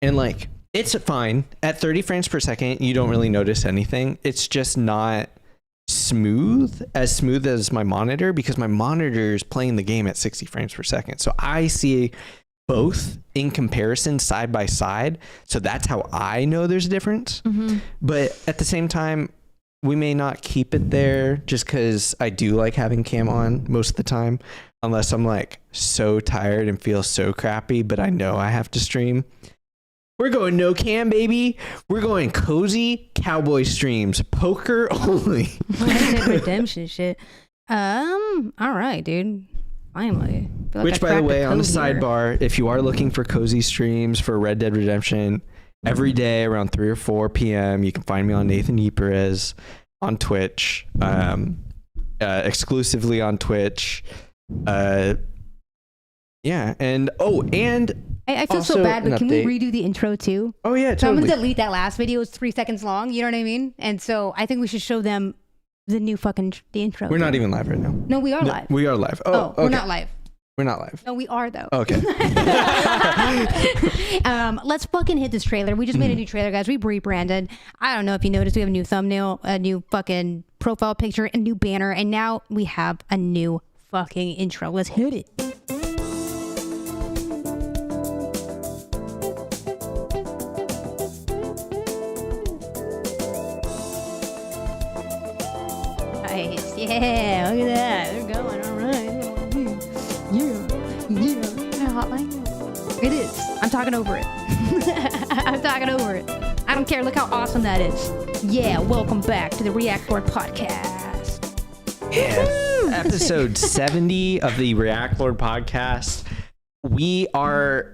And like, it's fine at 30 frames per second. You don't really notice anything. It's just not smooth as my monitor, because my monitor is playing the game at 60 frames per second. So I see both in comparison side by side. So that's how I know there's a difference. But at the same time, we may not keep it there just because I do like having cam on most of the time, unless I'm like so tired and feel so crappy, but I know I have to stream. We're going no cam, baby. We're going cozy cowboy streams, poker only. Red Dead Redemption shit. All right, dude. Finally. Which, by the way, on the sidebar, if you are looking for cozy streams for Red Dead Redemption, every day around 3 or 4 p.m., you can find me on Nathan Yperez on Twitch, exclusively on Twitch. Yeah, and I feel so bad, but can we redo the intro too? Oh yeah, totally. So I'm gonna delete that last video. It's 3 seconds long. You know what I mean? And so I think we should show them the new the intro. We're not even live right now. No, we are live. We are live. Oh, okay. We're not live. We're not live. No, we are though. Okay. Let's fucking hit this trailer. We just made a new trailer, guys. We rebranded. I don't know if you noticed, we have a new thumbnail, a new fucking profile picture, a new banner, and now we have a new fucking intro. Let's hit it. Nice. Yeah, look at that. They're going. All right. Yeah. Hot mic? It is. I'm talking over it. I'm talking over it. I don't care. Look how awesome that is. Yeah. Welcome back to the React Lord podcast. Yeah. Episode 70 of the React Lord podcast. We are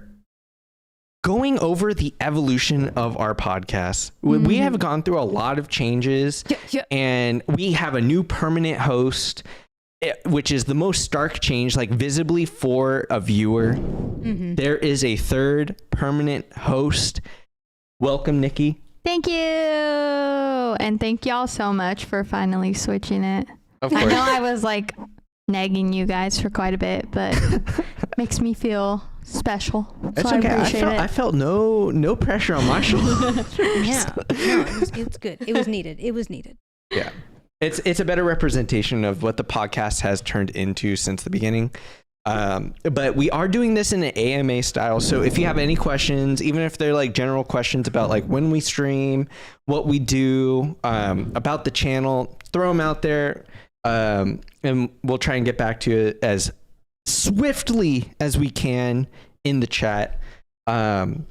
going over the evolution of our podcast. We have gone through a lot of changes, and we have a new permanent host, which is the most stark change, like visibly for a viewer. There is a third permanent host. Welcome, Nikki. Thank you. And thank y'all so much for finally switching it. Of course. I know I was like nagging you guys for quite a bit, but makes me feel special. It's so okay. I felt no pressure on my shoulders. Yeah. No, it's good. It was needed. It was needed. Yeah. It's a better representation of what the podcast has turned into since the beginning. But we are doing this in an AMA style. So if you have any questions, even if they're like general questions about like when we stream, what we do, about the channel, throw them out there. And we'll try and get back to it as swiftly as we can in the chat. And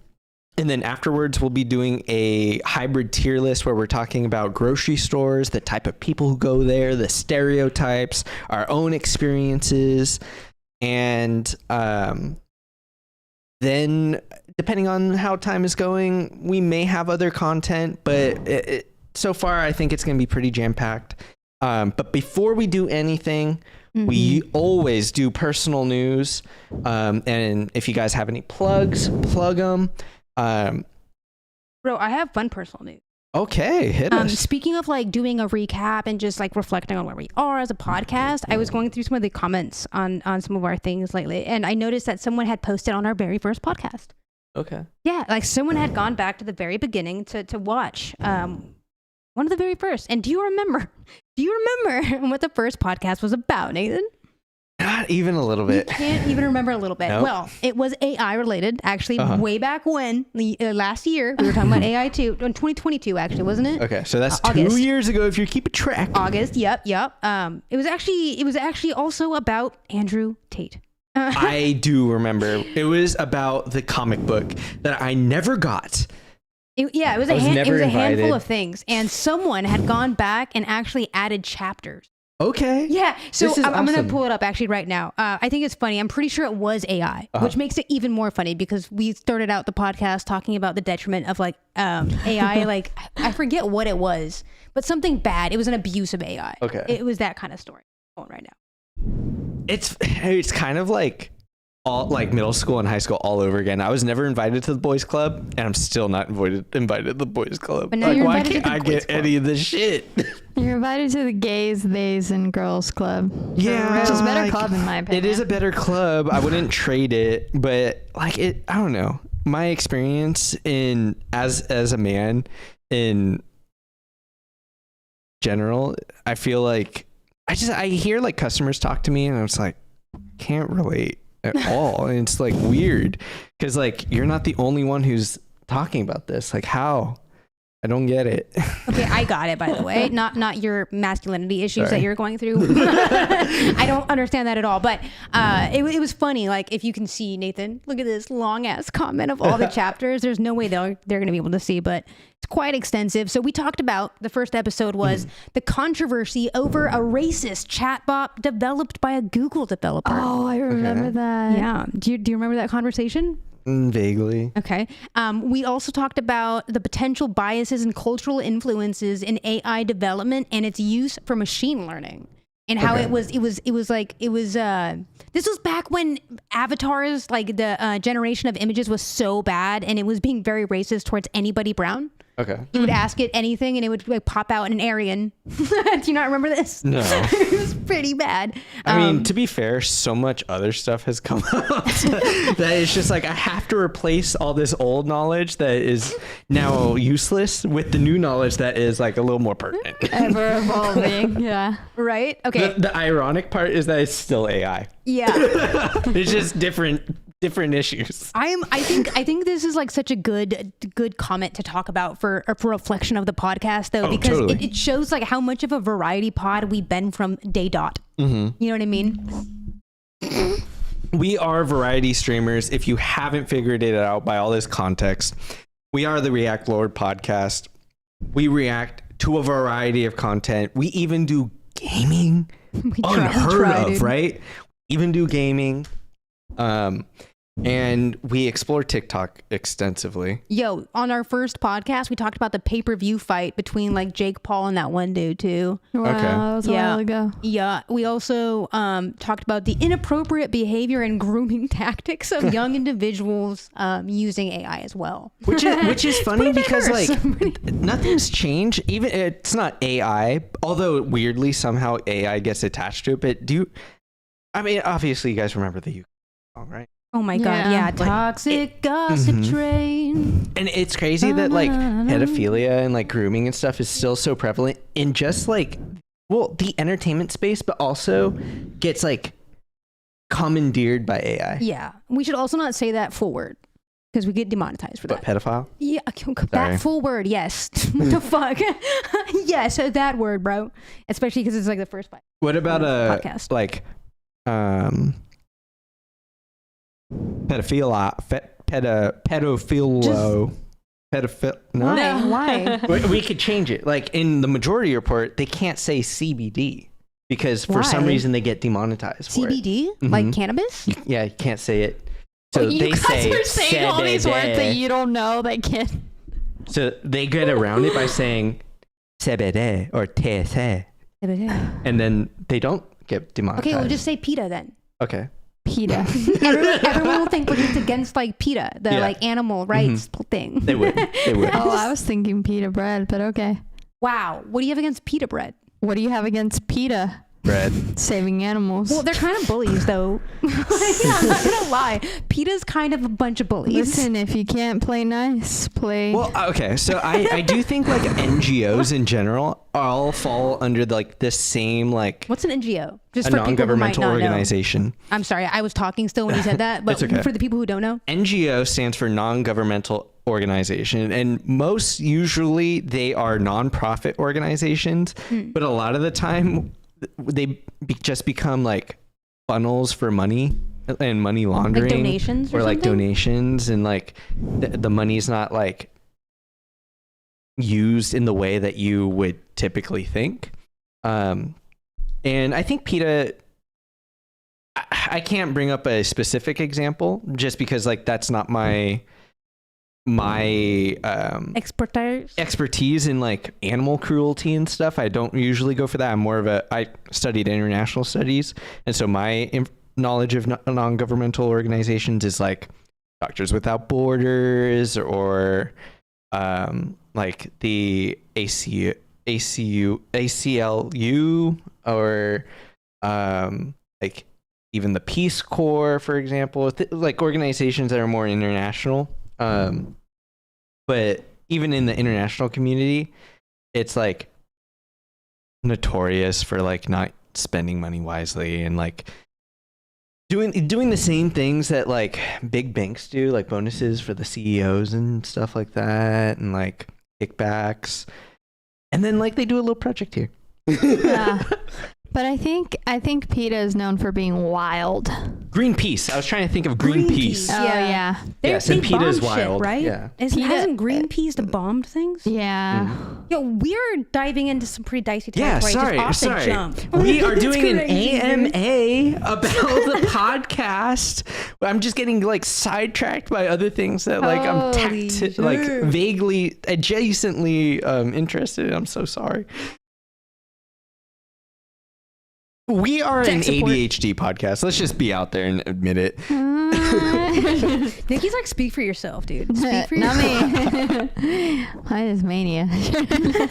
then afterwards, we'll be doing a hybrid tier list where we're talking about grocery stores, the type of people who go there, the stereotypes, our own experiences. And then depending on how time is going, we may have other content, but so far I think it's going to be pretty jam-packed. But before we do anything, we always do personal news. And if you guys have any plugs, plug them. Bro, I have fun personal news. Okay, hit us. Speaking of like doing a recap and just like reflecting on where we are as a podcast, I was going through some of the comments on some of our things lately, and I noticed that someone had posted on our very first podcast. Okay. Yeah, like someone had gone back to the very beginning to watch one of the very first. And do you remember what the first podcast was about, Nathan? Not even a little bit. You can't even remember a little bit. Nope. Well, it was AI related, actually, way back when, last year, we were talking about AI too, in 2022, actually, wasn't it? Okay, so that's August. 2 years ago if you're keeping track. August, yep. It was actually also about Andrew Tate. I do remember. It was about the comic book that I never got. It was a handful of things, and someone had gone back and actually added chapters. Okay. Yeah. So I'm going awesome. to pull it up actually right now. I think it's funny. I'm pretty sure it was AI, which makes it even more funny because we started out the podcast talking about the detriment of like AI. Like I forget what it was, but something bad. It was an abuse of AI. Okay. It was that kind of story going right now. It's kind of like all like middle school and high school all over again. I was never invited to the boys club, and I'm still not invited to the boys club. But now like, you're why invited can't to the I boys get club. any of this shit? You're invited to the gays, theys, and girls club. Yeah, Which is a better like, club in my opinion. It is a better club. I wouldn't trade it, but like I don't know. my experience in as a man in general, I feel like I hear like customers talk to me and I was like, can't relate at all. And it's like weird because like you're not the only one who's talking about this. Like how? I don't get it. Okay, I got it, by the way. Not your masculinity issues Sorry. that you're going through. I don't understand that at all. But it was funny. Like, if you can see, Nathan, look at this long-ass comment of all the chapters. There's no way they're going to be able to see, but it's quite extensive. So we talked about, the first episode was the controversy over a racist chatbot developed by a Google developer. Oh, I remember that. Yeah. Do you remember that conversation? Vaguely. Okay. We also talked about the potential biases and cultural influences in AI development and its use for machine learning, and how this was back when avatars, like the generation of images, was so bad and it was being very racist towards anybody brown. Okay. You would ask it anything and it would like pop out an Aryan. Do you not remember this? No. It was pretty bad. I mean, to be fair, so much other stuff has come up that it's just like I have to replace all this old knowledge that is now useless with the new knowledge that is like a little more pertinent. Ever evolving. Yeah. Right? Okay. The ironic part is that it's still AI. Yeah. It's just different issues. I think this is like such a good comment to talk about for reflection of the podcast though, because totally. it shows like how much of a variety pod we've been from day dot. You know what I mean? We are variety streamers. If you haven't figured it out by all this context, we are the React Lord podcast. We react to a variety of content. We even do gaming. Unheard of, right? Even do gaming. And we explore TikTok extensively. Yo, on our first podcast, we talked about the pay-per-view fight between like Jake Paul and that one dude too. Wow, Okay. that was a while ago. Yeah. We also talked about the inappropriate behavior and grooming tactics of young individuals using AI as well. Which is funny because diverse. like nothing's changed. Even it's not AI, although weirdly somehow AI gets attached to it. But I mean, obviously you guys remember the UK song, right? Oh my God. Yeah. Like, Toxic gossip train. And it's crazy that like pedophilia and like grooming and stuff is still so prevalent in just like, well, the entertainment space, but also gets like commandeered by AI. Yeah. We should also not say that full word because we get demonetized for But that. pedophile? Yeah. Sorry. That full word. Yes. What the fuck? Yes. That word, bro. Especially because it's like the first What about a podcast. like pedophilo. No. Why? We could change it. Like in the majority report, they can't say CBD because for some Why? reason they get demonetized for CBD? Mhm. Like cannabis? it. Yeah, you can't say it. So You they guys say are saying all these words that CBD. you don't know that can't. So they get around it by saying CBD or TSA, and then they don't get demonetized. Okay, we'll just say PETA then. Okay. PETA. Everyone will think we're just against like PETA, the Yeah. like animal rights thing. They would. They would. Oh, I was thinking pita bread, but okay. Wow. What do you have against PETA bread? What do you have against PETA? Bread. Saving animals. Well, they're kind of bullies though. I'm not gonna lie. PETA's kind of a bunch of bullies. Listen, if you can't play nice, play. Well, okay, so I do think like NGOs in general all fall under like the same like What's an NGO? Just a for people who might non-governmental not know. organization. I'm sorry, I was talking still when you said that, but It's okay. for the people who don't know, NGO stands for non-governmental organization, and most usually they are non-profit organizations, but a lot of the time they just become like funnels for money and money laundering, like donations or like something? donations, and like the money's not like used in the way that you would typically think. And I think PETA, I can't bring up a specific example just because like that's not my expertise in like animal cruelty and stuff. I don't usually go for that. I'm more of I studied international studies, and so my knowledge of non-governmental organizations is like Doctors Without Borders or like the ACLU or like even the Peace Corps, for example, like organizations that are more international. But even in the international community, it's like notorious for like not spending money wisely and like doing the same things that like big banks do, like bonuses for the CEOs and stuff like that, and like kickbacks, and then like they do a little project here. Yeah. But I think PETA is known for being wild. Greenpeace. I was trying to think of Greenpeace. Oh yeah. Yes, They and PETA is bombed shit, wild. right? Yeah. Hasn't Greenpeace bombed things? Yeah. Yo, we're diving into some pretty dicey Yeah, territory. just off the sorry. jump. We are It's doing an crazy, dude. AMA about the podcast. I'm just getting like sidetracked by other things that like I'm Holy like shit. vaguely adjacently interested in. I'm so sorry. We are Tech an support. ADHD podcast. Let's just be out there and admit it. Nikki's like, speak for yourself, dude. Speak for Not yourself. me. Mine is mania.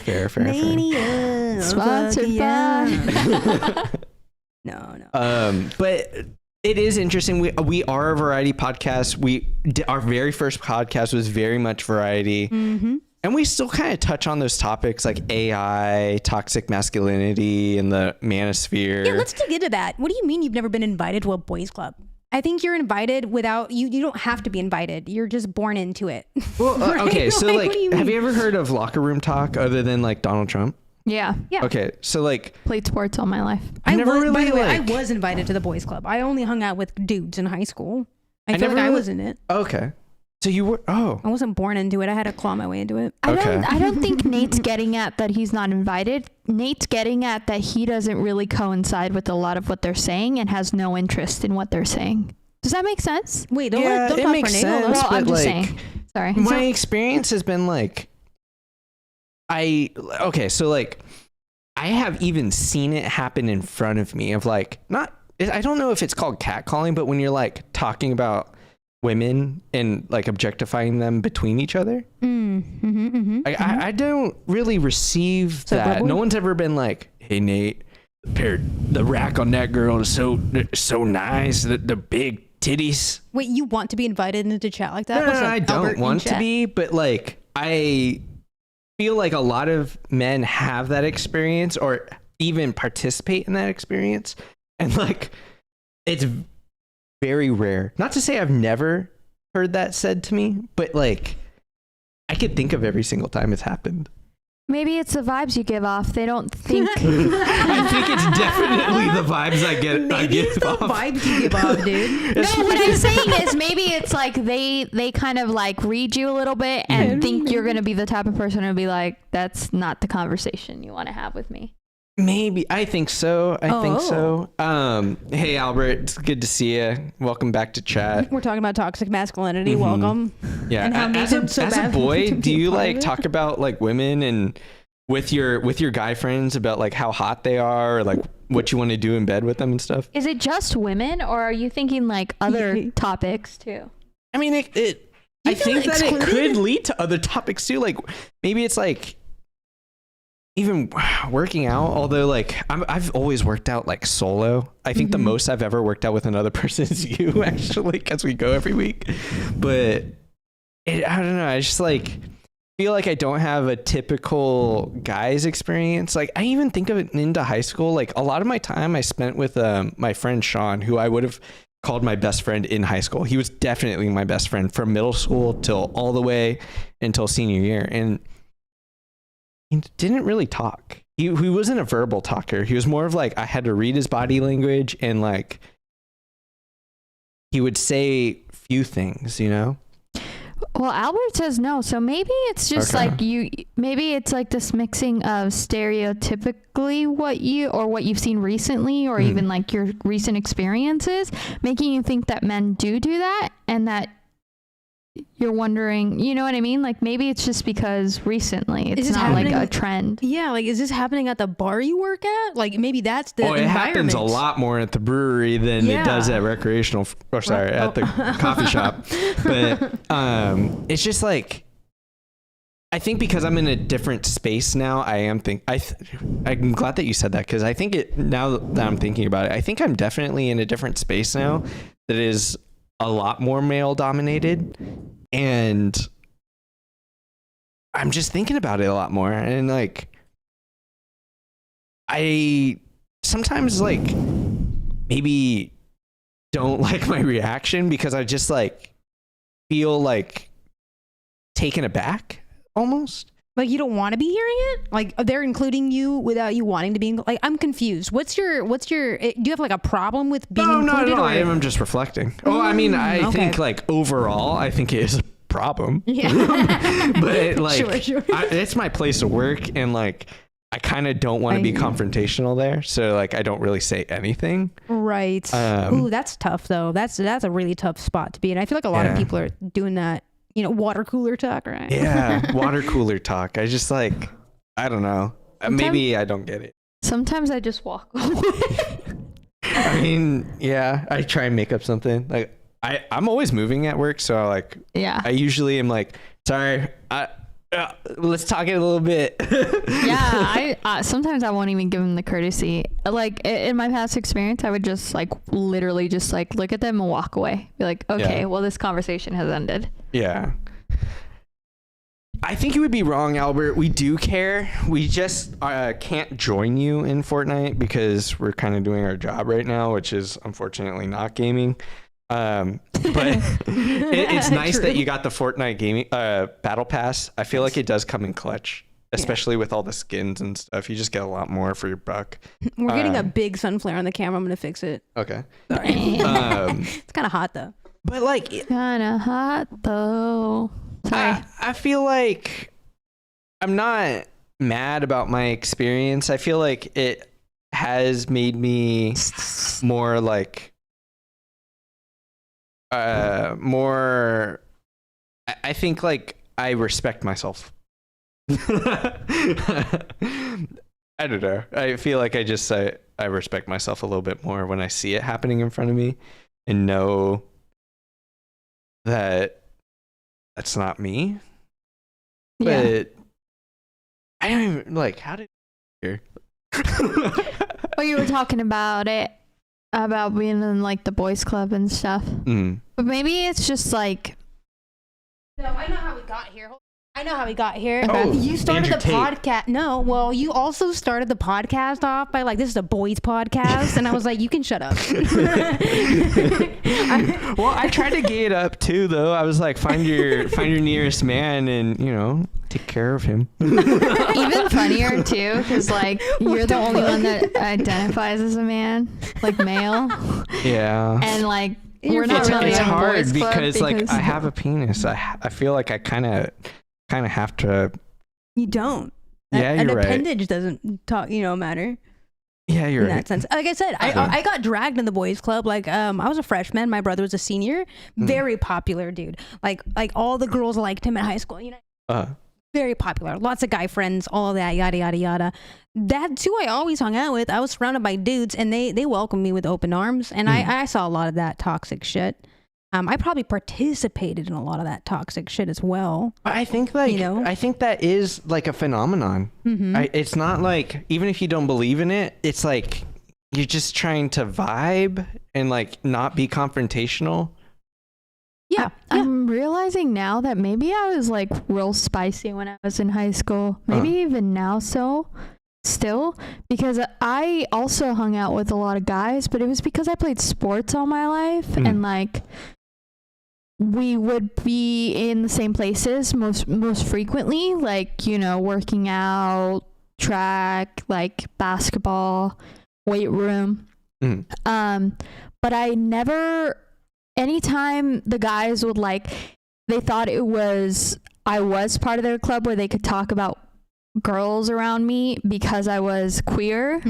Fair. Mania. Sponsored Fuck yeah. No. But it is interesting. We are a variety podcast. Our very first podcast was very much variety. Mm-hmm. And we still kind of touch on those topics like AI, toxic masculinity, and the manosphere. Yeah, let's dig into that. What do you mean you've never been invited to a boys club? I think you're invited without you. You don't have to be invited. You're just born into it. Well, Right? okay, so Like, like, what do you have mean? you ever heard of locker room talk other than like Donald Trump? Yeah. Yeah. Okay, so like, Played sports all my life. I never by really the way, like. I was invited to the boys club. I only hung out with dudes in high school. I feel never like I really- was in it. Okay, so you were. Oh, I wasn't born into it. I had to claw my way into it. Okay. I don't think Nate's getting at that he's not invited. Nate's getting at that he doesn't really coincide with a lot of what they're saying and has no interest in what they're saying. Does that make sense? Wait, don't Yeah, don't it talk makes for Nate. Hold on. sense. Well, I'm but, just like, saying. Sorry. my experience has been like, so like, I have even seen it happen in front of me of like, not, I don't know if it's called catcalling, but when you're like talking about women and like objectifying them between each other, I don't really receive So, that. Bubble? No one's ever been like, hey Nate, the rack on that girl is so nice, the big titties. Wait, you want to be invited into chat like that? No, What's up, I Albert don't in want to chat? be, but like I feel like a lot of men have that experience or even participate in that experience, and like it's very rare. Not to say I've never heard that said to me, but like I could think of every single time it's happened. Maybe it's the vibes you give off. They don't think. I think it's definitely the vibes I get. Maybe it's the vibes you give off, dude. No, what I'm saying is maybe it's like they kind of like read you a little bit and think you're gonna be the type of person who'll be like, that's not the conversation you want to have with me. Maybe. I think so. I think so. Hey Albert, it's good to see you. Welcome back to chat. We're talking about toxic masculinity. Welcome. Yeah. And how As Nathan's so a bad boy, to do be a you part of like it? talk about like women and with your guy friends about like how hot they are or like what you want to do in bed with them and stuff? Is it just women, or are you thinking like other topics too? I mean, I feel think that it excluded? could lead to other topics too. Like maybe it's like even working out, although like I've always worked out like solo. I think the most I've ever worked out with another person is you, actually, because we go every week. But I don't know. I just like feel like I don't have a typical guy's experience. Like I even think of it into high school. Like a lot of my time I spent with my friend Sean, who I would have called my best friend in high school. He was definitely my best friend from middle school till all the way until senior year. And he didn't really talk. He wasn't a verbal talker. He was more of like, I had to read his body language, and like he would say few things, you know? Well, Albert says no, so maybe it's just Okay. like maybe it's like this mixing of stereotypically what you've seen recently, or even like your recent experiences, making you think that men do that, and that you're wondering, you know what I mean? Like maybe it's just because recently it's this not like happening- a trend. Yeah, like is this happening at the bar you work at? Like maybe that's the It happens a environment. lot more at the brewery than it does Yeah. at recreational, or sorry, at the coffee shop. But it's just like, I think because I'm in a different space now, I'm glad that you said that, because I think now that I'm thinking about it, I think I'm definitely in a different space now that is a lot more male dominated. And I'm just thinking about it a lot more. And like, I sometimes like maybe don't like my reaction because I just like feel like taken aback almost. Like you don't want to be hearing it? Like they're including you without you wanting to be like, I'm confused. What's your do you have like a problem with being included? No, I'm just reflecting. Oh, I mean, I think like overall, I think it is a problem. Yeah. But like, Sure. It's my place of work, and like, I kind of don't want to be confrontational there. So like, I don't really say anything. Right. Ooh, that's tough though. That's a really tough spot to be in. I feel like a lot of people are doing that. You know, water cooler talk, right? Yeah, water cooler talk. I just like, I don't know. Maybe I don't get it. Sometimes I just walk away. I mean, yeah, I try and make up something. Like I'm always moving at work, so like, yeah, I usually am like, sorry, let's talk it a little bit. Yeah, I sometimes I won't even give them the courtesy. Like in my past experience, I would just like literally just like look at them and walk away. Be like, okay, well, this conversation has ended. Yeah. I think you would be wrong, Albert. We do care. We just can't join you in Fortnite because we're kind of doing our job right now, which is unfortunately not gaming. But it's nice that you got the Fortnite gaming battle pass. I feel like it does come in clutch, especially with all the skins and stuff. You just get a lot more for your buck. We're getting a big sun flare on the camera. I'm gonna fix it. Okay. Sorry. It's kind of hot though. But like, Kind of hot though. Sorry. I feel like I'm not mad about my experience. I feel like it has made me more like more. I think like I respect myself. I don't know. I feel like I respect myself a little bit more when I see it happening in front of me and know that that's not me. But I don't even like, how did here? Well, you were talking about it, about being in like the boys club and stuff. But maybe it's just like, No, I know how we got here. I know how we got here. Oh, You started Andrew the Tate. podcast. No, well, you also started the podcast off by like, this is a boys podcast. And I was like, you can shut up. Well, I tried to gay it up too, though. I was like, find your nearest man and, you know, take care of him. even funnier too, because like you're the only one that identifies as a man, like male. Yeah. And like we're not really It's in a hard boys club because like I have a penis. I feel like I kind of have to. You don't. Yeah, An you're right. appendage doesn't matter. Yeah, you're in right. that sense. Like I said, I got dragged in the boys club. Like I was a freshman, my brother was a senior. Very popular dude. Like all the girls liked him at high school. You know, very popular. Lots of guy friends. All that yada yada yada. That's who I always hung out with. I was surrounded by dudes, and they welcomed me with open arms. And I saw a lot of that toxic shit. I probably participated in a lot of that toxic shit as well. I think like, You know? I think that is like a phenomenon. It's not like, even if you don't believe in it, it's like you're just trying to vibe and like not be confrontational. Yeah. I'm realizing now that maybe I was like real spicy when I was in high school. Maybe even now still, because I also hung out with a lot of guys, but it was because I played sports all my life and like we would be in the same places most frequently, like, you know, working out, track, like basketball, weight room. But I never, anytime the guys would like, they thought I was part of their club where they could talk about girls around me because I was queer.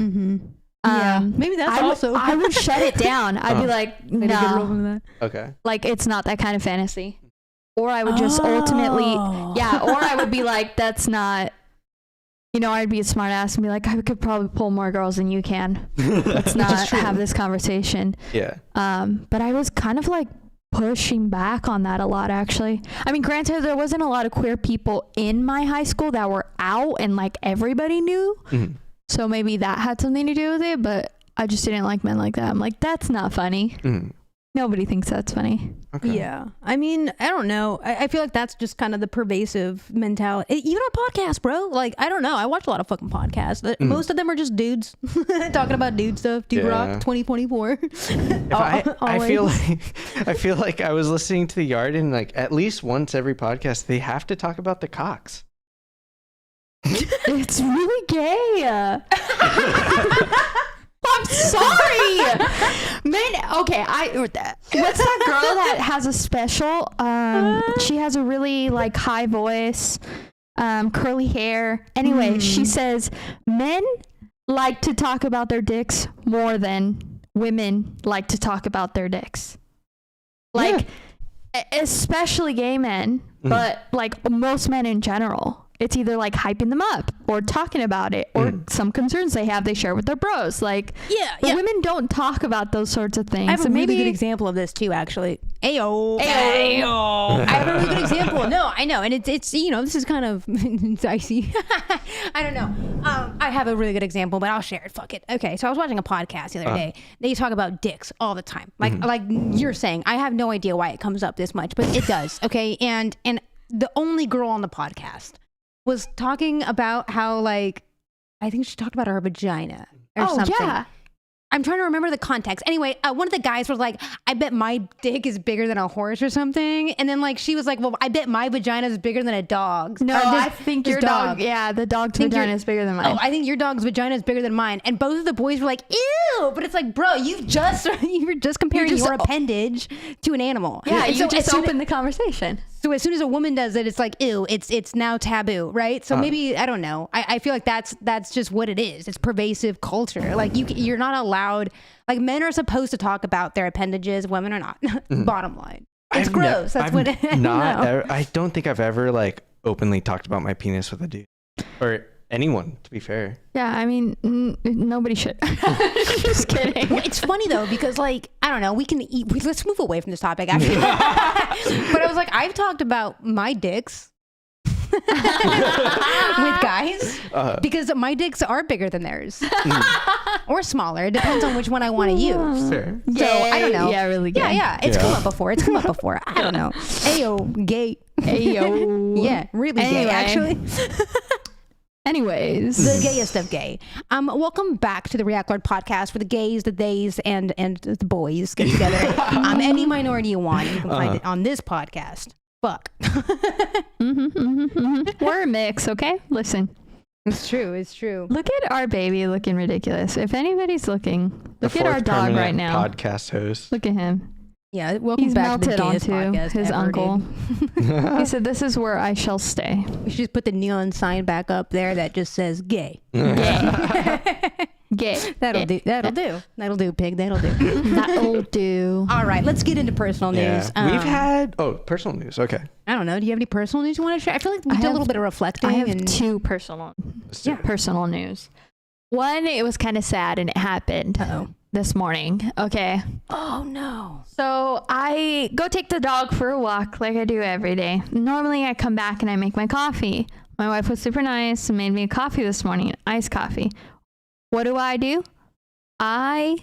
Yeah, maybe that's I would shut it down. I'd be like, no, Okay. like it's not that kind of fantasy. Or I would just ultimately, or I would be like, that's not, you know, I'd be a smart ass and be like, I could probably pull more girls than you can. Let's not have this conversation. Yeah. But I was kind of like pushing back on that a lot, actually. I mean, granted, there wasn't a lot of queer people in my high school that were out and like everybody knew. So maybe that had something to do with it, but I just didn't like men like that. I'm like, that's not funny. Nobody thinks that's funny. Okay. Yeah. I mean, I don't know. I feel like that's just kind of the pervasive mentality. Even on podcasts, bro. Like, I don't know. I watch a lot of fucking podcasts. Most of them are just dudes talking about dude stuff. Dude Rock 2024. I feel like I was listening to The Yard, and like at least once every podcast they have to talk about the cocks. It's really gay. I'm sorry. Man, okay, what's that girl that has a special? She has a really like high voice, curly hair. Anyway, she says men like to talk about their dicks more than women like to talk about their dicks. Like, especially gay men, but like most men in general. It's either like hyping them up or talking about it or some concerns they have they share with their bros. Like, women don't talk about those sorts of things. I have a really good example of this too, actually. Ayo. I have a really good example. No, I know. And it's you know, this is kind of dicey. I don't know. I have a really good example, but I'll share it. Fuck it. Okay. So I was watching a podcast the other day. They talk about dicks all the time. Like you're saying, I have no idea why it comes up this much, but it does. Okay. And the only girl on the podcast was talking about how, like, I think she talked about her vagina or something. Yeah. I'm trying to remember the context. Anyway, one of the guys was like, I bet my dick is bigger than a horse or something. And then like she was like, well, I bet my vagina is bigger than a dog's. No, I think your dog. Yeah, the dog's vagina is bigger than mine. Oh, I think your dog's vagina is bigger than mine. And both of the boys were like, ew. But it's like, bro, you were just comparing your appendage to an animal. Yeah, you just opened the conversation. So as soon as a woman does it, it's like, ew, it's now taboo, right? So maybe, I don't know. I feel like that's just what it is. It's pervasive culture. Like you're not allowed, like men are supposed to talk about their appendages, women are not. Bottom line. It's gross. That's what it is. I don't think I've ever like openly talked about my penis with a dude. Or anyone, to be fair. Yeah, I mean, nobody should. Just kidding. It's funny though, because like, I don't know, let's move away from this topic actually. But I was like, I've talked about my dicks with guys because my dicks are bigger than theirs or smaller. It depends on which one I want to use. Fair. So I don't know. Yeah, really gay. Yeah. It's come up before. I don't know. Ayo, gay. Ayo. Yeah, really gay actually. Anyways, the gayest of gay. Welcome back to the React Lord podcast, where the gays, the theys, and the boys get together. Any minority you want, you can find it on this podcast. Fuck. We're a mix, okay? Listen. It's true. Look at our baby looking ridiculous. If anybody's looking, look at our dog right now. Podcast host. Look at him. Yeah, welcome He's back to the melted gayest onto podcast his ever, uncle. dude. He said, "This is where I shall stay." We should just put the neon sign back up there that just says "gay." Gay. That'll do. That'll do, pig. That'll do. That'll do. All right, let's get into personal news. We've had personal news. Okay. I don't know. Do you have any personal news you want to share? I feel like we did a little bit of reflecting. I have two personal news. One, it was kind of sad and it happened this morning. Okay. Oh no. So I go take the dog for a walk like I do every day. Normally I come back and I make my coffee. My wife was super nice and made me a coffee this morning, iced coffee. What do? I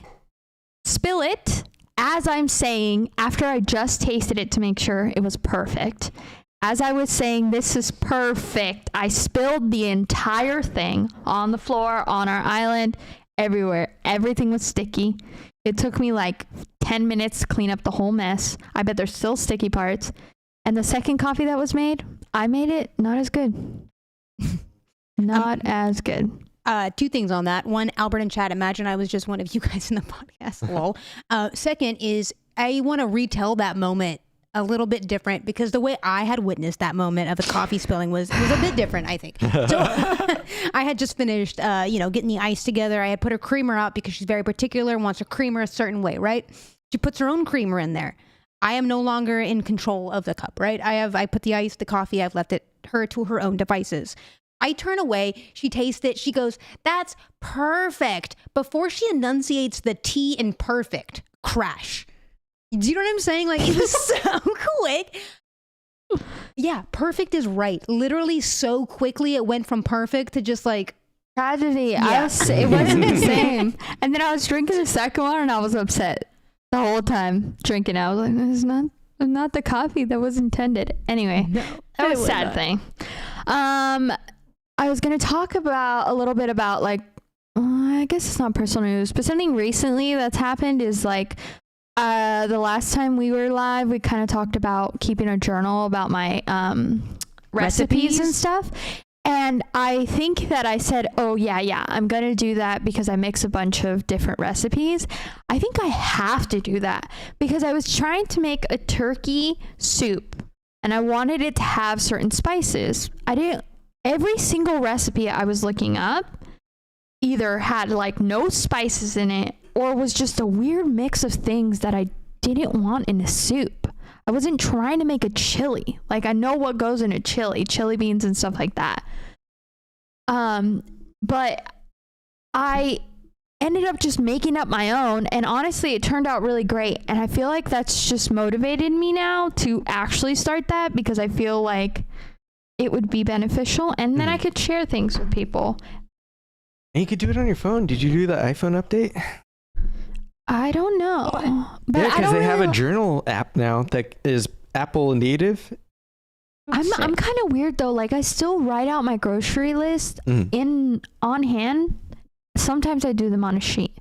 spill it as I'm saying, after I just tasted it to make sure it was perfect. As I was saying, this is perfect, I spilled the entire thing on the floor, on our island, everywhere. Everything was sticky. It took me like 10 minutes to clean up the whole mess. I bet there's still sticky parts. And the second coffee that was made, I made it not as good. Not as good. Two things on that. One, Albert and Chad, imagine I was just one of you guys in the podcast. Lol. Second is I want to retell that moment a little bit different because the way I had witnessed that moment of the coffee spilling was a bit different, I think. So I had just finished, getting the ice together. I had put her creamer out because she's very particular and wants her creamer a certain way, right? She puts her own creamer in there. I am no longer in control of the cup, right? I put the ice, the coffee, I've left her to her own devices. I turn away, she tastes it, she goes, that's perfect. Before she enunciates the T in perfect, crash. Do you know what I'm saying? Like, it was so quick. Yeah, perfect is right. Literally so quickly it went from perfect to just like... Tragedy. Yeah. It wasn't the same. And then I was drinking the second one and I was upset. the whole time drinking. I was like, this is not the coffee that was intended. Anyway, that was a sad thing. I was going to talk about a little bit about like, I guess it's not personal news, but something recently that's happened is like, the last time we were live, we kind of talked about keeping a journal about my recipes and stuff. And I think that I said, oh, yeah, I'm going to do that because I mix a bunch of different recipes. I think I have to do that because I was trying to make a turkey soup and I wanted it to have certain spices. Every single recipe I was looking up either had like no spices in it or was just a weird mix of things that I didn't want in a soup. I wasn't trying to make a chili. Like I know what goes in a chili beans and stuff like that. But I ended up just making up my own, and honestly it turned out really great, and I feel like that's just motivated me now to actually start that because I feel like it would be beneficial, and then I could share things with people. And you could do it on your phone. Did you do the iPhone update? I don't know. But yeah, because they have a journal app now that is Apple native. I'm kind of weird though. Like I still write out my grocery list on hand. Sometimes I do them on a sheet.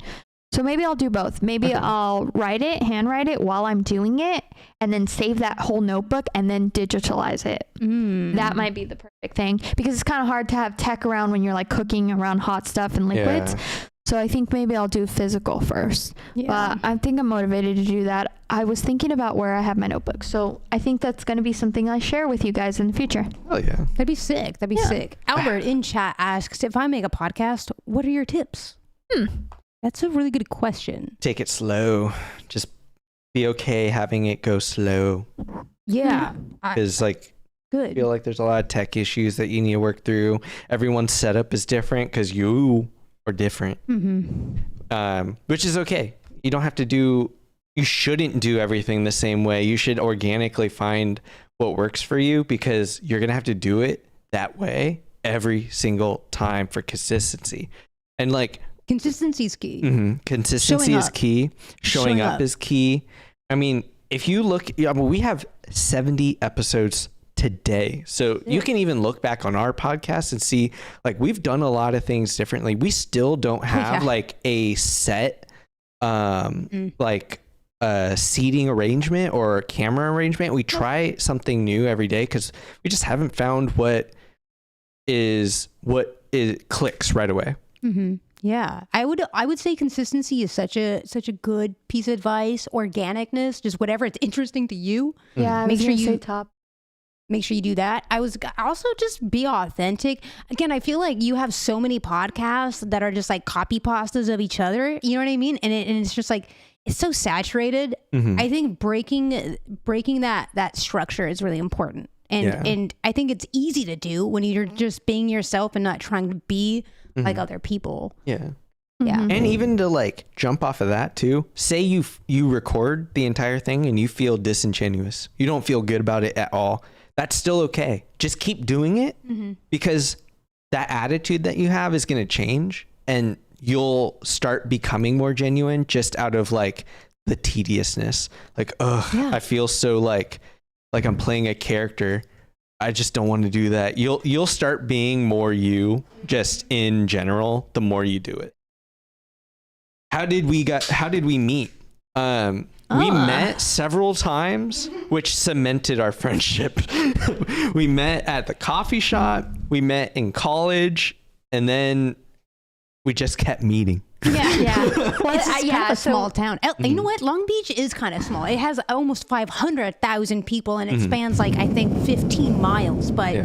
So maybe I'll do both. Maybe I'll handwrite it while I'm doing it, and then save that whole notebook and then digitalize it. That might be the perfect thing because it's kind of hard to have tech around when you're like cooking around hot stuff and liquids. Yeah. So I think maybe I'll do physical first. Yeah. But I think I'm motivated to do that. I was thinking about where I have my notebook. So I think that's going to be something I share with you guys in the future. Oh, yeah. That'd be sick. Sick. Albert in chat asks, if I make a podcast, what are your tips? That's a really good question. Take it slow. Just be okay having it go slow. Yeah. Because good. I feel like there's a lot of tech issues that you need to work through. Everyone's setup is different because you are different. Which is okay. You don't have to you shouldn't do everything the same way. You should organically find what works for you because you're going to have to do it that way every single time for consistency. And consistency is key. Consistency is key. Showing up is key. I mean, if you look, we have 70 episodes today. So you can even look back on our podcast and see we've done a lot of things differently. We still don't have a set seating arrangement or camera arrangement. We try something new every day because we just haven't found what clicks right away. Yeah, I would say consistency is such a good piece of advice. Organicness, just whatever it's interesting to you. Yeah, make sure you do that. I was also just be authentic. Again, I feel like you have so many podcasts that are just like copy pastas of each other. You know what I mean? And it's just it's so saturated. I think breaking that structure is really important. And I think it's easy to do when you're just being yourself and not trying to be like other people. Yeah. And even to jump off of that too, say you record the entire thing and you feel disingenuous. You don't feel good about it at all. That's still okay. Just keep doing it because that attitude that you have is going to change and you'll start becoming more genuine just out of the tediousness. I feel so like I'm playing a character. I just don't want to do that. You'll start being more you just in general the more you do it. How did we meet? We met several times, which cemented our friendship. We met at the coffee shop, we met in college, and then we just kept meeting. Yeah. Well, it's kind of a small town. You know what? Long Beach is kind of small. It has almost 500,000 people, and it spans I think 15 miles. But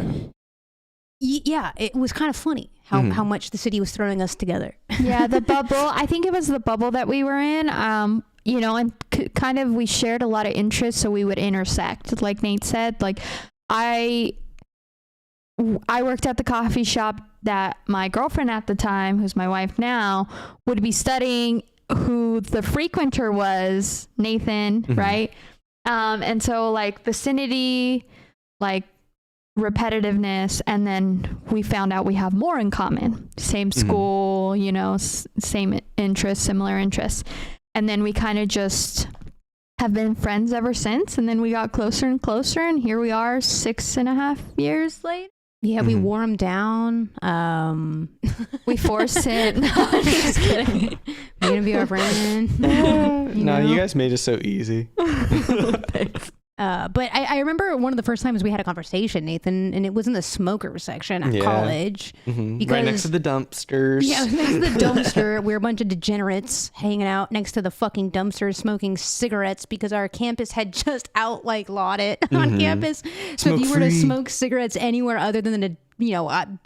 it was kind of funny how much the city was throwing us together. Yeah, the bubble. I think it was the bubble that we were in. And kind of we shared a lot of interests, so we would intersect. Like Nate said, I worked at the coffee shop that my girlfriend at the time, who's my wife now, would be studying, who the frequenter was, Nathan, right? And so vicinity, repetitiveness, and then we found out we have more in common. Same school, same interests, similar interests. And then we kind of just have been friends ever since. And then we got closer and closer. And here we are 6.5 years later. Yeah, we wore him down. We forced it. No, I'm just kidding. You're gonna be our friend. No, you guys made it so easy. But I remember one of the first times we had a conversation, Nathan, and it was in the smoker section at college. Because, right next to the dumpsters. Yeah, next to the dumpster. We were a bunch of degenerates hanging out next to the fucking dumpster smoking cigarettes because our campus had just outlawed it on campus. So if you were to smoke cigarettes anywhere other than the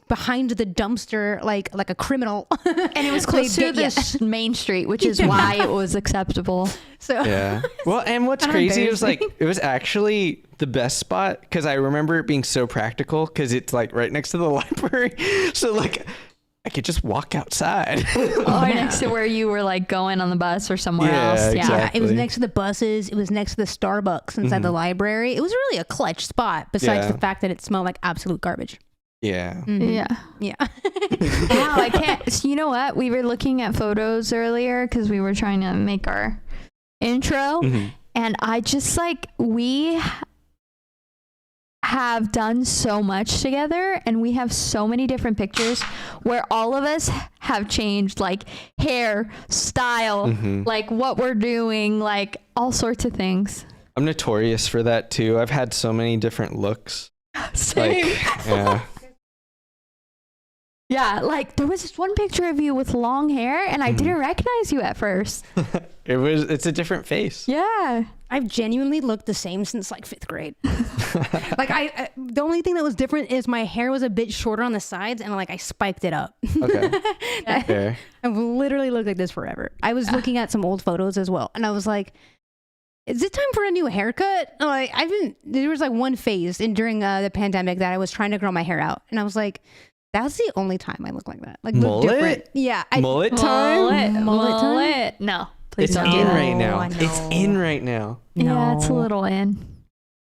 behind the dumpster, like a criminal, and it was close to this main street, which is why it was acceptable. So yeah. Well, and what's crazy, it was actually the best spot because I remember it being so practical because it's like right next to the library, so like I could just walk outside. Next to where you were like going on the bus or somewhere else. Exactly. Yeah, it was next to the buses. It was next to the Starbucks inside the library. It was really a clutch spot. Besides the fact that it smelled like absolute garbage. Yeah. Yeah. Wow, I can't. You know what? We were looking at photos earlier because we were trying to make our intro, and I just we have done so much together, and we have so many different pictures where all of us have changed, like hair, style, like what we're doing, like all sorts of things. I'm notorious for that too. I've had so many different looks. Same. Yeah. Yeah, like there was this one picture of you with long hair and I didn't recognize you at first. It's a different face. Yeah. I've genuinely looked the same since like 5th grade. Like the only thing that was different is my hair was a bit shorter on the sides and like I spiked it up. Okay. Fair. I've literally looked like this forever. I was looking at some old photos as well and I was like, is it time for a new haircut? Like there was like one phase during the pandemic that I was trying to grow my hair out and I was like, that's the only time I look like that. Like look mullet? Different. Yeah. Mullet time? Mullet time? No, please It's don't in do that. right now. I know. It's in right now. Yeah, it's a little in.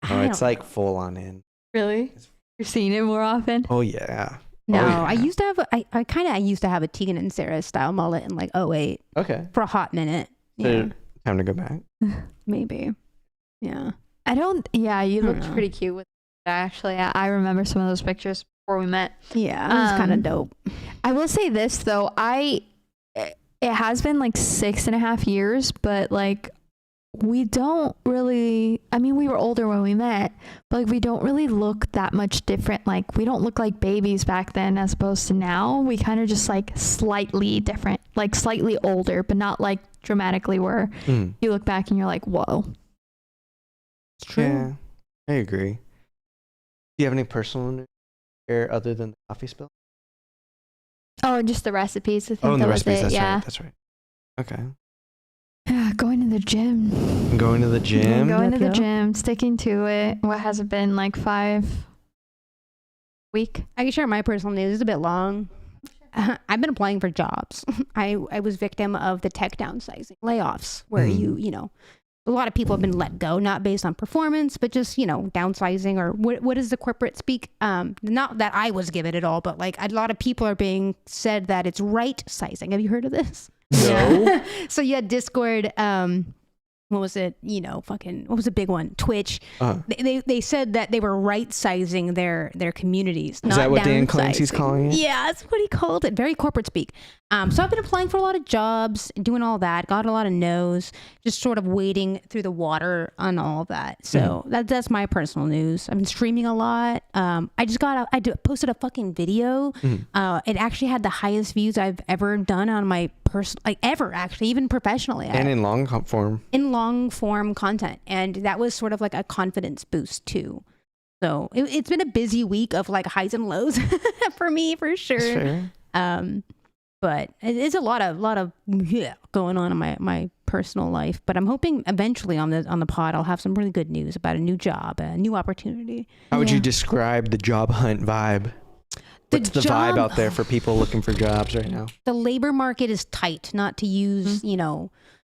Oh, it's like full on in. Really? You're seeing it more often? Oh yeah. No, Oh, yeah. I used to have I used to have a Tegan and Sarah style mullet in like 08 Okay. for a hot minute. So, Yeah, time to go back. maybe. Yeah. You looked know. pretty cute with that, actually. I remember some of those pictures before we met. Yeah, it was kind of dope. I will say this though, it has been like 6.5 years, but like we don't really, I mean, we were older when we met, but like we don't really look that much different. Like we don't look like babies back then as opposed to now. We kind of just like slightly different, like slightly older, but not like dramatically where you look back and you're like, whoa. It's true. Yeah, I agree. Do you have any personal news here other than the coffee spill? Oh, just the recipes. I think Oh, and that the was recipes. it. That's Yeah. right. That's right. Okay. Yeah, going to the gym. Going to the gym. Going to the Yep. gym, sticking to it. What has it been, like 5 week? I can share my personal news. It's a bit long. I've been applying for jobs. I was victim of the tech downsizing layoffs where a lot of people have been let go, not based on performance, but just, downsizing or what is the corporate speak? Not that I was given at all, but like a lot of people are being said that it's right sizing. Have you heard of this? No. So yeah, Discord, what was it? What was a big one? Twitch. They said that they were right sizing their communities. Is that what Dan downsizing. Clancy's calling it? Yeah, that's what he called it. Very corporate speak. So I've been applying for a lot of jobs, doing all that, got a lot of no's, just sort of wading through the water on all of that. So that's my personal news. I've been streaming a lot. I posted a fucking video. It actually had the highest views I've ever done on my ever actually, even professionally. And in long form. In long form content. And that was sort of like a confidence boost too. So it's been a busy week of like highs and lows for me, for sure. Sure. But it's a lot of going on in my personal life. But I'm hoping eventually on the pod I'll have some really good news about a new job, a new opportunity. How would you describe the job hunt vibe? What's the vibe out there for people looking for jobs right now? The labor market is tight, not to use,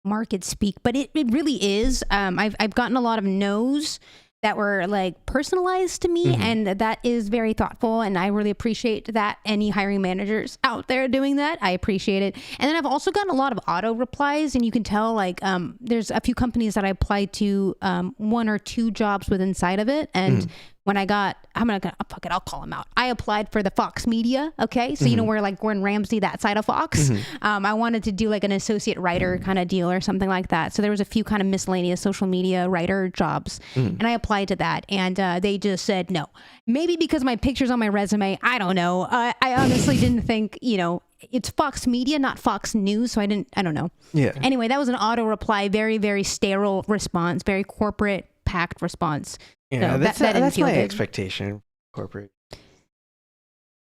market speak, but it really is. I've gotten a lot of no's that were like personalized to me, and that is very thoughtful, and I really appreciate that. Any hiring managers out there doing that, I appreciate it. And then I've also gotten a lot of auto replies, and you can tell like there's a few companies that I applied to, 1 or 2 jobs with inside of it, and when I got, fuck it, I'll call them out. I applied for the Fox Media, okay? So, you know, where like Gordon Ramsay, that side of Fox. I wanted to do like an associate writer kind of deal or something like that. So there was a few kind of miscellaneous social media writer jobs. And I applied to that. And they just said no. Maybe because my picture's on my resume. I don't know. I honestly didn't think, you know, it's Fox Media, not Fox News. So I don't know. Yeah. Anyway, that was an auto reply. Very, very sterile response. Very corporate packed response. Yeah, So that's that didn't feel my good. expectation. Corporate.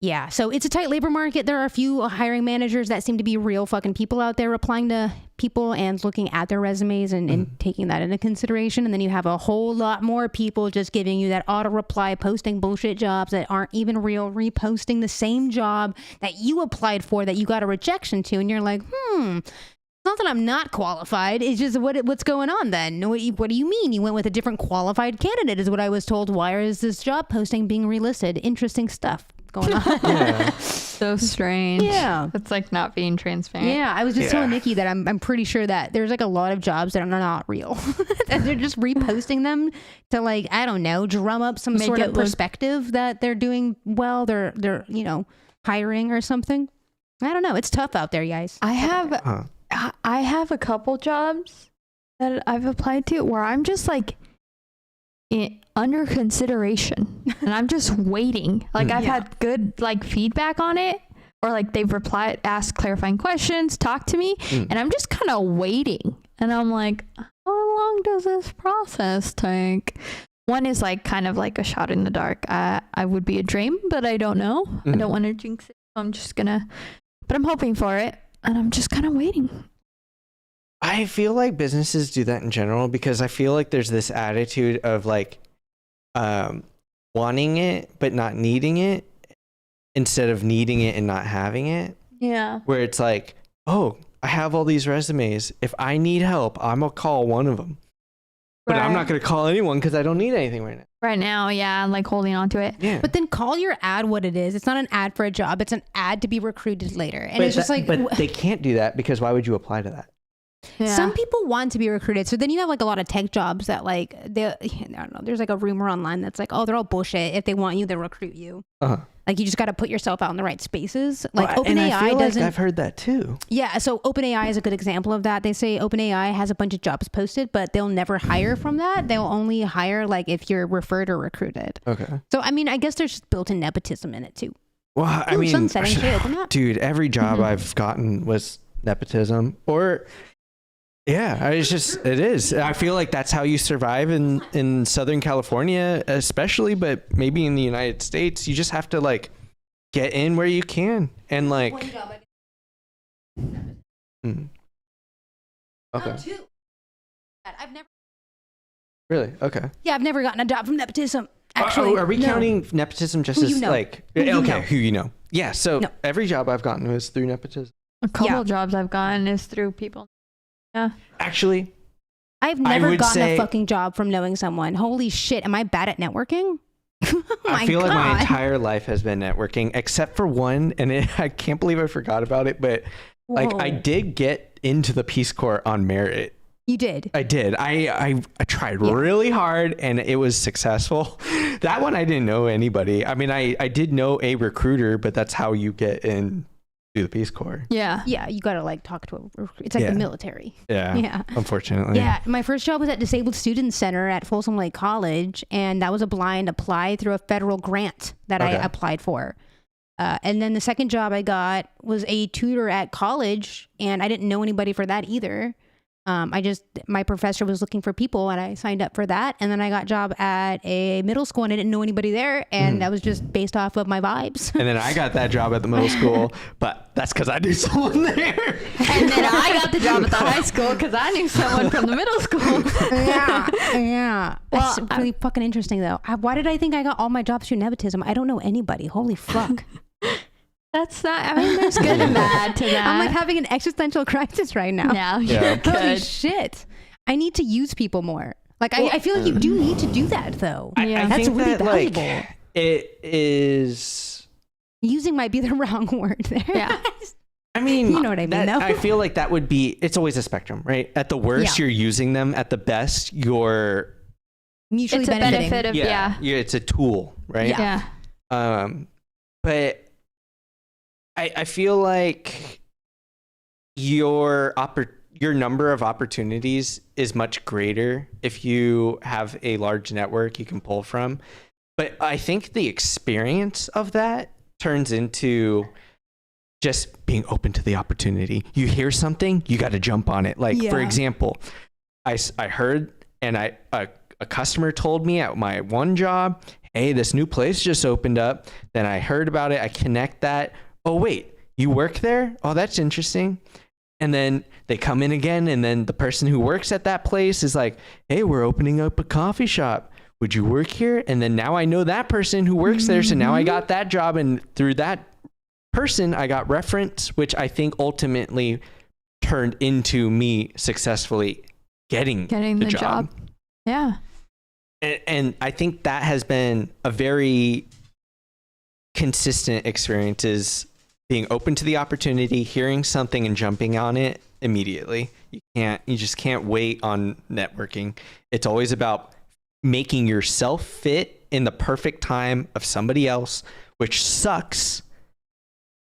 Yeah, so it's a tight labor market. There are a few hiring managers that seem to be real fucking people out there replying to people and looking at their resumes and taking that into consideration. And then you have a whole lot more people just giving you that auto reply, posting bullshit jobs that aren't even real, reposting the same job that you applied for that you got a rejection to. And you're like, not that I'm not qualified. It's just what's going on then? What do you mean? You went with a different qualified candidate is what I was told. Why is this job posting being relisted? Interesting stuff going on. Yeah. So strange. Yeah. It's like not being transparent. Yeah, I was just telling Nikki that I'm pretty sure that there's like a lot of jobs that are not real. And they're just reposting them to like, I don't know, drum up some Make sort it of look- perspective that they're doing well, they're you know, hiring or something. I don't know. It's tough out there, guys. I have a couple jobs that I've applied to where I'm just like under consideration and I'm just waiting. Like I've had good like feedback on it, or like they've replied, asked clarifying questions, talked to me, and I'm just kind of waiting. And I'm like, how long does this process take? One is like kind of like a shot in the dark. I would be a dream, but I don't know. I don't want to jinx it. So I'm just gonna, but I'm hoping for it. And I'm just kind of waiting. I feel like businesses do that in general because I feel like there's this attitude of like wanting it but not needing it instead of needing it and not having it. Yeah. Where it's like, oh, I have all these resumes. If I need help, I'm going to call one of them. But I'm not going to call anyone because I don't need anything right now. Right now, yeah, I'm like holding on to it. Yeah. But then call your ad what it is. It's not an ad for a job. It's an ad to be recruited later. And But it's just like, but they can't do that because why would you apply to that? Yeah. some people want to be recruited. So then you have like a lot of tech jobs that like, I don't know. There's like a rumor online that's like, oh, they're all bullshit. If they want you, they'll recruit you. Like you just got to put yourself out in the right spaces. Like and I OpenAI feel doesn't. like I've heard that too. Yeah, so OpenAI is a good example of that. They say OpenAI has a bunch of jobs posted, but they'll never hire from that. They'll only hire like if you're referred or recruited. Okay. So I mean, I guess there's just built-in nepotism in it too. Well, I Ooh, mean, sunsetting, should I open that? dude, every job I've gotten was nepotism or yeah, it is. I feel like that's how you survive in Southern California, especially, but maybe in the United States, you just have to like get in where you can and like. Okay. Two. I've never. Really? Okay. Yeah, I've never gotten a job from nepotism. Actually, are we no. counting nepotism just Who as you know. like Who you okay, know. who you know? Yeah. So No. every job I've gotten was through nepotism. A couple Yeah. jobs I've gotten is through people. Yeah. Actually, I've never would gotten say- a fucking job from knowing someone. Holy shit, am I bad at networking? Oh I feel my like my God. entire life has been networking, except for one, and I can't believe I forgot about it. But like, I Whoa. did get into the Peace Corps on merit. You did. I did. I tried really hard, and it was successful. That one, I didn't know anybody. I mean, I did know a recruiter, but that's how you get in to the Peace Corps. Yeah. Yeah, you gotta like talk to a. It's like Yeah. the military. Yeah. Yeah. Unfortunately. Yeah, my first job was at Disabled Students Center at Folsom Lake College, and that was a blind apply through a federal grant that I Okay. applied for. And then the second job I got was a tutor at college, and I didn't know anybody for that either. My professor was looking for people, and I signed up for that. And then I got a job at a middle school, and I didn't know anybody there, and that was just based off of my vibes. And then I got that job at the middle school, but that's because I knew someone there. And then I got the job at the high school because I knew someone from the middle school. Yeah. That's Well, really fucking interesting, though. Why did I think I got all my jobs through nepotism? I don't know anybody. Holy fuck. That's not, I mean, there's good and bad to that. I'm like having an existential crisis right now. now Yeah. you're Holy good. shit. I need to use people more. Like, I feel like you do need to do that, though. I That's think really that, valuable. like, it is. Using might be the wrong word there. Yeah. I mean, You know what I mean, though. I feel like that would be. It's always a spectrum, right? At the worst, you're using them. At the best, you're Mutually It's a benefiting. benefit of, yeah. It's a tool, right? Yeah. But I feel like your number of opportunities is much greater if you have a large network you can pull from. But I think the experience of that turns into just being open to the opportunity. You hear something, you got to jump on it. Like, for example, I heard, and a customer told me at my one job, hey, this new place just opened up. Then I heard about it. I connect that. Oh, wait, you work there? Oh, that's interesting. And then they come in again. And then the person who works at that place is like, hey, we're opening up a coffee shop. Would you work here? And then now I know that person who works there. So now I got that job. And through that person, I got reference, which I think ultimately turned into me successfully getting the job. Yeah. And I think that has been a very consistent experience, is being open to the opportunity, hearing something and jumping on it immediately. You just can't wait on networking. It's always about making yourself fit in the perfect time of somebody else, which sucks.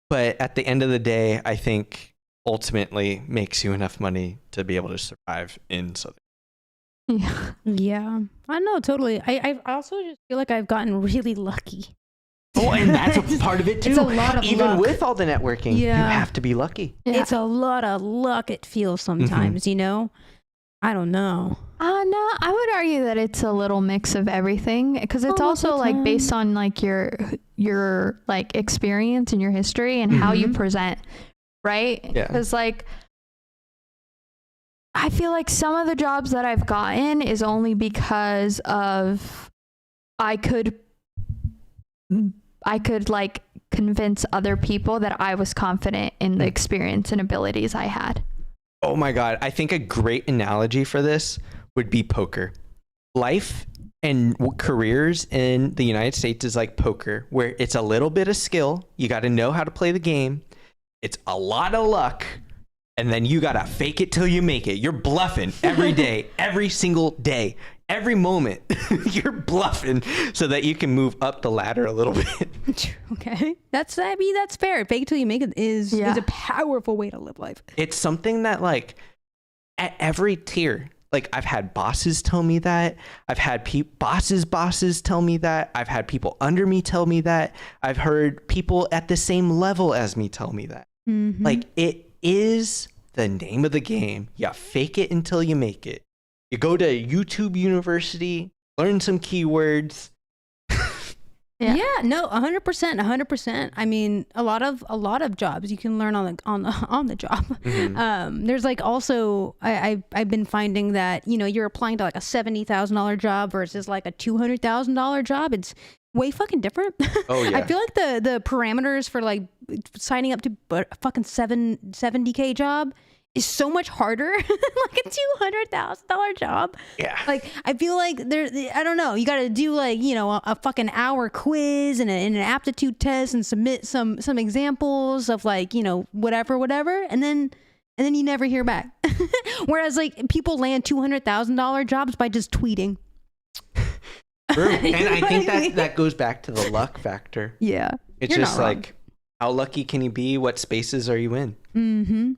But at the end of the day, I think ultimately makes you enough money to be able to survive in Southern. Yeah. I know, totally. I also just feel like I've gotten really lucky. Oh, and that's a part of it too. It's a lot of Even luck. with all the networking, you Yeah. have to be lucky. Yeah. It's a lot of luck, it feels sometimes, you know? I don't know. No, I would argue that it's a little mix of everything, because it's Most of also the like time. based on like your like experience and your history and how you present, right? Yeah. Because like I feel like some of the jobs that I've gotten is only because of I could like convince other people that I was confident in the experience and abilities I had. Oh my God. I think a great analogy for this would be poker. Life and careers in the United States is like poker, where it's a little bit of skill. You got to know how to play the game. It's a lot of luck. And then you got to fake it till you make it. You're bluffing every day, every single day, every moment. You're bluffing so that you can move up the ladder a little bit. Okay. That's fair. Fake it till you make it is a powerful way to live life. It's something that, like, at every tier, like, I've had bosses tell me that. I've had bosses tell me that. I've had people under me tell me that. I've heard people at the same level as me tell me that. Mm-hmm. Like, it is the name of the game. You fake it until you make it. You go to YouTube University, learn some keywords. Yeah, no, 100%. I mean, a lot of jobs you can learn on the job. Mm-hmm. There's like also I've been finding that, you know, you're applying to like a $70,000 job versus like a $200,000 job. It's way fucking different. Oh yeah. I feel like the parameters for like signing up to a fucking $70K job is so much harder than like a $200,000 job. Yeah. Like, I feel like I don't know, you got to do like, you know, a fucking hour quiz and an aptitude test and submit some examples of like, you know, whatever. And then you never hear back. Whereas like people land $200,000 jobs by just tweeting. True. And I think that goes back to the luck factor. Yeah. It's You're just not wrong. like, how lucky can you be? What spaces are you in? Mm-hmm.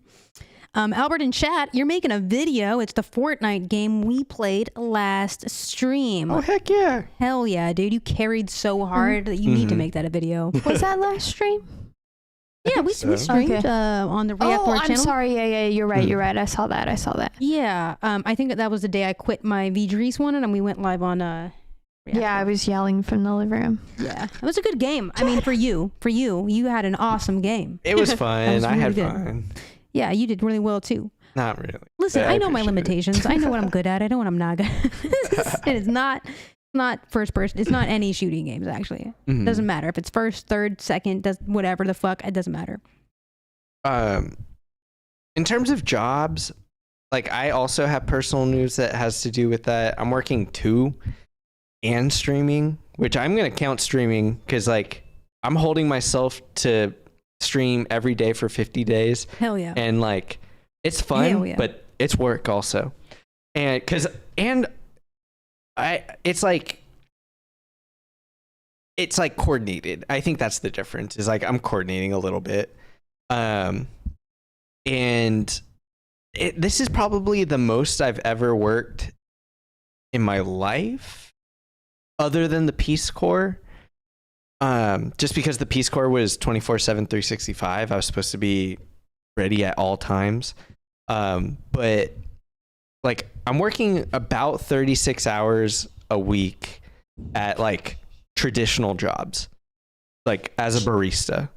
Albert in chat, you're making a video. It's the Fortnite game we played last stream. Oh, heck yeah. Hell yeah, dude. You carried so hard that you need to make that a video. Was that last stream? Yeah, we so. streamed Okay. On the Reactor I'm channel. sorry. Yeah, you're right. I saw that. Yeah, I think that was the day I quit my VDrees one and we went live on Reactor. Yeah, I was yelling from the living room. Yeah, it was a good game. I mean, for you had an awesome game. It was fun. was I had really good. fun. Yeah, you did really well too. Not really. Listen, but I know my appreciate it. limitations. I know what I'm good at. I know what I'm not good at. It is not first person. It's not any shooting games, actually. Mhm. It doesn't matter. If it's first, third, second, whatever the fuck, it doesn't matter. In terms of jobs, like I also have personal news that has to do with that. I'm working 2 and streaming, which I'm going to count streaming because like I'm holding myself to stream every day for 50 days. Hell yeah. And like it's fun, but it's work also. And it's like coordinated. I think that's the difference is like I'm coordinating a little bit. And this is probably the most I've ever worked in my life other than the Peace Corps. Just because the Peace Corps was 24/7, 365, I was supposed to be ready at all times. But like I'm working about 36 hours a week at like traditional jobs, like as a barista.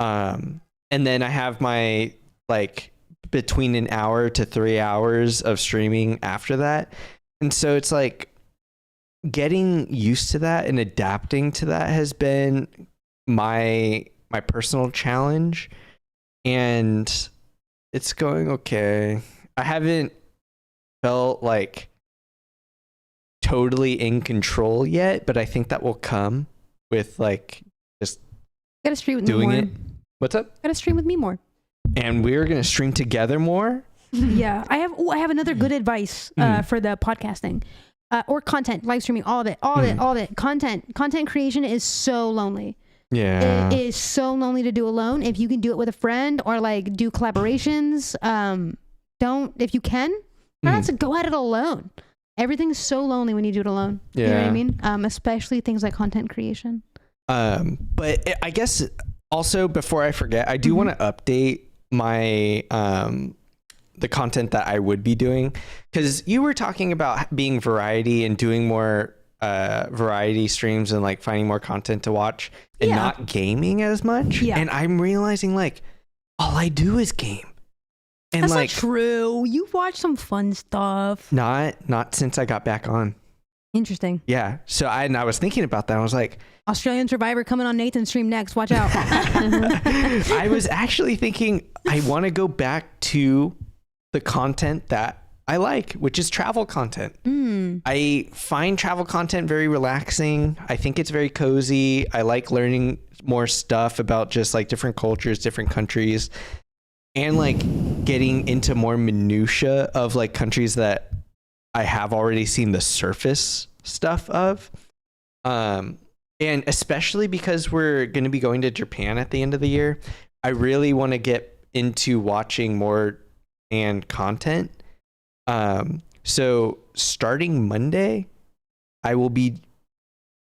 And then I have my like between an hour to 3 hours of streaming after that. And so it's like getting used to that and adapting to that has been my personal challenge, and it's going okay. I haven't felt like totally in control yet, but I think that will come with like just gotta stream with doing me more. it. What's up? Gotta stream with me more. And we're gonna stream together more. Yeah, I have another good advice for the podcasting or content, live streaming, all of it. Content creation is so lonely. Yeah, it is so lonely to do alone. If you can do it with a friend or like do collaborations, if you can, try not to go at it alone. Everything's so lonely when you do it alone. Yeah. You know what I mean? Especially things like content creation. But I guess also before I forget, I do want to update my the content that I would be doing, because you were talking about being variety and doing more variety streams and like finding more content to watch and not gaming as much. Yeah. And I'm realizing like all I do is game. And that's like not true. You watch some fun stuff. Not since I got back on. Interesting. Yeah. So I was thinking about that. I was like, Australian Survivor coming on Nathan's stream next. Watch out. I was actually thinking I want to go back to the content that I like, which is travel content. I find travel content very relaxing. I think it's very cozy. I like learning more stuff about just like different cultures, different countries, and like getting into more minutia of like countries that I have already seen the surface stuff of. And especially because we're going to be going to Japan at the end of the year, I really want to get into watching more and content. So starting Monday, I will be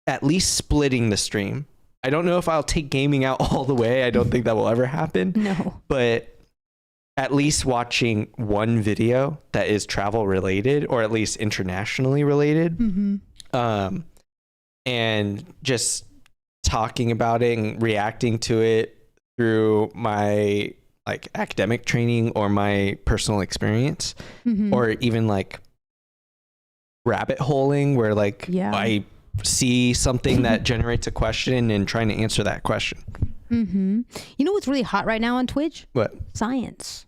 at least splitting the stream. I don't know if I'll take gaming out all the way. I don't think that will ever happen. No. But at least watching one video that is travel related or at least internationally related. And just talking about it and reacting to it through my like academic training or my personal experience, or even like rabbit holing where like I see something that generates a question and trying to answer that question. You know what's really hot right now on Twitch? What? Science.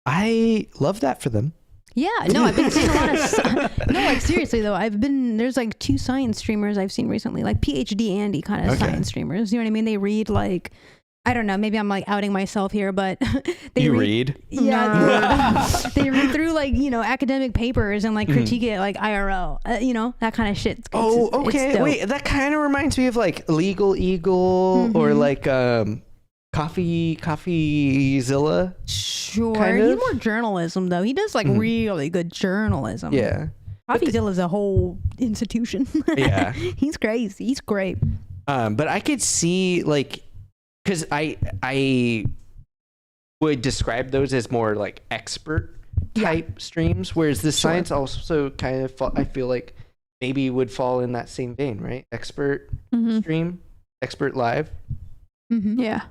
I love that for them. Yeah, no, I've been seeing a lot of no, like seriously though, there's like 2 science streamers I've seen recently, like PhD Andy kind of science streamers. You know what I mean? They read like, I don't know, maybe I'm like outing myself here, but they read? Yeah, they read through like, you know, academic papers and like critique it like IRL, you know, that kind of shit. Okay. Wait, that kind of reminds me of like Legal Eagle or like Coffeezilla. Sure. Kind of? He's more journalism though. He does like really good journalism. Yeah. Coffeezilla is a whole institution. Yeah. He's crazy. He's great. But I could see like, because I would describe those as more like expert type streams, whereas the science also kind of I feel like maybe would fall in that same vein, right? Expert stream, expert live. Yeah.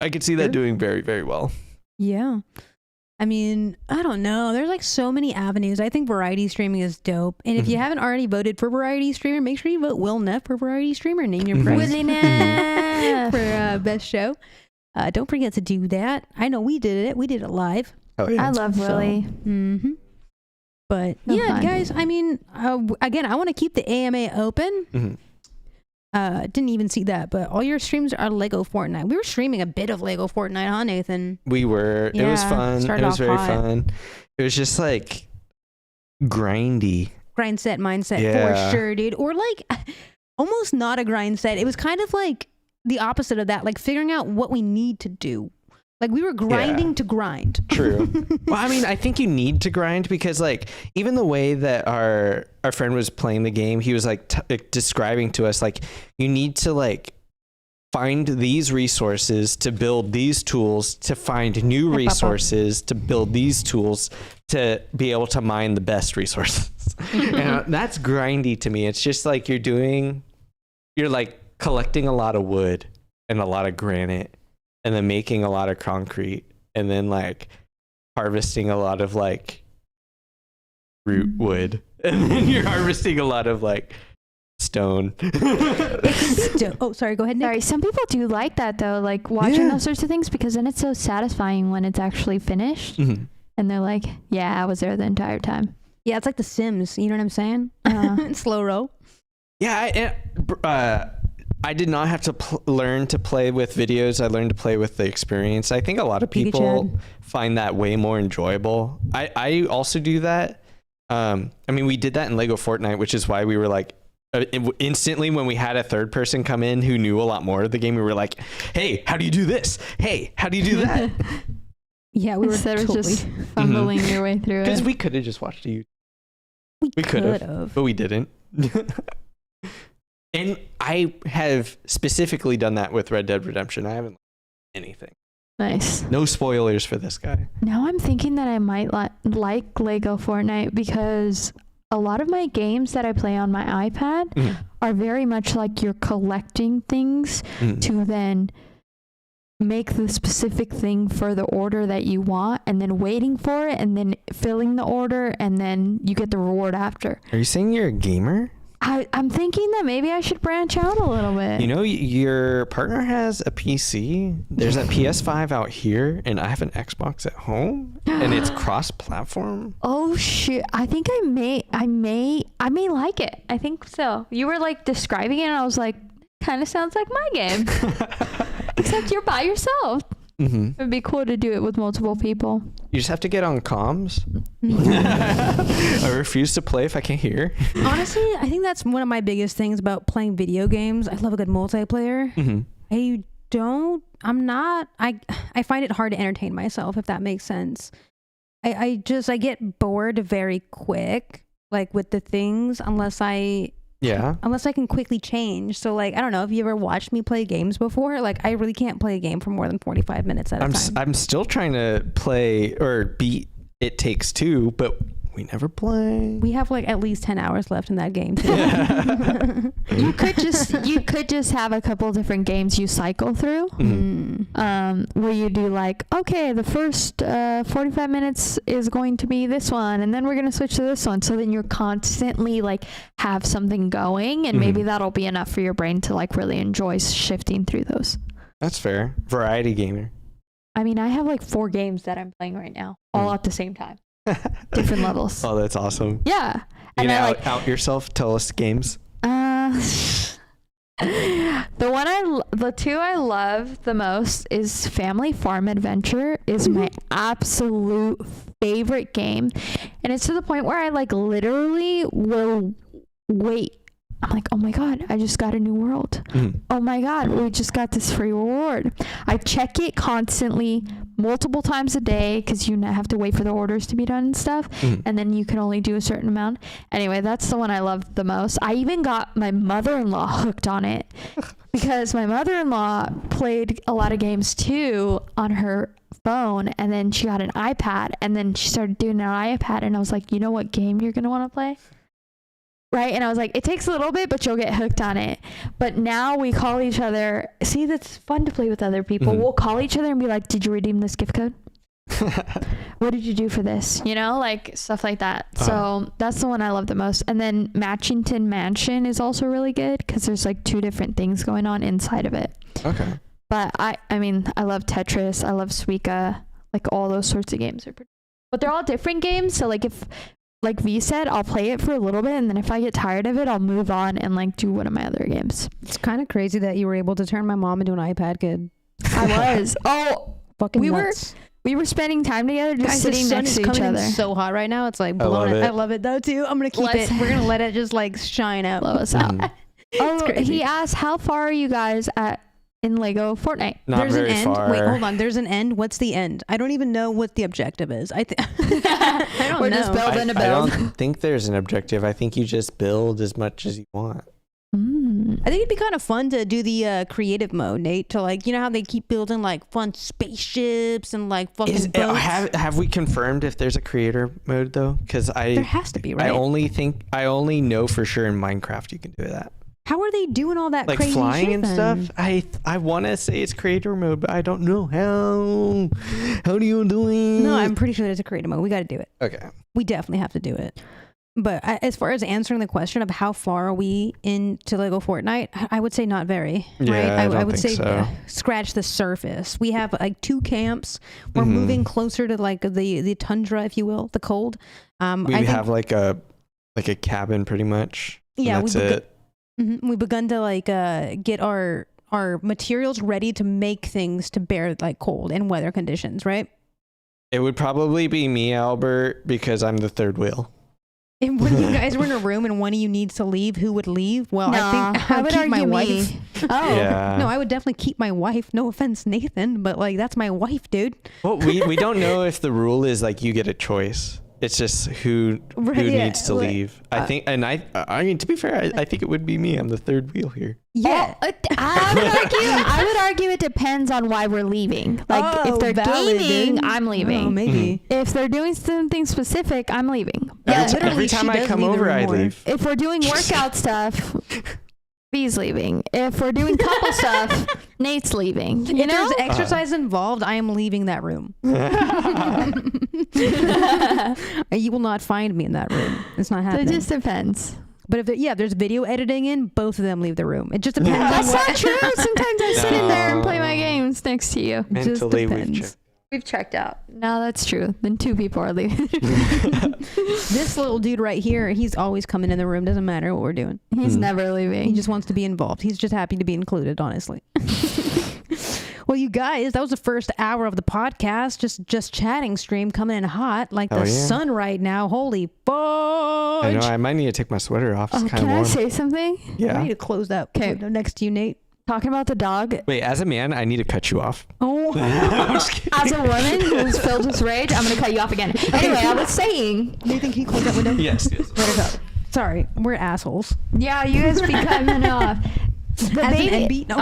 I could see that doing very, very well. Yeah. I mean, I don't know. There's like so many avenues. I think variety streaming is dope. And if you haven't already voted for variety streamer, make sure you vote Will Neff for variety streamer. Name your prize. Willie Neff for best show. Don't forget to do that. I know we did it. We did it live. Oh yeah. I love Willy. But So yeah, fun. guys, I mean, again, I want to keep the AMA open. Didn't even see that, but all your streams are Lego Fortnite. We were streaming a bit of Lego Fortnite, huh, Nathan? We were. It was Yeah, fun. It started was off very hot. fun. It was just like grindy. Grind set mindset Yeah. for sure, dude. Or like almost not a grind set. It was kind of like the opposite of that, like figuring out what we need to do. Like we were grinding to grind. True. Well, I mean, I think you need to grind because like even the way that our friend was playing the game, he was like describing to us like you need to like find these resources to build these tools, to find new resources to build these tools to be able to mine the best resources. And that's grindy to me. It's just like you're like collecting a lot of wood and a lot of granite and then making a lot of concrete and then like harvesting a lot of like root wood and then you're harvesting a lot of like stone. Oh, sorry. Go ahead, Nick. Sorry, some people do like that though, like watching those sorts of things because then it's so satisfying when it's actually finished and they're like, yeah, I was there the entire time. Yeah, it's like The Sims. You know what I'm saying? Slow row. Yeah, I did not have to learn to play with videos. I learned to play with the experience. I think a lot of people find that way more enjoyable. I also do that. I mean, we did that in Lego Fortnite, which is why we were like, instantly when we had a third person come in who knew a lot more of the game, we were like, hey, how do you do this? Hey, how do you do that? Yeah, we were Instead of totally just fumbling your way through Because it. we could have just watched a YouTube. We could have. But we didn't. And I have specifically done that with Red Dead Redemption. I haven't anything. Nice. No spoilers for this guy. Now I'm thinking that I might like Lego Fortnite because a lot of my games that I play on my iPad are very much like you're collecting things to then make the specific thing for the order that you want and then waiting for it and then filling the order and then you get the reward after. Are you saying you're a gamer? I'm thinking that maybe I should branch out a little bit. You know, your partner has a PC. There's a PS5 out here, and I have an Xbox at home, and it's cross-platform. Oh shit! I think I may like it. I think so. You were like describing it, and I was like, kind of sounds like my game, except you're by yourself. It'd be cool to do it with multiple people. You just have to get on comms. I refuse to play if I can't hear. Honestly, I think that's one of my biggest things about playing video games. I love a good multiplayer. I find it hard to entertain myself, if that makes sense. I get bored very quick, like with the things, unless I can quickly change. So like, I don't know if you ever watched me play games before. Like I really can't play a game for more than 45 minutes at a time. I'm still trying to play or beat It Takes Two, but we never play. We have like at least 10 hours left in that game too. You could just have a couple different games you cycle through, where you do like, okay, the first 45 minutes is going to be this one, and then we're gonna switch to this one. So then you're constantly like have something going, and maybe that'll be enough for your brain to like really enjoy shifting through those. That's fair. Variety gamer. I mean, I have like 4 games that I'm playing right now, all at the same time. Different levels. Oh, that's awesome. Yeah. You And I know, like out yourself. Tell us games. the 2 I love the most is Family Farm Adventure is my absolute favorite game, and it's to the point where I like literally will wait. I'm like, oh my God, I just got a new world. Oh my God, we just got this free reward. I check it constantly, multiple times a day, because you have to wait for the orders to be done and stuff. And then you can only do a certain amount. Anyway, that's the one I love the most. I even got my mother-in-law hooked on it because my mother-in-law played a lot of games too on her phone, and then she got an iPad, and then she started doing it on iPad, and I was like, you know what game you're going to want to play? Right? And I was like, it takes a little bit, but you'll get hooked on it. But now we call each other. See, that's fun to play with other people. We'll call each other and be like, did you redeem this gift code? What did you do for this? You know, like stuff like that. So that's the one I love the most. And then Matchington Mansion is also really good because there's like 2 different things going on inside of it. Okay. But I mean, I love Tetris. I love Suika. Like all those sorts of games are pretty, but they're all different games. So like if, like V said, I'll play it for a little bit, and then if I get tired of it, I'll move on and like do one of my other games. It's kind of crazy that you were able to turn my mom into an iPad kid. I was. Oh, Fucking we nuts. we were spending time together, just sitting next to each other. So hot right now. It's like I love blowing it. I love it though too. I'm gonna keep it. We're gonna let it just like shine out. Blow us out. Oh, crazy. he asked, how far are you guys in Lego Fortnite? Not There's very an end. far. Wait, hold on. There's an end. What's the end? I don't even know what the objective is. I don't We're know. just building a I build. don't think there's an objective. I think you just build as much as you want. I think it'd be kind of fun to do the creative mode, Nate. To like, you know how they keep building like fun spaceships and like fucking boats? Have we confirmed if there's a creator mode though? Because There has to be, right? I only know for sure in Minecraft you can do that. How are they doing all that Like crazy flying shit and then? stuff. I want to say it's creator mode, but I don't know how. How do you do it? No, I'm pretty sure there's a creative mode. We got to do it. Okay. We definitely have to do it. But as far as answering the question of how far are we into Lego Fortnite, I would say not very. Yeah, right? I don't would think say so. Scratch the surface. We have like 2 camps. We're Mhm. moving closer to like the tundra, if you will, the cold. We have like a cabin pretty much. and Yeah, that's we it. We've begun to like get our materials ready to make things to bear like cold and weather conditions, right? It would probably be me, Albert, because I'm the third wheel. And when you guys were in a room and one of you needs to leave, who would leave? Well, I think I would keep my wife. Oh, Yeah. No, I would definitely keep my wife. No offense, Nathan, but like that's my wife, dude. Well, we don't know if the rule is like you get a choice. It's just who Right, yeah, needs to like, leave. I think, and I mean, to be fair, I think it would be me. I'm the third wheel here. Yeah. Oh, I would argue it depends on why we're leaving. Like if they're valid, gaming, dude. I'm leaving. Oh, maybe. If they're doing something specific, I'm leaving. Yeah, every literally, time she I does come leave the over, room I more. leave. If we're doing workout stuff, B's leaving. If we're doing couple stuff, Nate's leaving. You If know? there's exercise involved, I am leaving that room. You will not find me in that room. It's not It happening. just depends. But if there's video editing in, both of them leave the room. It just depends. That's on what. not true. Sometimes I sit in there and No. play my games next to you. It just Mentally, we've depends. checked. We've checked out. No, that's true. Then 2 people are leaving. This little dude right here, he's always coming in the room. Doesn't matter what we're doing. He's Mhm. never leaving. He just wants to be involved. He's just happy to be included, honestly. Well, you guys, that was the first hour of the podcast. Just chatting stream coming in hot like the Oh, yeah. sun right now. Holy fudge. I know. I might need to take my sweater off. It's Oh, kind can of I warm. say something? I Yeah. need to close that 'Kay. window next to you, Nate. Talking about the dog. Wait, as a man, I need to cut you off. Oh, I'm just kidding. As a woman who's filled with rage, I'm going to cut you off again. Anyway, I was saying. Nathan, can you close that window? Yes. Let it go. Sorry, we're assholes. Yeah, you guys be cutting me off. The As baby. an NB? No.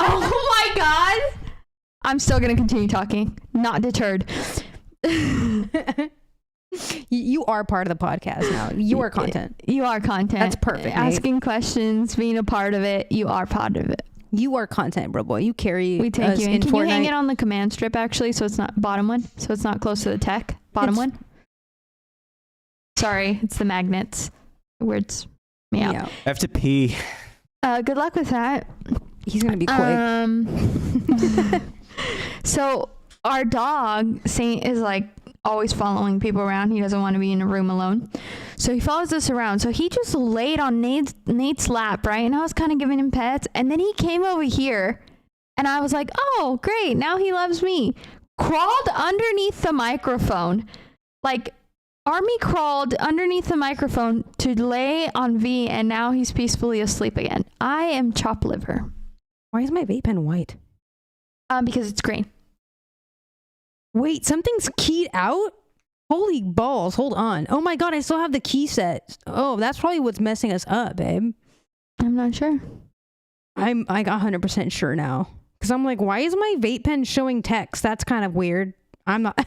Oh my God. I'm still going to continue talking. Not deterred. You are part of the podcast now. You are content. You are content. That's perfect, Nate. Asking questions, being a part of it. You are part of it. You are content, bro boy. You carry We take us you. in And can you hang Fortnite. it on the command strip actually, so it's not bottom one, so it's not close to the tech. Bottom It's- one. Sorry, it's the magnets. Words me out. Yeah. I have to pee. Good luck with that. He's gonna be quick. So our dog Saint is like always following people around. He doesn't want to be in a room alone, so he follows us around. So he just laid on Nate's lap, right? And I was kind of giving him pets, and then he came over here, and I was like, "Oh, great! Now he loves me." Crawled underneath the microphone, like Army crawled underneath the microphone to lay on V, and now he's peacefully asleep again. I am chopped liver. Why is my vape pen white? Because it's green. Wait, something's keyed out? Holy balls, hold on. Oh my God, I still have the key set. Oh, that's probably what's messing us up, babe. I'm not sure. I'm like 100% sure now. Because I'm like, why is my vape pen showing text? That's kind of weird. I'm not.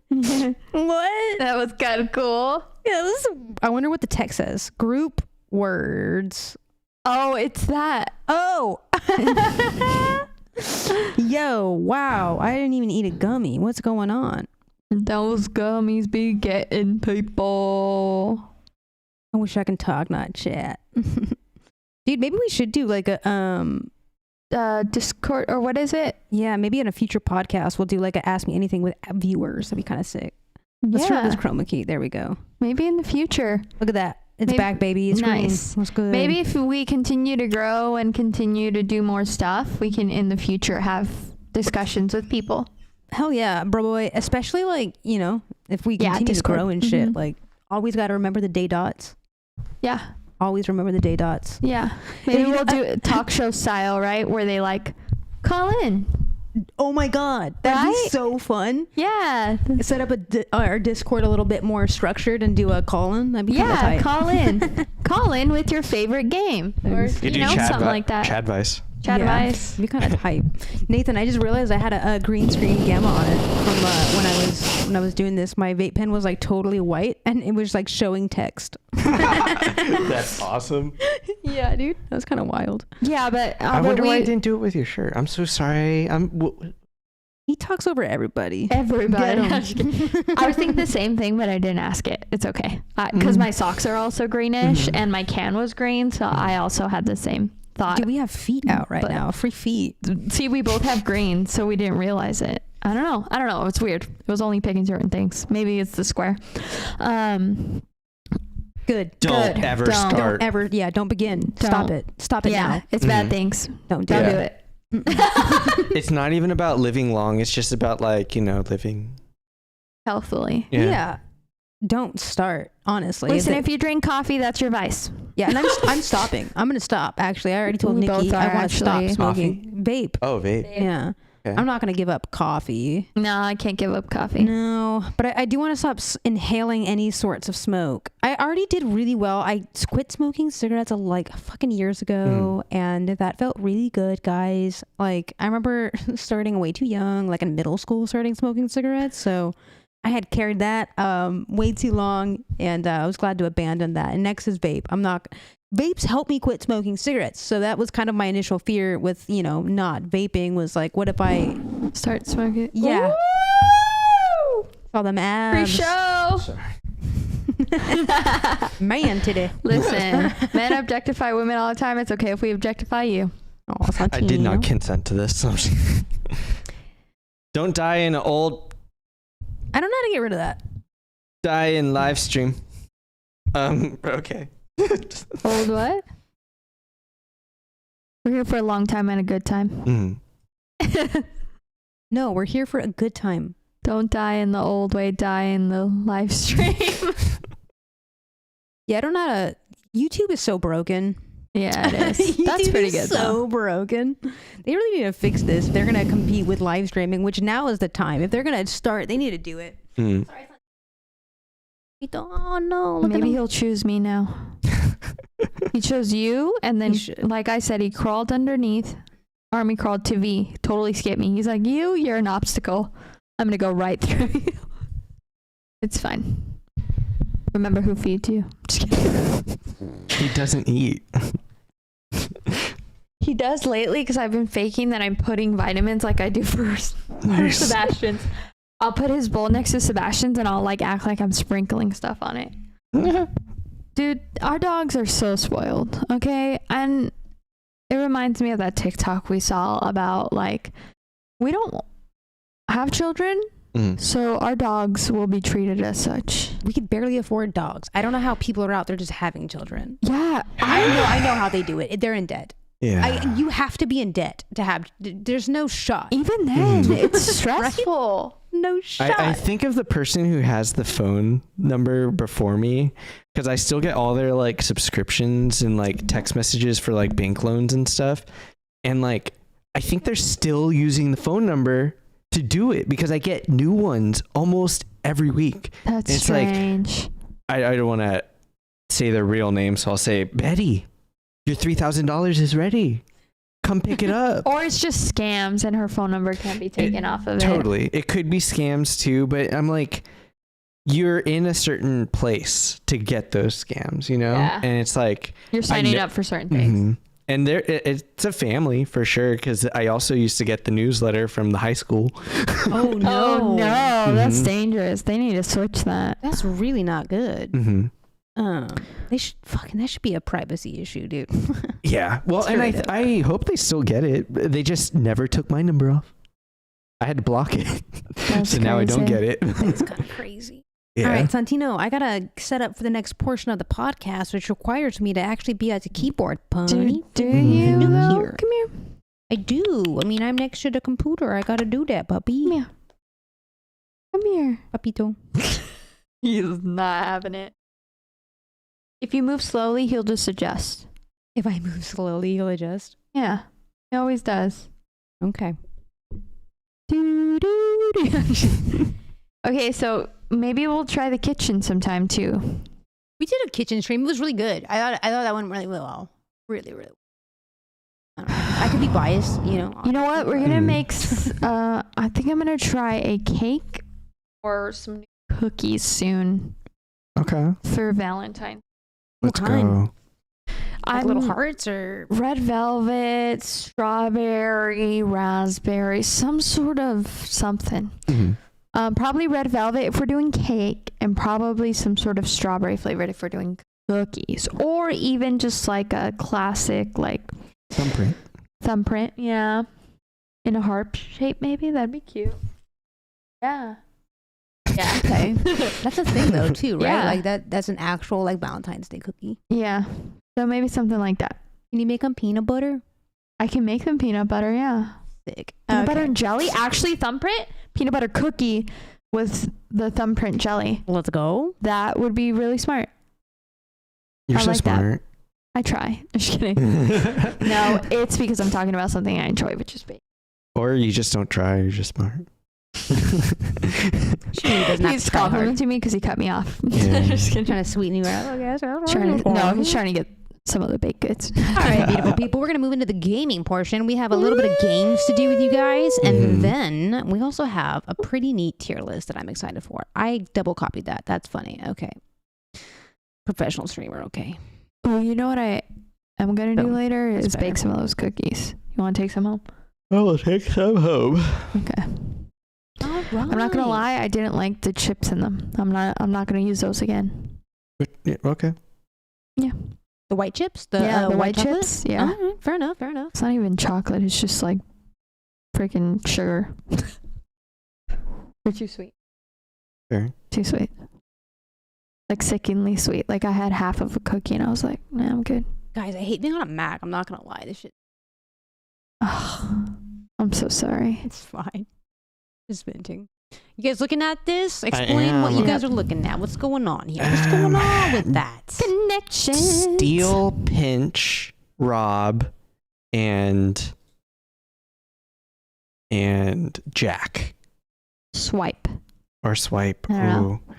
What? That was kind of cool. Yeah, I wonder what the text says. Group words. Oh, it's that. Oh. Yo, wow. I didn't even eat a gummy. What's going on? Those gummies be getting people. I wish I can talk, not chat. Dude, maybe we should do like a Discord, or what is it? Yeah, maybe in a future podcast we'll do like a Ask Me Anything with viewers. That'd be kind of sick. Let's try this chroma key. There we go. Maybe in the future. Look at that. It's back, baby. It's nice. That's good. Maybe if we continue to grow and continue to do more stuff, we can in the future have discussions with people. Hell yeah, bro boy. Especially like, you know, if we continue to grow and shit, like always got to remember the day dots. Yeah. Always remember the day dots. Yeah. Maybe we'll do it talk show style, right? Where they like call in. Oh my God. That'd be so fun. Yeah. Set up our Discord a little bit more structured and do a call-in. That'd be kind of tight. Call in. Call in with your favorite game. Or, you know, something like that. Chad Vice. Chad Vice. It'd be kind of hype. Nathan, I just realized I had a green screen gamma on it from when I was doing this. My vape pen was like totally white and it was like showing text. That's awesome. Yeah, dude. That was kind of wild. Yeah, but I wonder why I didn't do it with your shirt. I'm so sorry. He talks over everybody. Everybody. I was thinking the same thing, but I didn't ask it. It's okay. Because my socks are also greenish and my can was green. So I also had the same thought. Dude, we have feet out right now. Free feet. See, we both have green, so we didn't realize it. I don't know. It's weird. It was only picking certain things. Maybe it's the square. Good. Don't ever start. Don't ever. Yeah, don't begin. Stop it. Stop it now. It's bad things. Don't do it. It's not even about living long. It's just about like, you know, living healthily. Yeah. Don't start, honestly. Listen, if you drink coffee, that's your vice. Yeah, and I'm stopping. I'm going to stop, actually. I already told We Nikki both are, I want to stop smoking. Vape. Oh, vape. Yeah. Okay. I'm not going to give up coffee. No, I can't give up coffee. No, but I do want to stop inhaling any sorts of smoke. I already did really well. I quit smoking cigarettes like fucking years ago, and that felt really good, guys. Like, I remember starting way too young, like in middle school, starting smoking cigarettes. So I had carried that way too long, and I was glad to abandon that. And next is vape. Vapes help me quit smoking cigarettes. So that was kind of my initial fear with, you know, not vaping was like, what if I start smoking? Yeah. All them abs. Free show. Man today. Listen, men objectify women all the time. It's okay if we objectify you. Oh, I did not consent to this. Don't die in an old... I don't know how to get rid of that. Die in live stream. Okay. Old what? We're here for a long time and a good time. No, we're here for a good time. Don't die in the old way, die in the live stream. Yeah, I don't know how to... YouTube is so broken. Yeah, it is. That's pretty good, so broken. They really need to fix this if they're going to compete with live streaming, which now is the time. If they're going to start, they need to do it. Sorry. Oh no! Maybe he'll choose me now. He chose you, and then, like I said, he crawled underneath. Army crawled to V. Totally skipped me. He's like, you're an obstacle. I'm gonna go right through you. It's fine. Remember who feeds you. Just kidding. He doesn't eat. He does lately because I've been faking that I'm putting vitamins like I do for Sebastian's. I'll put his bowl next to Sebastian's and I'll like act like I'm sprinkling stuff on it. Dude, our dogs are so spoiled, okay? And it reminds me of that TikTok we saw about like, we don't have children, so our dogs will be treated as such. We could barely afford dogs. I don't know how people are out there just having children. Yeah. I know how they do it. They're in debt. Yeah. You have to be in debt to have, there's no shot. Even then, it's stressful. No shot. I think of the person who has the phone number before me because I still get all their like subscriptions and like text messages for like bank loans and stuff. And like, I think they're still using the phone number to do it because I get new ones almost every week. That's it's strange. Like, I don't want to say their real name, so I'll say, Betty, your $3,000 is ready. Come pick it up. Or it's just scams and her phone number can't be taken off of it. Totally. It could be scams too, but I'm like, you're in a certain place to get those scams, you know? Yeah. And it's like... You're signing up for certain things. And it's a family for sure, because I also used to get the newsletter from the high school. Oh, no. Oh, no. That's dangerous. They need to switch that. That's really not good. They should that should be a privacy issue, dude. Yeah. Well, and I hope they still get it. They just never took my number off. I had to block it. That's So now I don't get it. It's kind of crazy. Yeah. All right, Santino, I gotta set up for the next portion of the podcast, which requires me to actually be at the keyboard. Pony, Do you? Come though? here. Come here. I do. I mean, I'm next to the computer. I gotta do that, puppy. Come here. Come here. Papito. He's not having it. If you move slowly, he'll just adjust. If I move slowly, you'll adjust. Yeah, he always does. Okay. Okay, so maybe we'll try the kitchen sometime too. We did a kitchen stream. It was really good. I thought that went really well. Really, really. I could be biased, you know. You know what? We're gonna make. I think I'm gonna try a cake or some cookies soon Okay. for Valentine's. Let's kind? go. Like little hearts or red velvet, strawberry, raspberry, some sort of something. Mm-hmm. Probably red velvet if we're doing cake, and probably some sort of strawberry flavored if we're doing cookies, or even just like a classic like thumbprint. Yeah, in a heart shape maybe. That'd be cute. Yeah. Yeah. okay. That's a thing though too, right? Yeah. Like that's an actual like Valentine's Day cookie. Yeah. So maybe something like that. Can you make them peanut butter? I can make them peanut butter. Yeah. Sick. Peanut butter and jelly. Actually, thumbprint peanut butter cookie with the thumbprint jelly. Let's go. That would be really smart. You're I so like that. smart. I try. Just kidding. No, it's because I'm talking about something I enjoy, which is bake. Or you just don't try. You're just smart. She really does not He's try hard. complimenting me because he cut me off. Yeah. Just kidding. Trying to sweeten you out, I guess. No, he's trying to get some of the baked goods. All right, beautiful people. We're going to move into the gaming portion. We have a little bit of games to do with you guys. And then we also have a pretty neat tier list that I'm excited for. I double copied that. That's funny. Okay. Professional streamer. Okay. Oh, you know what I'm going to do Oh, later it's is bake better. some of those cookies. You want to take some home? I will take some home. Okay. All right. I'm not going to lie. I didn't like the chips in them. I'm not going to use those again. Okay. The white chips? The white chocolate? chips. Yeah. All right. Fair enough. Fair enough. It's not even chocolate. It's just like freaking sugar. They're too sweet. Fair. Too sweet. Like sickeningly sweet. Like I had half of a cookie and I was like, nah, I'm good. Guys, I hate being on a Mac. I'm not going to lie. This shit, Ugh, I'm so sorry. it's fine. Just venting. You guys looking at this? Explain what you am. guys are looking at. What's going on here? What's going on with that? Connection. Steal, pinch, rob, and jack Swipe. or swipe. I don't know. Ooh.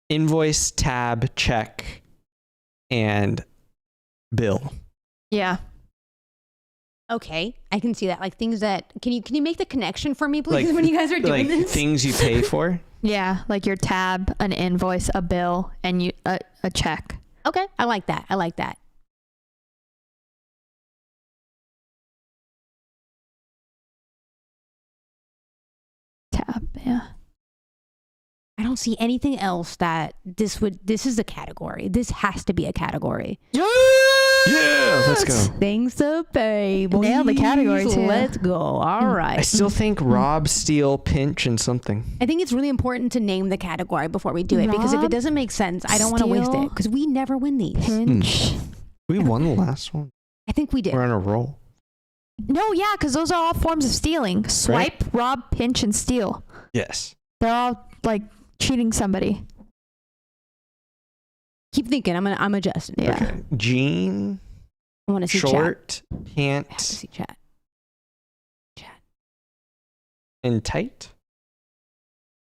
Invoice, tab, check, and bill. Yeah. Okay, I can see that. Like things that can you make the connection for me, please, when you guys are doing like this? things you pay for. Yeah. Like your tab, an invoice, a bill, and a check. Okay, I like that. I like that. Tab. Yeah. I don't see anything else that this is a category. This has to be a category. Yeah, let's go. Things to pay. Boys. Nailed the category, too. Let's go. All right. I still think rob, steal, pinch, and something. I think it's really important to name the category before we do it, because if it Rob, doesn't make sense, I don't want to waste steal, it, because we never win these. Pinch. We won the last one. I think we did. We're on a roll. No, yeah, because those are all forms of stealing. Swipe, rob, pinch, and steal. Yes. They're all like cheating somebody. Keep thinking. I'm adjusting. Yeah. Okay. Jean, I want to see chat. short, I have to pant, see chat. and tight.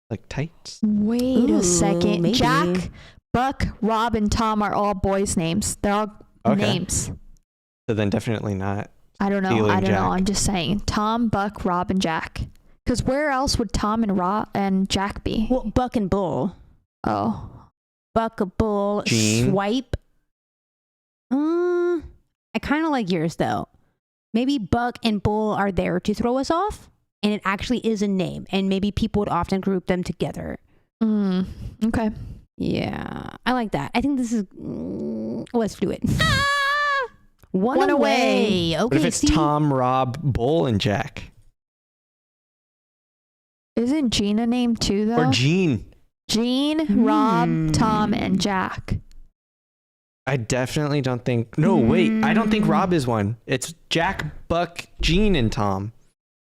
Like tights. Wait Ooh, a second. maybe. Jack, Buck, Rob, and Tom are all boys' names. They're all Okay. names. So then definitely not. I don't know. Stealing I don't know. Jack. I'm just saying. Tom, Buck, Rob, and Jack. Because where else would Tom and Rob and Jack be? Well, Buck and Bull. Oh. Buck, Bull, Jean. Swipe. I kind of like yours though. Maybe Buck and Bull are there to throw us off, and it actually is a name, and maybe people would often group them together. Okay. Yeah, I like that. I think this is. Let's do it. One away. Okay. What if it's Tom, Rob, Bull, and Jack? Isn't Gene a name too, though? Or Gene? Gene, Rob, Tom, and Jack. I definitely don't think. No, wait. I don't think Rob is one. It's Jack, Buck, Gene, and Tom.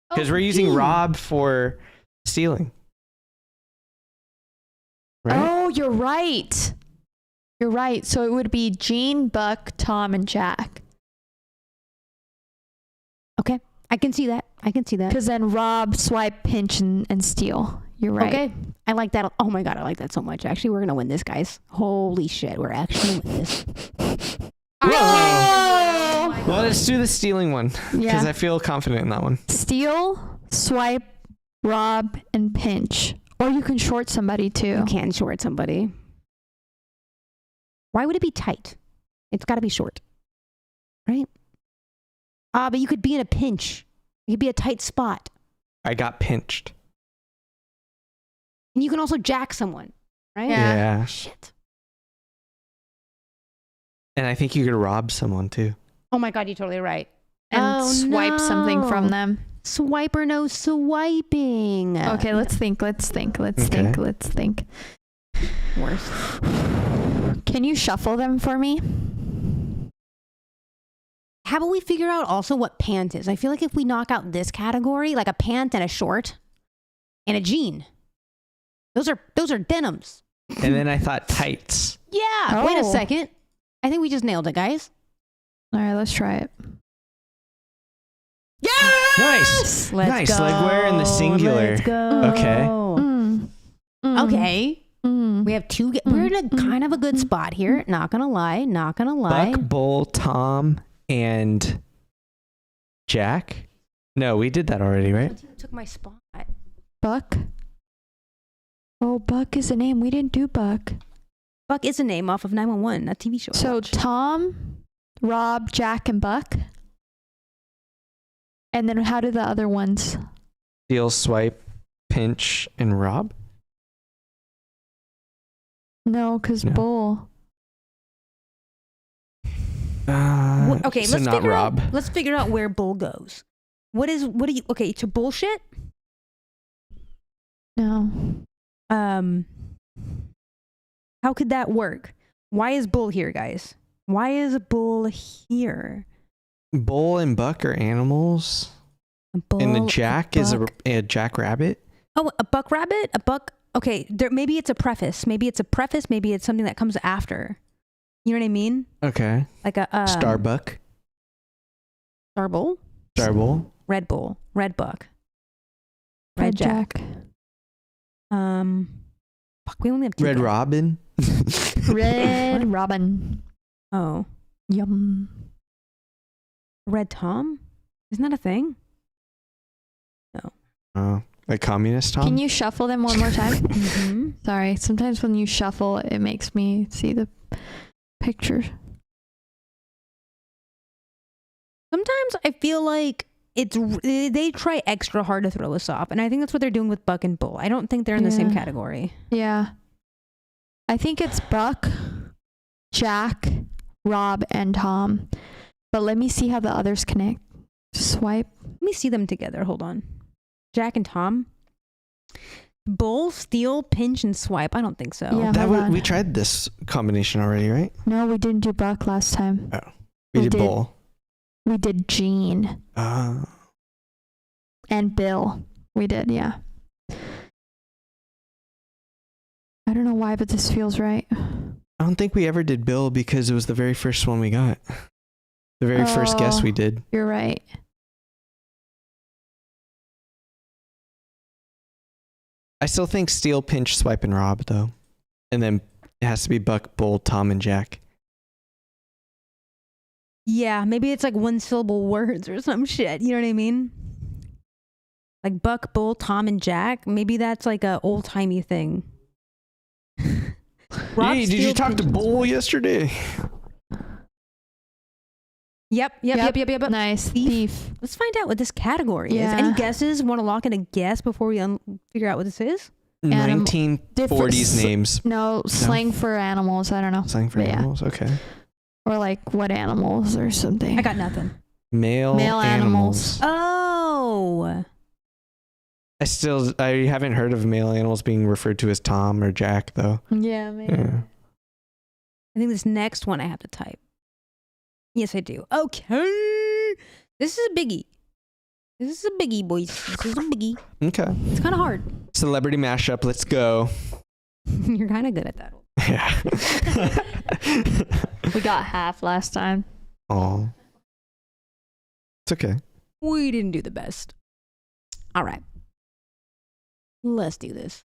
Because we're using Gene. Rob for stealing. Right? Oh, you're right. You're right. So it would be Gene, Buck, Tom, and Jack. Okay, I can see that. Because then Rob, swipe, pinch, and steal. You're right. Okay, I like that. Oh my god, I like that so much. Actually, we're gonna win this, guys. Holy shit, we're actually gonna win this. Oh! Well, let's do the stealing one. Because Yeah. I feel confident in that one. Steal, swipe, rob, and pinch. Or you can short somebody too. You can short somebody. Why would it be tight? It's got to be short, right? But you could be in a pinch. You could be a tight spot, I got pinched. and you can also jack someone, right? Yeah. Shit. And I think you could rob someone too. Oh my god, you're totally right. And swipe something from no. them. Swipe or no swiping. Okay, let's think. Worse. Can you shuffle them for me? How about we figure out also what pant is? I feel like if we knock out this category, like a pant and a short and a jean, those are denims. And then I thought tights. Yeah. Wait a Oh. second. I think we just nailed it, guys. All right, let's try it. Nice. Let's Nice. go. Like we're in the singular. Let's go. Okay. Okay. We have two. We're in a kind of a good spot here. Not gonna lie. Buck, Bull, Tom, and Jack. No, we did that already, right? Took my spot. Buck. Oh, Buck is a name. We didn't do Buck. Buck is a name off of 911, a TV show. So Tom, Rob, Jack, and Buck. And then how do the other ones? Steal, swipe, pinch, and rob. No, because No. Bull. Okay, so let's not figure rob. out. Let's figure out where bull goes. What do you? Okay, to bullshit. No. How could that work? Why is bull here, guys? Why is bull here? Bull and buck are animals, Bull, and the jack is buck. a jackrabbit. Oh, a buck rabbit? A buck? Okay, maybe it's a preface. Maybe it's something that comes after. You know what I mean? Okay. Like a Starbuck. Star bull, Star bull. red bull, red buck, Red Jack. Fuck, we only have two. Red guys. Robin. Red Robin. Oh, Yum. Red Tom? Isn't that a thing? Oh, like communist Tom. Can you shuffle them one more time? Mm-hmm. Sorry. Sometimes when you shuffle, it makes me see the pictures. Sometimes I feel like they try extra hard to throw us off, and I think that's what they're doing with Buck and Bull. I don't think they're in the same Yeah. category. Yeah. I think it's Buck, Jack, Rob, and Tom. But let me see how the others connect. Swipe. Let me see them together. Hold on. Jack and Tom. Bull, steal, pinch, and swipe. I don't think so. Yeah. That Hold on. we tried this combination already, right? No, we didn't do Buck last time. We We did did. bull. We did Gene Uh, and Bill. We did, yeah. I don't know why, but this feels right. I don't think we ever did Bill because it was the very first one we got. The very first guess Oh. we did. You're right. I still think steal, pinch, swipe, and rob though, and then it has to be Buck, Bull, Tom, and Jack. Yeah, maybe it's like one syllable words or some shit. You know what I mean? Like Buck, Bull, Tom, and Jack. Maybe that's like a old timey thing. Rob, Hey, did steal, you talk to pinch, Bull yesterday? Yep. Nice. Thief. Let's find out what this category is. Yeah. Any guesses? Want to lock in a guess before we figure out what this is? 1940s names. No, slang for animals. I don't know. Slang for animals. Okay. Or like what animals or something. I got nothing. Male animals. Oh. I haven't heard of male animals being referred to as Tom or Jack though. Yeah, maybe. Yeah. I think this next one I have to type. Yes, I do. Okay. This is a biggie. This is a biggie, boys. This is a biggie. Okay. It's kind of hard. Celebrity mashup. Let's go. You're kind of good at that. Yeah. We got half last time. Oh. It's okay. We didn't do the best. All right. Let's do this.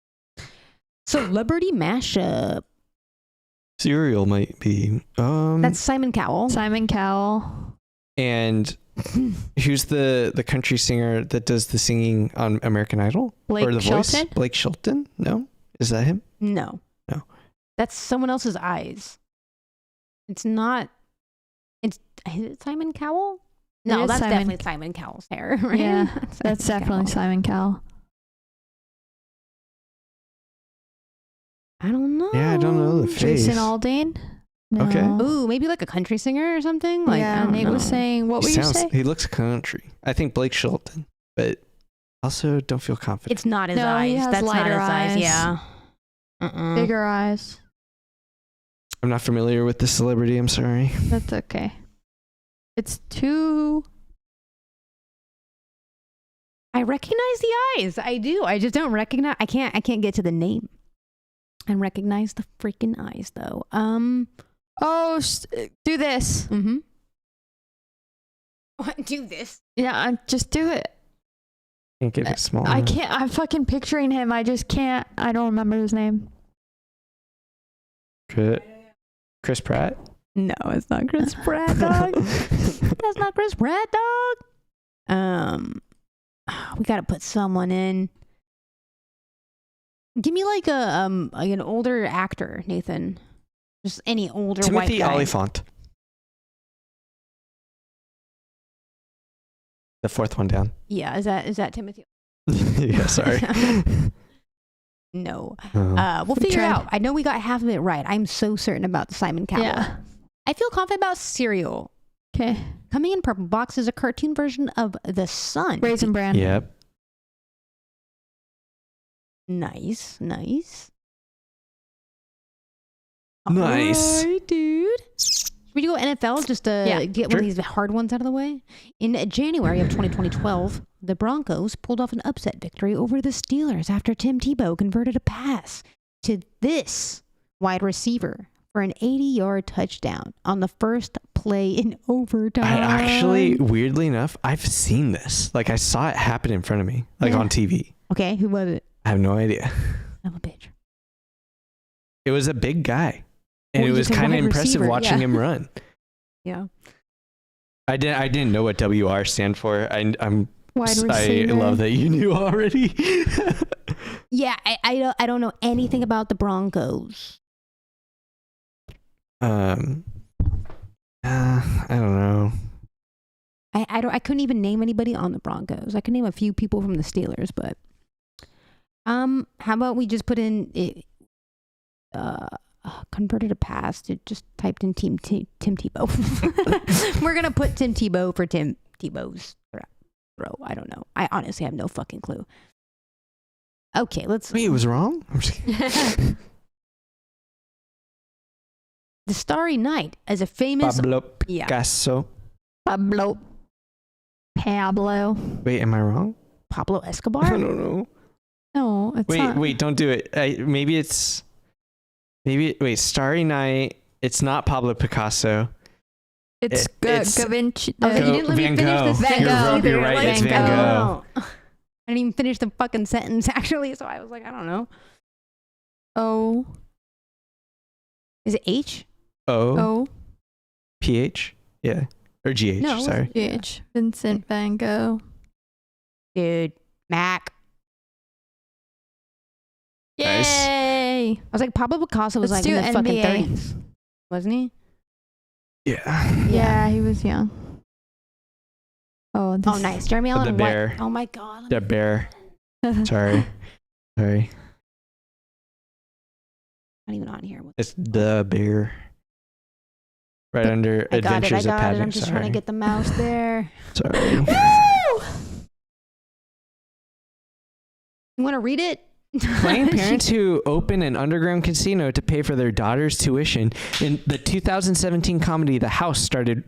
Celebrity mashup. Cereal might be. That's Simon Cowell. Simon Cowell. And who's the country singer that does the singing on American Idol? Blake or the Shelton? voice? Blake Shelton? No? Is that him? No. No. That's someone else's eyes. It's not. Is it Simon Cowell? No, is that's Simon. definitely Simon Cowell's hair, right? Yeah, That's that's Simon definitely Cowell. Simon Cowell. I don't know. Yeah, I don't know the face. Jason Aldean? No. Okay. Ooh, maybe like a country singer or something. Like, I yeah, don't Nate know. was saying, what were you saying? He looks country. I think Blake Shelton, but also don't feel confident. It's not his No, eyes. he has That's not lighter his eyes. eyes. Yeah. Bigger eyes. I'm not familiar with this celebrity. I'm sorry. That's okay. It's too. I recognize the eyes. I do. I just don't recognize. I can't get to the name. I recognize the freaking eyes though. Oh, do this. Mm-hmm. What? Do this? Yeah, just do it. Can't get it smaller. I can't. I'm fucking picturing him. I just can't. I don't remember his name. Chris Pratt? No, it's not Chris Pratt, dog. That's not Chris Pratt, dog. We gotta put someone in. Give me like an older actor, Nathan. Just any older white Timothy guy. Olyphant. The fourth one down. Yeah, is that Timothy? Yeah, sorry. No. Oh. We'll figure it tried. out. I know we got half of it right. I'm so certain about the Simon Cowell. Yeah. I feel confident about cereal. Okay. Coming in purple box is a cartoon version of The Sun. Raisin Bran. Yep. Nice. Nice. Alright, dude. Should we go NFL just to get one of these hard ones out of the way? In January of 2012, the Broncos pulled off an upset victory over the Steelers after Tim Tebow converted a pass to this wide receiver for an 80-yard touchdown on the first play in overtime. I actually, weirdly enough, I've seen this. Like I saw it happen in front of me, like on TV. Okay, who was it? I have no idea. I'm a bitch. It was a big guy. And Well, it was he's a kind of wide impressive receiver, watching yeah. him run. Yeah. I didn't know what WR stand for. I'm Wide I receiver. love that you knew already. Yeah, I don't know anything about the Broncos. I don't know. I couldn't even name anybody on the Broncos. I could name a few people from the Steelers, but how about we just put in it, converted a pass to just typed in Tim Tebow. We're gonna put Tim Tebow for Tim Tebow's throw. I don't know. I honestly have no fucking clue. Okay, let's. Wait, it was wrong? I'm just kidding. The Starry Night as a famous Pablo Picasso. Pablo. Wait, am I wrong? Pablo I Escobar. don't know. No, it's not. Wait, don't do it. Wait, Starry Night. It's not Pablo Picasso. It's it's- Da Vinci. Okay, you didn't let me Van finish Gogh. the sentence. You're wrong, either. you're right, Like, it's Van Gogh. I didn't even finish the fucking sentence actually, so I was like, I don't know. O. Is it H? O. PH? Yeah. Or GH, No, it sorry. H. Vincent Van Gogh. Dude, Mac. Nice. Yay! I was like, Pablo Picasso was Let's like in do the fucking NBA. 30s, wasn't he? Yeah. Yeah, he was young. Oh, this, Oh, nice. Jeremy Allen The White. bear. Oh my God. The bear. Sorry. Not even on here. It's the bear. Right under I got Adventures it. of Patrick. I'm just trying to get the mouse there. Sorry. You want to read it? Playing parents who open an underground casino to pay for their daughter's tuition. In the 2017 comedy The House starred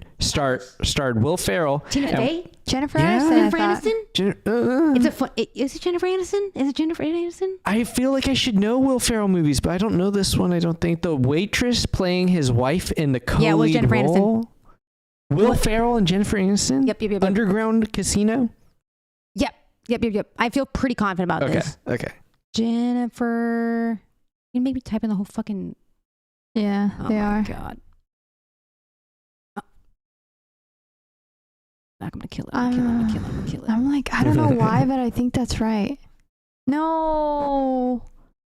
Will Ferrell. Tina Fey? Jennifer Yeah. Aniston. Jennifer I thought. Aniston? It's a fun. Is it Jennifer Aniston? Is it Jennifer Aniston? I feel like I should know Will Ferrell movies, but I don't know this one. I don't think the waitress playing his wife in the co-lead Yeah, it was Jennifer role. Will Ferrell and Jennifer Aniston. Yep. Underground casino. Yep. I feel pretty confident about this. Okay. Jennifer. You maybe type in the whole fucking. Yeah, Oh they my are. God. Oh. I'm gonna kill it. I'm gonna kill it. I'm like, I don't know why, but I think that's right. No.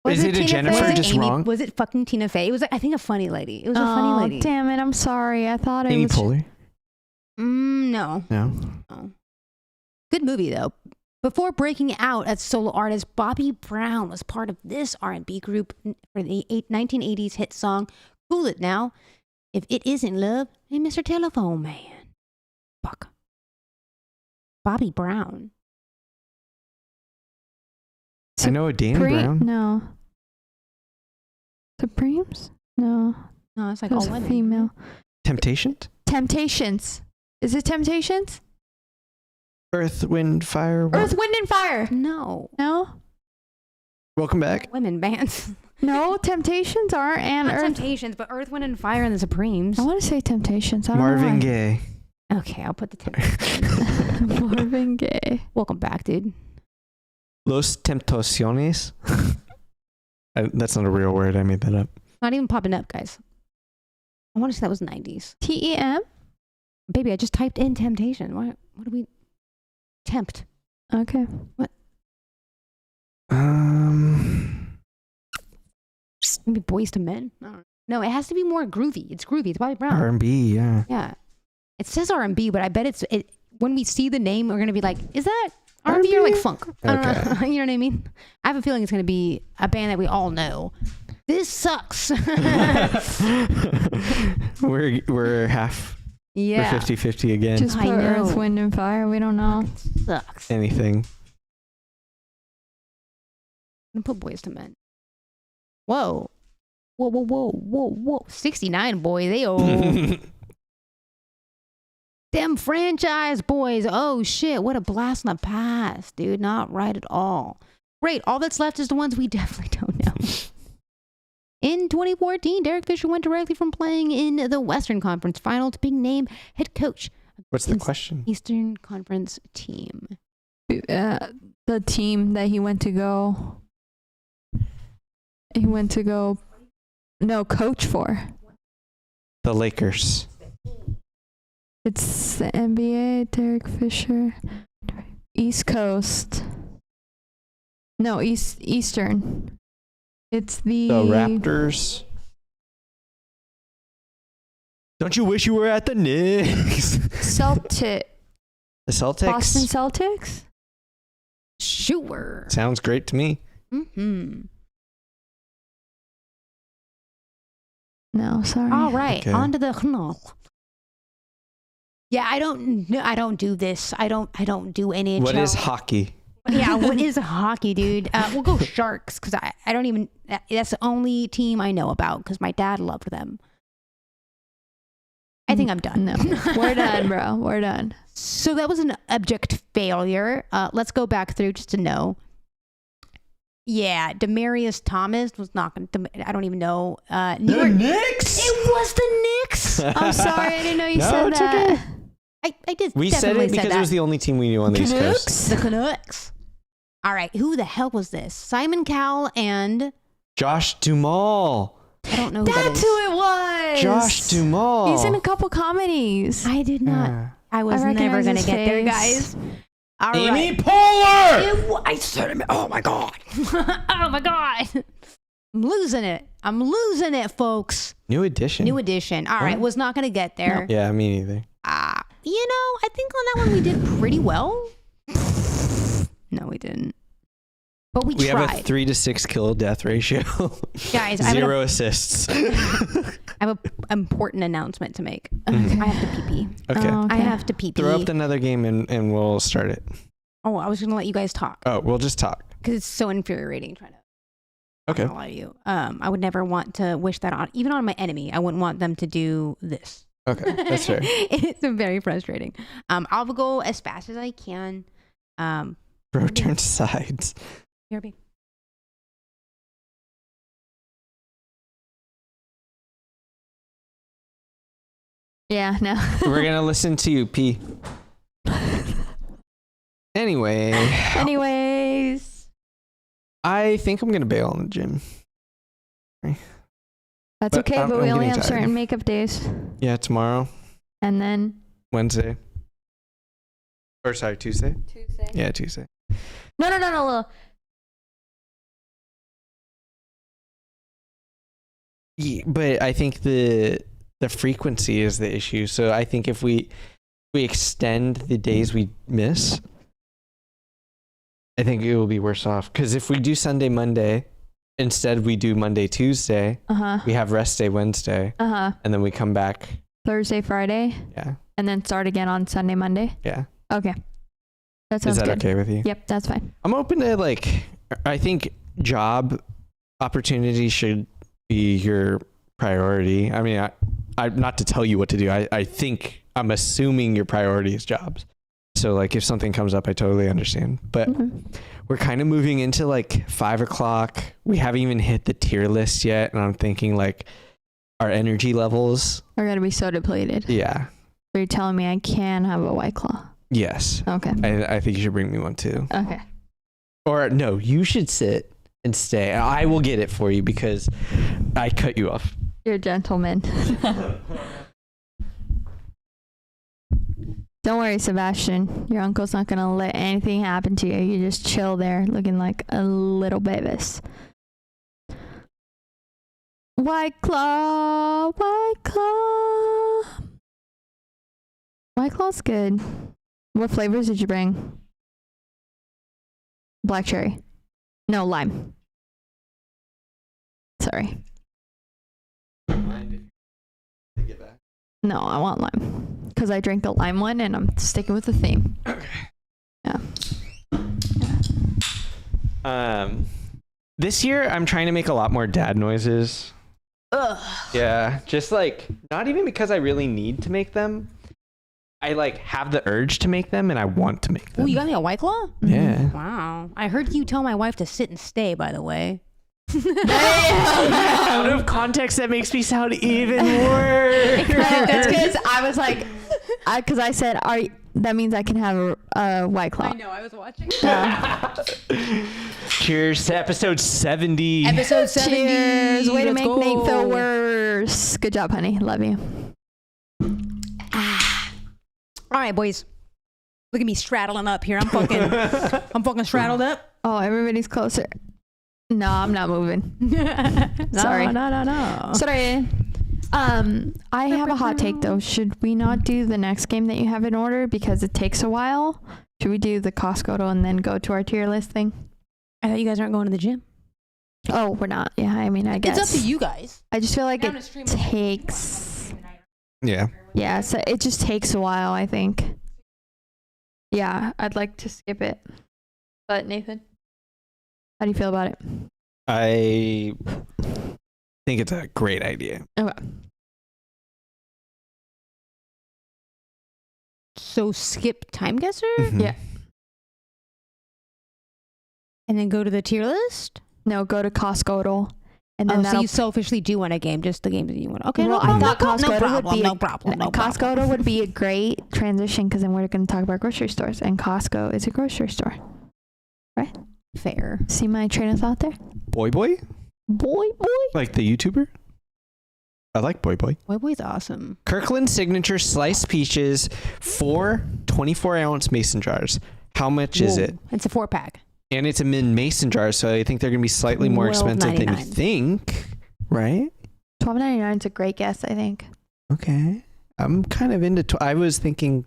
Is it a Tina Jennifer Fey? just wrong? Was it fucking Tina Fey? It was, I think, a funny lady. It was a funny Oh, lady. damn it! I'm sorry. I thought it Amy was. Poehler. No. No. Good movie though. Before breaking out as solo artist, Bobby Brown was part of this R&B group for the 1980s hit song "Cool It Now." If it isn't love, hey, Mr. Telephone Man. Fuck. Bobby Brown. I know a Danny Brown. No. Supremes? No. No, it's like It all was women. female. Temptations. Temptations. Is it Temptations? Earth, Wind, Fire. Earth, Wind, and Fire. No. No. Welcome back. Women bands. No, Temptations are and Not Earth. Temptations, but Earth, Wind, and Fire and the Supremes. I want to say Temptations. I don't Marvin know Gaye. Okay, I'll put the Temptations. why. Marvin Gaye. Welcome back, dude. Los Tentaciones. That's not a real word. I made that up. Not even popping up, guys. I want to say that was 90s. TEM. Baby, I just typed in Temptation. What do we... Tempt. Okay. What? Maybe Boys to Men? I don't know. No, it has to be more groovy. It's groovy. It's Bobby Brown. R&B, yeah. Yeah. It says R&B, but I bet it's... when we see the name, we're going to be like, is that R&B or like funk? I don't know. You know what I mean? I have a feeling it's going to be a band that we all know. This sucks. We're half. Yeah. We're 50-50 again. Just I put know. Earth, Wind, and Fire. We don't know. Sucks. Anything. I'm gonna put Boys to Men. Whoa. 69, boy. They old. Them franchise boys. Oh, shit. What a blast in the past, dude. Not right at all. Great. All that's left is the ones we definitely don't know. In 2014, Derek Fisher went directly from playing in the Western Conference Final to being named head coach of What's the question? Eastern Conference team. The team that he went to go. Coach for. The Lakers. It's the NBA. Derek Fisher. East Coast. No, Eastern. It's the Raptors. Don't you wish you were at the Knicks? Celtic. The Celtics? Boston Celtics? Sure. Sounds great to me. Mm-hmm. No, sorry. All right, Okay. on to the. Yeah, I don't do this. I don't do NHL. What is hockey? Yeah, what is hockey, dude? We'll go Sharks because I don't even. That's the only team I know about because my dad loved them. I think I'm done. No, we're done, bro. We're done. So that was an abject failure. Let's go back through just to know. Yeah, Demarius Thomas was not going to. I don't even know. New York Knicks? It was the Knicks. I'm sorry, I didn't know you No, said it's that. okay. I did. We said definitely it because that. it was the only team we knew on the East Coast. The Canucks. All right, who the hell was this? Simon Cowell and Josh Duhamel. I don't know who That's that who it was. Josh Duhamel. He's in a couple comedies. is. I did not. Yeah. I was I never recognize gonna his get there, face. guys. All Amy right. Poehler. I said him. Oh my god. Oh my god. I'm losing it, folks. New edition. New edition. All right, What? was not gonna get there. Yeah, me neither. I think on that one we did pretty well. No, we didn't. But we tried. have a 3 to 6 kill death ratio. Guys, 0 assists. I have an important announcement to make. Okay. I have to pee. Okay. Oh, I have to pee. Throw up another game and we'll start it. Oh, I was going to let you guys talk. Oh, we'll just talk. Because it's so infuriating trying to. Okay. Lie to you. I would never want to wish that on, even on my enemy. I wouldn't want them to do this. Okay, that's fair. It's very frustrating. I'll go as fast as I can. Bro, turn sides. BRB. Yeah, no. We're going to listen to you, P. Anyway. Anyways. I think I'm going to bail on the gym. That's But okay, I'm but we only getting have tired. certain makeup days. Yeah, tomorrow. And then Wednesday. Or sorry, Tuesday? Tuesday. Yeah, Tuesday. No. Yeah, but I think the frequency is the issue. So I think if we extend the days we miss, I think it will be worse off. Because if we do Sunday, Monday, instead we do Monday, Tuesday, we have rest day Wednesday, and then we come back Thursday, Friday. Yeah. And then start again on Sunday, Monday. Yeah. Okay. That sounds Is that good. okay with you? Yep, that's fine. I'm open to I think job opportunities should be your priority. I mean, I not to tell you what to do. I think I'm assuming your priority is jobs. So if something comes up, I totally understand. But we're kind of moving into 5 o'clock. We haven't even hit the tier list yet. And I'm thinking our energy levels. We're going to be so depleted. Yeah. So you're telling me I can have a White Claw? Yes. Okay. I think you should bring me one too. Okay. Or no, you should sit and stay. I will get it for you because I cut you off. You're a gentleman. Don't worry, Sebastian. Your uncle's not going to let anything happen to you. You just chill there looking like a little babies. White Claw. White Claw. White Claw's good. What flavors did you bring? Black cherry. No, lime. Sorry. No, I want lime. Because I drank the lime one and I'm sticking with the theme. Okay. Yeah. This year I'm trying to make a lot more dad noises. Ugh. Yeah, just not even because I really need to make them. I have the urge to make them and I want to make them. Oh, you got me a White Claw? Yeah. Wow. I heard you tell my wife to sit and stay, by the way. Out of context, that makes me sound even worse. That's because I was because I said, that means I can have a White Claw. I know, I was watching. Cheers to episode 70. Episode 70. Cheers. Way to Let's make go. Nate feel worse. Good job, honey. Love you. All right, boys. Look at me straddling up here. I'm fucking straddled up. Oh, everybody's closer. No, I'm not moving. Sorry. No. Sorry. I have a hot take though. Should we not do the next game that you have in order because it takes a while? Should we do the Costcodle and then go to our tier list thing? I thought you guys aren't going to the gym. Oh, we're not. Yeah, I mean, I guess. It's up to you guys. I just feel like I'm it gonna stream takes. Yeah. Yeah, so it just takes a while, I think. Yeah, I'd like to skip it. But Nathan, how do you feel about it? I think it's a great idea. Okay. So skip Time Guesser Mhm. Yeah. and then go to the tier list? No, go to Costcodle. And then So that'll you selfishly do want a game, just the games that you want. Okay, Well, no I thought problem, Costcodle would be no problem. Costcodle would be a great transition because then we're going to talk about grocery stores, and Costco is a grocery store. Fair. See my train of thought there? Boy Boy? Boy. Like the YouTuber? I like Boy Boy. Boy Boy's awesome. Kirkland Signature Sliced Peaches, 4 24-ounce mason jars. How much is Whoa. it? It's a 4-pack. And it's a min mason jar, so I think they're going to be slightly more expensive than you $12.99. think, right? $12.99 is a great guess, I think. Okay. I'm kind of into I was thinking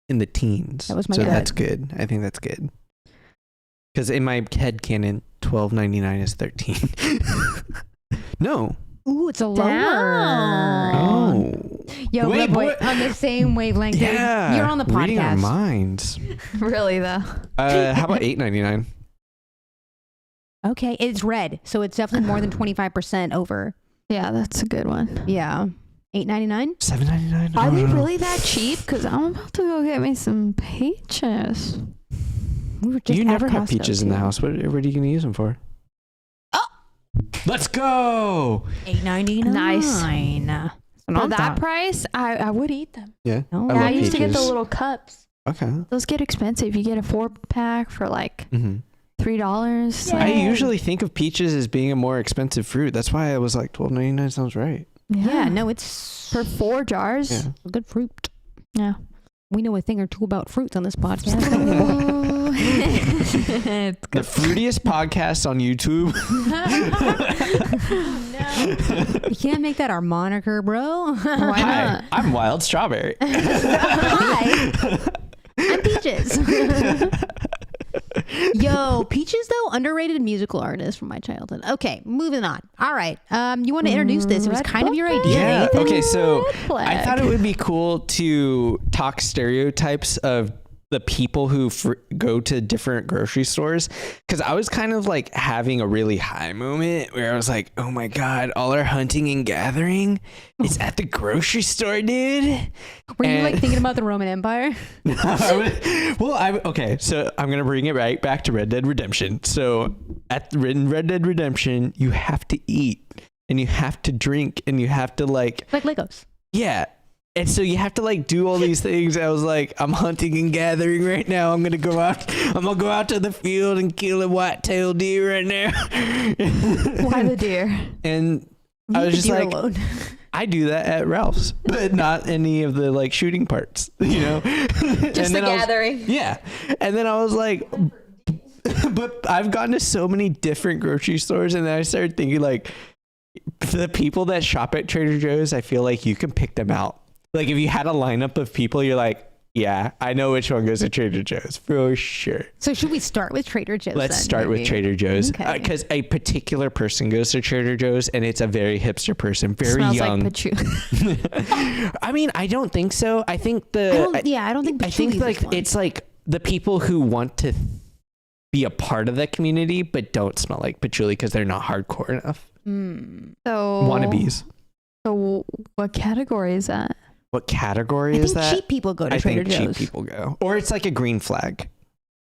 in the teens. That was my so gut. that's good. I think that's good. Because in my head canon, $12.99 is 13. No. Ooh, it's a lower. Oh. Yo, Wait, boy, boy. on the same wavelength. dude. Yeah. You're on the Reading our podcast. minds. Really though. How about $8.99? Okay, it's red, so it's definitely more than 25% over. Yeah, that's a good one. Yeah, $8.99. $7.99? Are they really that cheap? Because I'm about to go get me some peaches. We were just You at never have Costco, peaches in the too. house. What are you going to use them for? Oh! Let's go! $8.99. Nice. For For that price, I would eat them. Yeah. No. I Yeah, love I used to get the peaches. little cups. Okay. Those get expensive. You get a 4-pack for like Mm-hmm. $3. Yeah. I Like, usually think of peaches as being a more expensive fruit. That's why I was like, $12.99 sounds right. Yeah, no, it's For 4 jars. Yeah. a good fruit. Yeah. We know a thing or two about fruits on this podcast. don't we? It's The fruitiest podcast on YouTube. You can't make that our moniker, bro. Why Hi, not? I'm Wild Strawberry. Hi, I'm Peaches. Yo, Peaches though, underrated musical artist from my childhood. Okay, moving on. All right, you want to introduce this? It was Red kind of your flag. idea. Yeah. Nathan. Okay. So Red flag. I thought it would be cool to talk stereotypes of the people who go to different grocery stores, because I was kind of like having a really high moment where I was like, oh my God, all our hunting and gathering is at the grocery store, dude. Were you And- like thinking about the Roman Empire? Okay, so I'm gonna bring it right back to Red Dead Redemption. So in Red Dead Redemption, you have to eat and you have to drink and you have to like, Like Legos. yeah. And so you have to like do all these things. I was like, I'm hunting and gathering right now. I'm gonna go out to the field and kill a white-tailed deer right now. Why the deer? And I Leave was the just deer like, alone. I do that at Ralph's, but not any of the like shooting parts, you know? Just the gathering. Yeah. And then I was like, but I've gone to so many different grocery stores, and then I started thinking like, the people that shop at Trader Joe's, I feel like you can pick them out. Like if you had a lineup of people, you're like, yeah, I know which one goes to Trader Joe's for sure. So should we start with Trader Joe's? Let's then, start with maybe? Trader Joe's, Okay. because a particular person goes to Trader Joe's, and it's a very hipster person, very Smells young. like patchouli. I mean, I don't think so. I think I don't think. I think patchouli's like this one. it's like the people who want to be a part of that community but don't smell like patchouli because they're not hardcore enough. So Wannabes. So what category is that? What category I is think that? cheap people go to I Trader think cheap Joe's. people go, or it's like a green flag.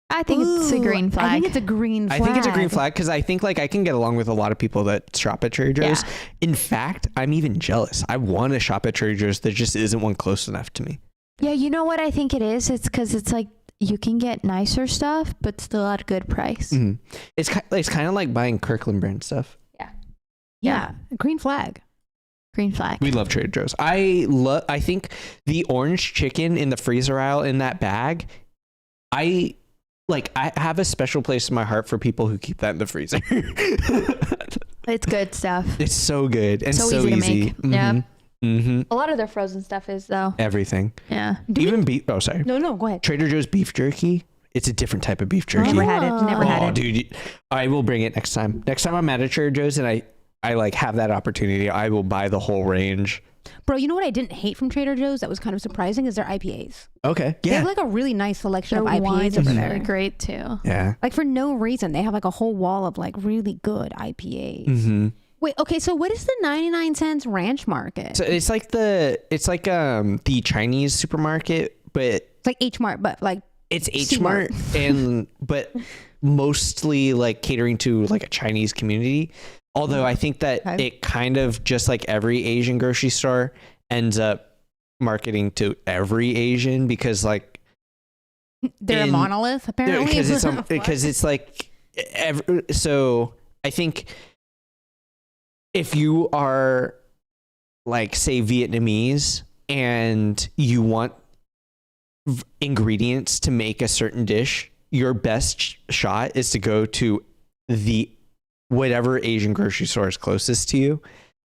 I think it's a Ooh, green flag. I think it's a green flag. I think it's a green flag because I think like I can get along with a lot of people that shop at Trader Joe's. Yeah. In fact, I'm even jealous. I want to shop at Trader Joe's. There just isn't one close enough to me. Yeah, you know what I think it is? It's because it's like you can get nicer stuff, but still at a good price. Mhm. It's kind of like buying Kirkland brand stuff. Yeah, a green flag. Green flag. We love Trader Joe's. I think the orange chicken in the freezer aisle in that bag, I have a special place in my heart for people who keep that in the freezer. It's good stuff. It's so good and So so easy to easy. make. Yeah. Mm-hmm. A lot of their frozen stuff is though. Everything. Yeah. Even beef. Oh, sorry. No, go ahead. Trader Joe's beef jerky. It's a different type of beef jerky. Never had it. Never had Oh, it. dude, I will bring it next time. Next time I'm at a Trader Joe's and I like have that opportunity, I will buy the whole range. Bro, you know what I didn't hate from Trader Joe's that was kind of surprising is their IPAs. Okay. They Yeah. have like a really nice selection Their of wines IPAs over are there. really great too. Yeah. Like for no reason, they have like a whole wall of like really good IPAs. Mm-hmm. Wait, okay, so what is the 99 cents ranch market? So it's like the Chinese supermarket, but It's like H Mart, but like it's H C-Mart. Mart and but mostly like catering to like a Chinese community. Although I think that Okay. it kind of just like every Asian grocery store ends up marketing to every Asian because like they're a in- monolith apparently. because it's like so I think if you are like say Vietnamese and you want ingredients to make a certain dish, your best shot is to go to the whatever Asian grocery store is closest to you.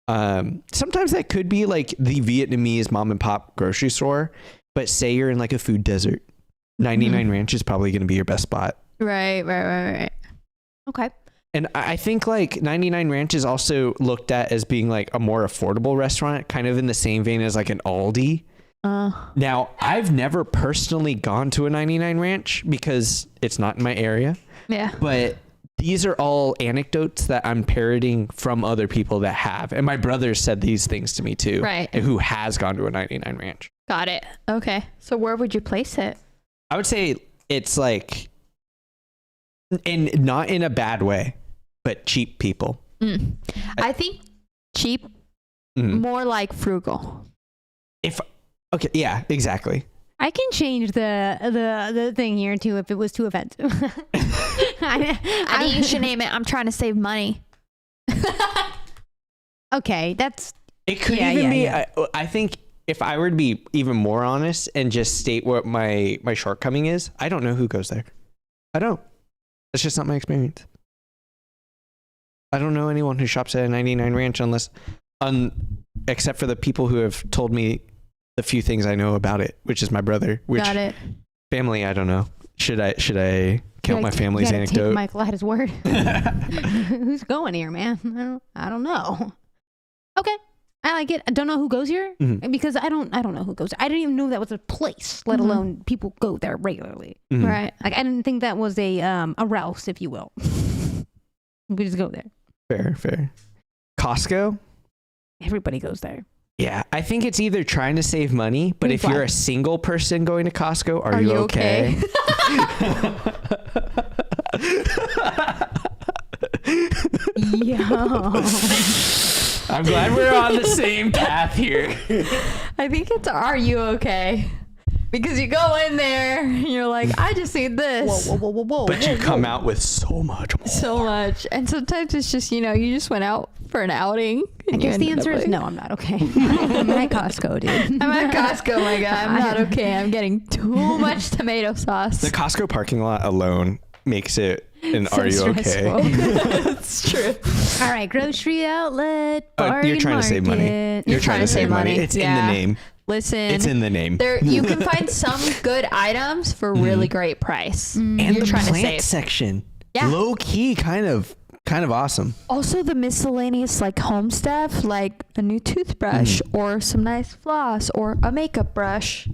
Sometimes that could be like the Vietnamese mom and pop grocery store, but say you're in like a food desert, 99 Ranch is probably going to be your best spot. Right. Okay. And I think like 99 Ranch is also looked at as being like a more affordable restaurant, kind of in the same vein as like an Aldi. Now, I've never personally gone to a 99 Ranch because it's not in my area. Yeah. But these are all anecdotes that I'm parroting from other people that have. And my brother said these things to me too. Right. Who has gone to a 99 Ranch. Got it. Okay. So where would you place it? I would say it's like, not in a bad way, but cheap people. I think cheap, more like frugal. Okay, yeah, exactly. I can change the thing here too if it was too offensive. I think you should name it, I'm trying to save money. Okay, that's... It could even be, I think if I were to be even more honest and just state what my shortcoming is, I don't know who goes there. I don't. That's just not my experience. I don't know anyone who shops at a 99 Ranch except for the people who have told me the few things I know about it, which is my brother. Got it. Family, I don't know. Should I count my family's anecdote? Take Michael at his word. Who's going here, man? I don't know. Okay, I like it. I don't know who goes here because I don't know who goes. I didn't even know that was a place, let alone people go there regularly. Right. Like I didn't think that was a Rouse, if you will. We just go there. Fair. Costco. Everybody goes there. Yeah, I think it's either trying to save money, but if you're a single person going to Costco, are you okay? Yo. I'm glad we're on the same path here. I think it's, are you okay? Because you go in there and you're like, I just need this. Whoa. But you come out with so much more. So much. And sometimes it's just, you just went out for an outing. I guess the answer is no, I'm not okay. I'm at Costco, dude. I'm at Costco, my guy. I'm not okay. I'm getting too much tomato sauce. The Costco parking lot alone makes it an So are you stressful. okay? That's true. All right, grocery outlet, bargain You're trying to save money. market. You're trying to save money. It's in the name. Listen, It's in the name. there you can find some good items for really great price. And You're the trying to plant save. section. Yeah. Low key, kind of awesome. Also the miscellaneous like home stuff, like a new toothbrush or some nice floss or a makeup brush.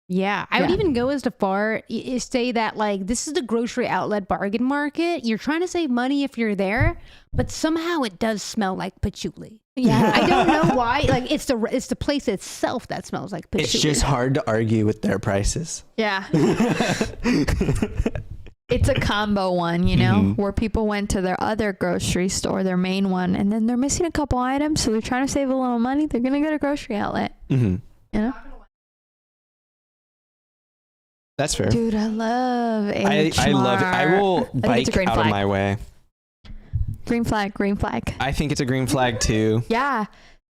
Yeah, I would even go as far as say that like this is the grocery outlet bargain market. You're trying to save money if you're there, but somehow it does smell like patchouli. Yeah. I don't know why. Like it's the place itself that smells like patchouli. It's just hard to argue with their prices. Yeah. It's a combo one, where people went to their other grocery store, their main one, and then they're missing a couple items, so they're trying to save a little money. They're going to go to grocery outlet. That's fair. Dude, I love H-Mart. I love it. I will bike green out of flag. my way. Green flag. I think it's a green flag too. Yeah.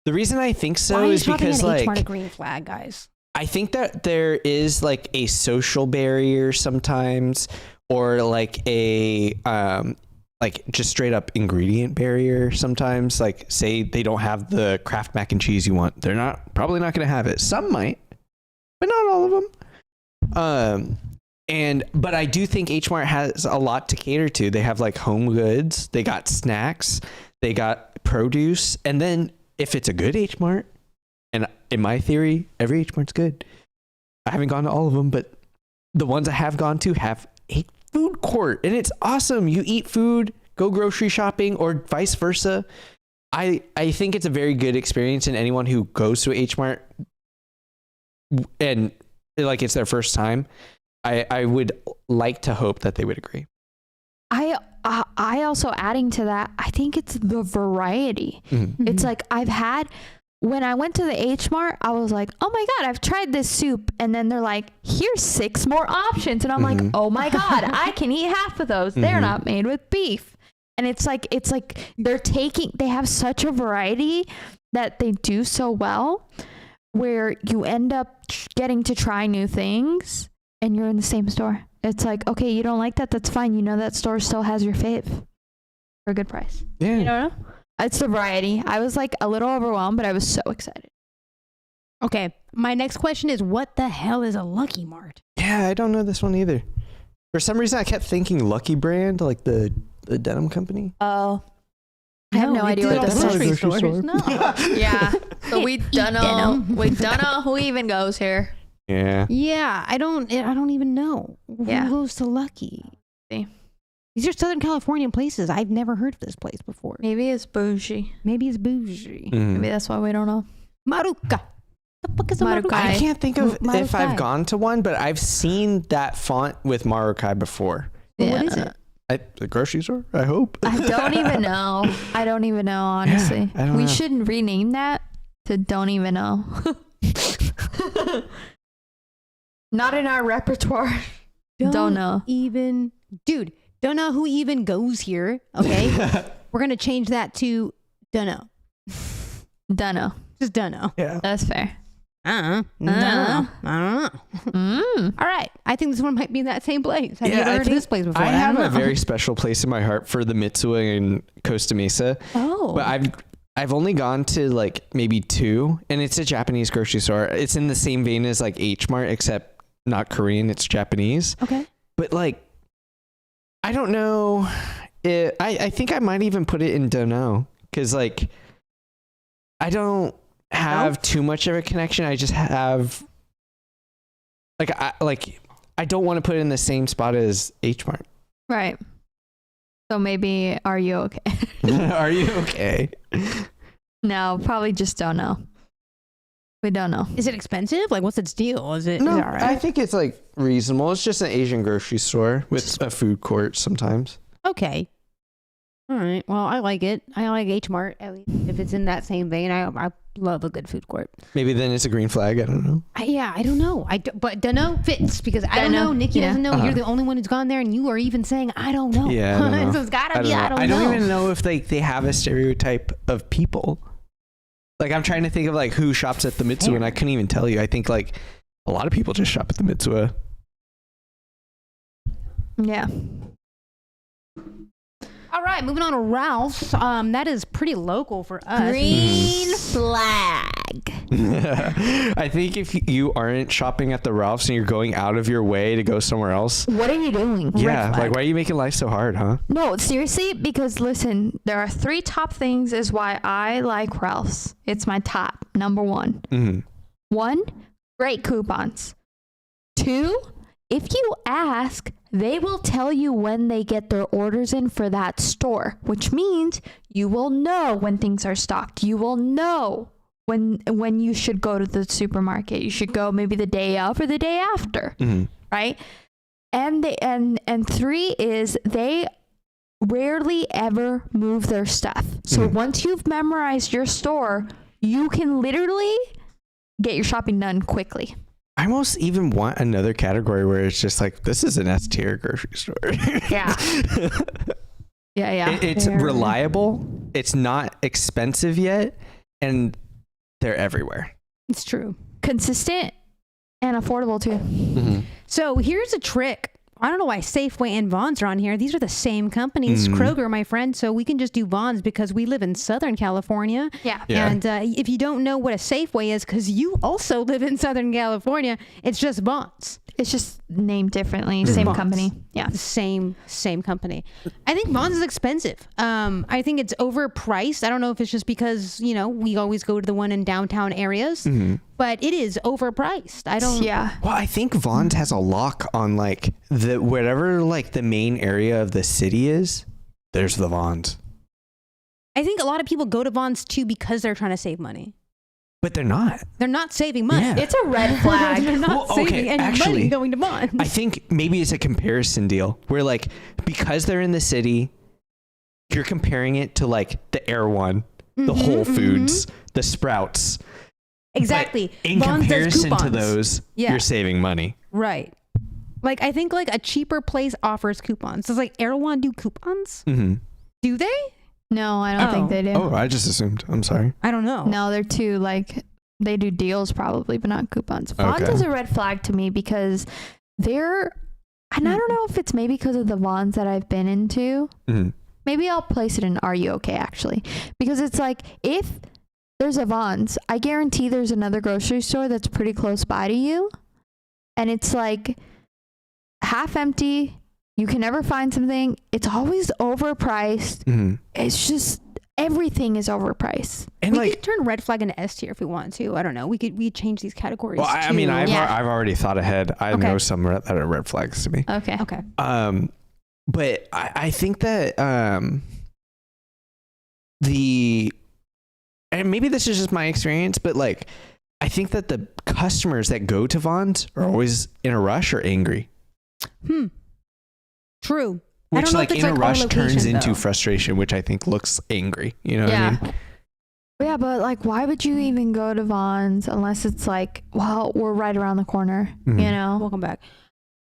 The reason I think so Why is shopping because at H-Mart like a green flag, guys? I think that there is like a social barrier sometimes, or like a like just straight up ingredient barrier sometimes. Like say they don't have the Kraft mac and cheese you want, they're probably not going to have it. Some might, but not all of them. But I do think H-Mart has a lot to cater to. They have like home goods, they got snacks, they got produce, and then if it's a good H-Mart, and in my theory, every H-Mart's good. I haven't gone to all of them, but the ones I have gone to have a food court, and it's awesome. You eat food, go grocery shopping, or vice versa. I think it's a very good experience, and anyone who goes to H-Mart and like it's their first time, I would like to hope that they would agree. I also adding to that, I think it's the variety. It's like when I went to the H-Mart, I was like, oh my God, I've tried this soup. And then they're like, here's 6 more options. And I'm like, oh my God, I can eat half of those. They're not made with beef. And it's like they have such a variety that they do so well, where you end up getting to try new things and you're in the same store. It's like, okay, you don't like that? That's fine. That store still has your fave for a good price. Yeah. You know? It's the variety. I was like a little overwhelmed, but I was so excited. Okay, My next question is, what the hell is a Lucky Mart? Yeah, I don't know this one either. For some reason, I kept thinking Lucky Brand, like the denim company. Oh. I have no idea what That's this not a is. grocery store. No. Yeah. So we don't know. denim. We don't know who even goes here. Yeah. Yeah, I don't even know who goes to Lucky. See. These are Southern California places. I've never heard of this place before. Maybe it's bougie. Maybe it's bougie. Maybe that's why we don't know. Maruka. The fuck is a Marukai. Marukai? I can't think of Marukai. if I've gone to one, but I've seen that font with Marukai before. Well, what is it? At the grocery store, I hope. I don't even know. I don't even know, honestly. I don't we know. should rename that to Don't Even Know. Not in our repertoire. Don't know. Even, dude, don't know who even goes here. Okay. We're going to change that to dunno. Dunno. Just dunno. Yeah. That's fair. I don't know. All right. I think this one might be in that same place. Have you ever heard of this place before? I have don't a know. very special place in my heart for the Mitsuwa in Costa Mesa. Oh. But I've only gone to like maybe 2, and it's a Japanese grocery store. It's in the same vein as like H Mart, except not Korean, it's Japanese. Okay. But like, I don't know. I think I might even put it in don't know, because like, I don't have too much of a connection. I just have I don't want to put it in the same spot as H Mart. Right. So maybe, are you okay? Are you okay? No, probably just don't know. We don't know. Is it expensive? Like, what's its deal? Is it all right? I think it's like reasonable. It's just an Asian grocery store with a food court sometimes. Okay. All right. Well, I like it. I like H Mart, at least if it's in that same vein. I love a good food court. Maybe then it's a green flag. I don't know. I don't know. But dunno fits because I don't know. Nikki doesn't know. You're the only one who's gone there, and you are even saying I don't know. Yeah, I don't know. So it's gotta be I don't know. I don't even know if like they have a stereotype of people. Like I'm trying to think of like who shops at the Mitsuwa, and I couldn't even tell you. I think like a lot of people just shop at the Mitsuwa. Yeah. All right, moving on to Ralph's. That is pretty local for us. Green flag. I think if you aren't shopping at the Ralph's and you're going out of your way to go somewhere else, What are you doing? yeah, like why are you making life so hard, huh? No, seriously, because listen, there are 3 top things is why I like Ralph's. It's my top, number 1. Mm-hmm. 1, great coupons. 2, if you ask, they will tell you when they get their orders in for that store, which means you will know when things are stocked. You will know when you should go to the supermarket. You should go maybe the day of or the day after, right? And 3 is they rarely ever move their stuff. So once you've memorized your store, you can literally get your shopping done quickly. I almost even want another category where it's just like, this is an S tier grocery store. Yeah. Yeah. It's reliable. It's not expensive yet. And they're everywhere. It's true. Consistent and affordable too. Mm-hmm. So here's a trick. I don't know why Safeway and Vons are on here. These are the same companies. Kroger, my friend. So we can just do Vons because we live in Southern California. Yeah. And if you don't know what a Safeway is, because you also live in Southern California, it's just Vons. It's just named differently. Same Vons. company. Yeah. The same company. I think Vons is expensive. I think it's overpriced. I don't know if it's just because, we always go to the one in downtown areas, but it is overpriced. I don't. Yeah. Well, I think Vons has a lock on like whatever like the main area of the city is. There's the Vons. I think a lot of people go to Vons too because they're trying to save money. But they're not. They're not saving money. Yeah. It's a red flag. They're not saving any money going to Vons. I think maybe it's a comparison deal where like, because they're in the city, you're comparing it to like the Erewhon, the Whole Foods, the Sprouts. Exactly. But in Vons does comparison to coupons. those, you're saving money. Right. Like, I think like a cheaper place offers coupons. Does like Erewhon do coupons? Mm-hmm. Do they? No, I don't think they do. Oh, I just assumed. I'm sorry. I don't know. No, they're too they do deals probably, but not coupons. Vons Okay. is a red flag to me because and I don't know if it's maybe because of the Vons that I've been into. Mm-hmm. Maybe I'll place it in Are You Okay actually? Because it's like if there's a Vons. I guarantee there's another grocery store that's pretty close by to you. And it's like half empty. You can never find something. It's always overpriced. Mm-hmm. It's just everything is overpriced. And we like, could turn red flag into S tier if we want to. I don't know. We change these categories. well, I mean, I've already thought ahead. I Okay. know some that are red flags to me. Okay. Okay. But I think that and maybe this is just my experience, but like, I think that the customers that go to Vons are always in a rush or angry. True. I Which don't know like if it's in a like rush our turns location, into though. frustration, which I think looks angry. You know what I mean? Yeah, but like, why would you even go to Vons unless it's like, well, we're right around the corner, Mhm. you know? Welcome back.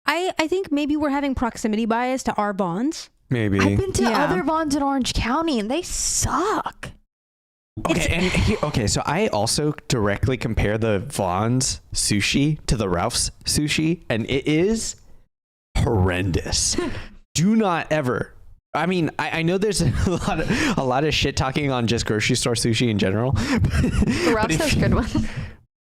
I think maybe we're having proximity bias to our Vons. Maybe. I've been to Yeah. other Vons in Orange County and they suck. Okay, so I also directly compare the Vons sushi to the Ralph's sushi, and it is horrendous. Do not ever. I mean, I know there's a lot of shit talking on just grocery store sushi in general. Ralph's has good ones.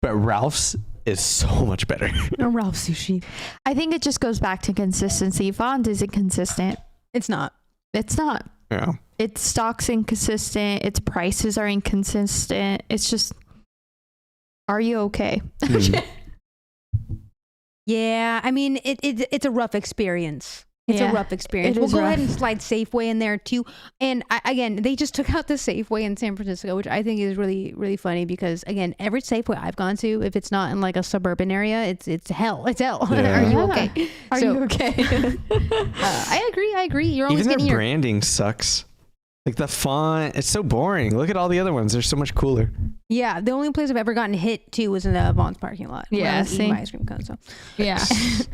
But Ralph's is so much better. No Ralph sushi. I think it just goes back to consistency. Vons isn't consistent. It's not. It's not. Yeah. Its stock's inconsistent. Its prices are inconsistent. It's just, are you okay? Mm. Yeah, I mean, it's a rough experience. It's Yeah, a rough experience. it We'll is go rough. ahead and slide Safeway in there too. And again, they just took out the Safeway in San Francisco, which I think is really, really funny because again, every Safeway I've gone to, if it's not in like a suburban area, it's hell. It's hell. Yeah. Are you Yeah. okay? Are So, you okay? I agree. You're always Even their getting your branding sucks. Like the font, it's so boring. Look at all the other ones. They're so much cooler. Yeah, the only place I've ever gotten hit to was in the Vons parking lot. when I Yeah, was eating my see? ice cream cone. So Yeah. Fuckers.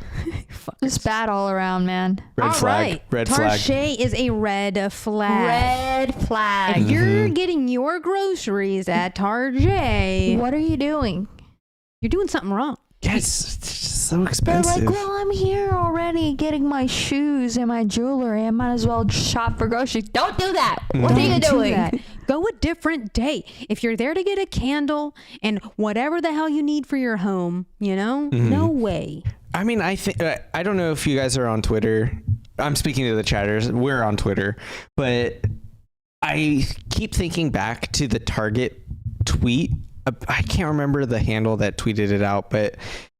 Just bad all around, man. Red All flag. right. Red flag. Target is a red flag. Red flag. If you're Mhm. getting your groceries at Target, What are you doing? you're doing something wrong. Yes, it's just so They're expensive. like, well, I'm here already getting my shoes and my jewelry. I might as well shop for groceries. Don't do that. What are you Don't do doing? that. Go a different day. If you're there to get a candle and whatever the hell you need for your home, you know, no way. I mean, I think I don't know if you guys are on Twitter. I'm speaking to the chatters. We're on Twitter, but I keep thinking back to the Target tweet. I can't remember the handle that tweeted it out, but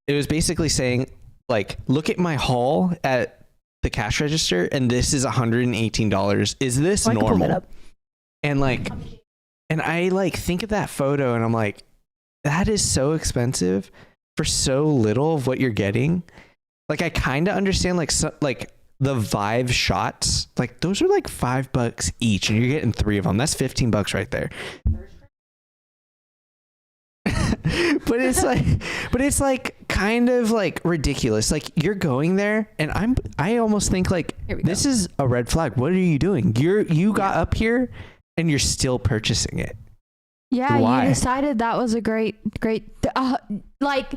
it was basically saying, like, look at my haul at the cash register, and this is $118. Is this I can pull that normal? up. And like, and I like think of that photo, and I'm like, that is so expensive for so little of what you're getting. Like, I kind of understand like the Vive shots, like those are like $5 each, and you're getting 3 of them. That's $15 right there. but it's like kind of like ridiculous. Like, you're going there, and I almost think like, Here we go. this is a red flag. What are you doing? You got up here and you're still purchasing it. Yeah, Why? you decided that was a great, like,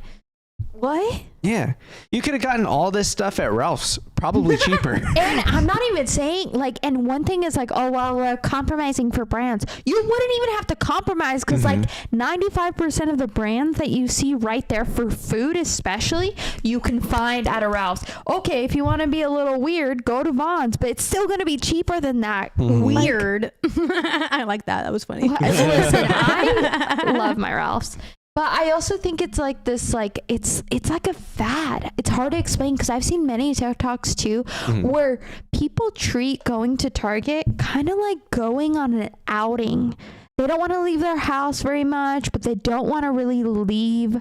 what? Yeah, you could have gotten all this stuff at Ralph's, probably cheaper. And I'm not even saying, like, and one thing is like, oh, well, we're compromising for brands. You wouldn't even have to compromise because like 95% of the brands that you see right there for food, especially, you can find at a Ralph's. Okay, if you want to be a little weird, go to Vons, but it's still going to be cheaper than that. Weird. I like that. That was funny. Listen, I love my Ralph's. But I also think it's like this, like, it's like a fad. It's hard to explain because I've seen many TikToks too where people treat going to Target kind of like going on an outing. They don't want to leave their house very much, but they don't want to really leave.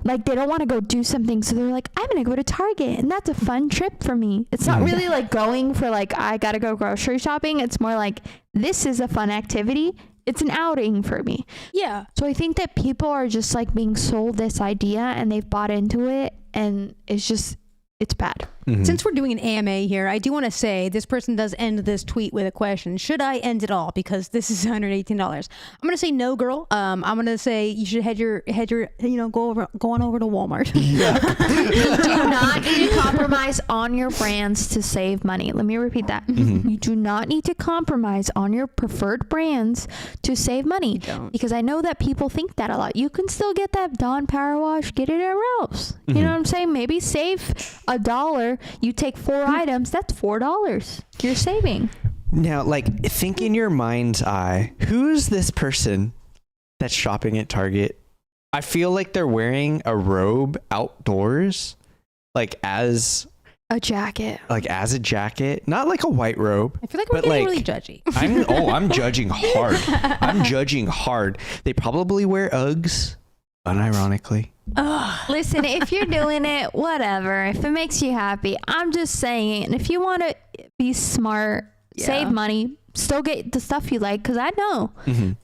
Like, they don't want to go do something. So they're like, I'm going to go to Target. And that's a fun trip for me. It's not really like going for like, I got to go grocery shopping. It's more like, this is a fun activity. It's an outing for me. Yeah. So I think that people are just like being sold this idea and they've bought into it, and it's bad. Since we're doing an AMA here, I do want to say this person does end this tweet with a question. Should I end it all? Because this is $118. I'm going to say no, girl. I'm going to say you should head your, go on over to Walmart. You do not need to compromise on your brands to save money. Let me repeat that. You do not need to compromise on your preferred brands to save money. Because I know that people think that a lot. You can still get that Dawn Power Wash, get it at Ralph's. You know what I'm saying? Maybe save $1. You take 4 items, that's $4. You're saving. Now, like, think in your mind's eye, who's this person that's shopping at Target? I feel like they're wearing a robe outdoors, like as a jacket. Not like a white robe. I feel like we're getting really judgy. I'm judging hard. I'm judging hard. They probably wear Uggs, unironically. Listen, if you're doing it, whatever. If it makes you happy, I'm just saying. If you want to be smart, save money, still get the stuff you like, because I know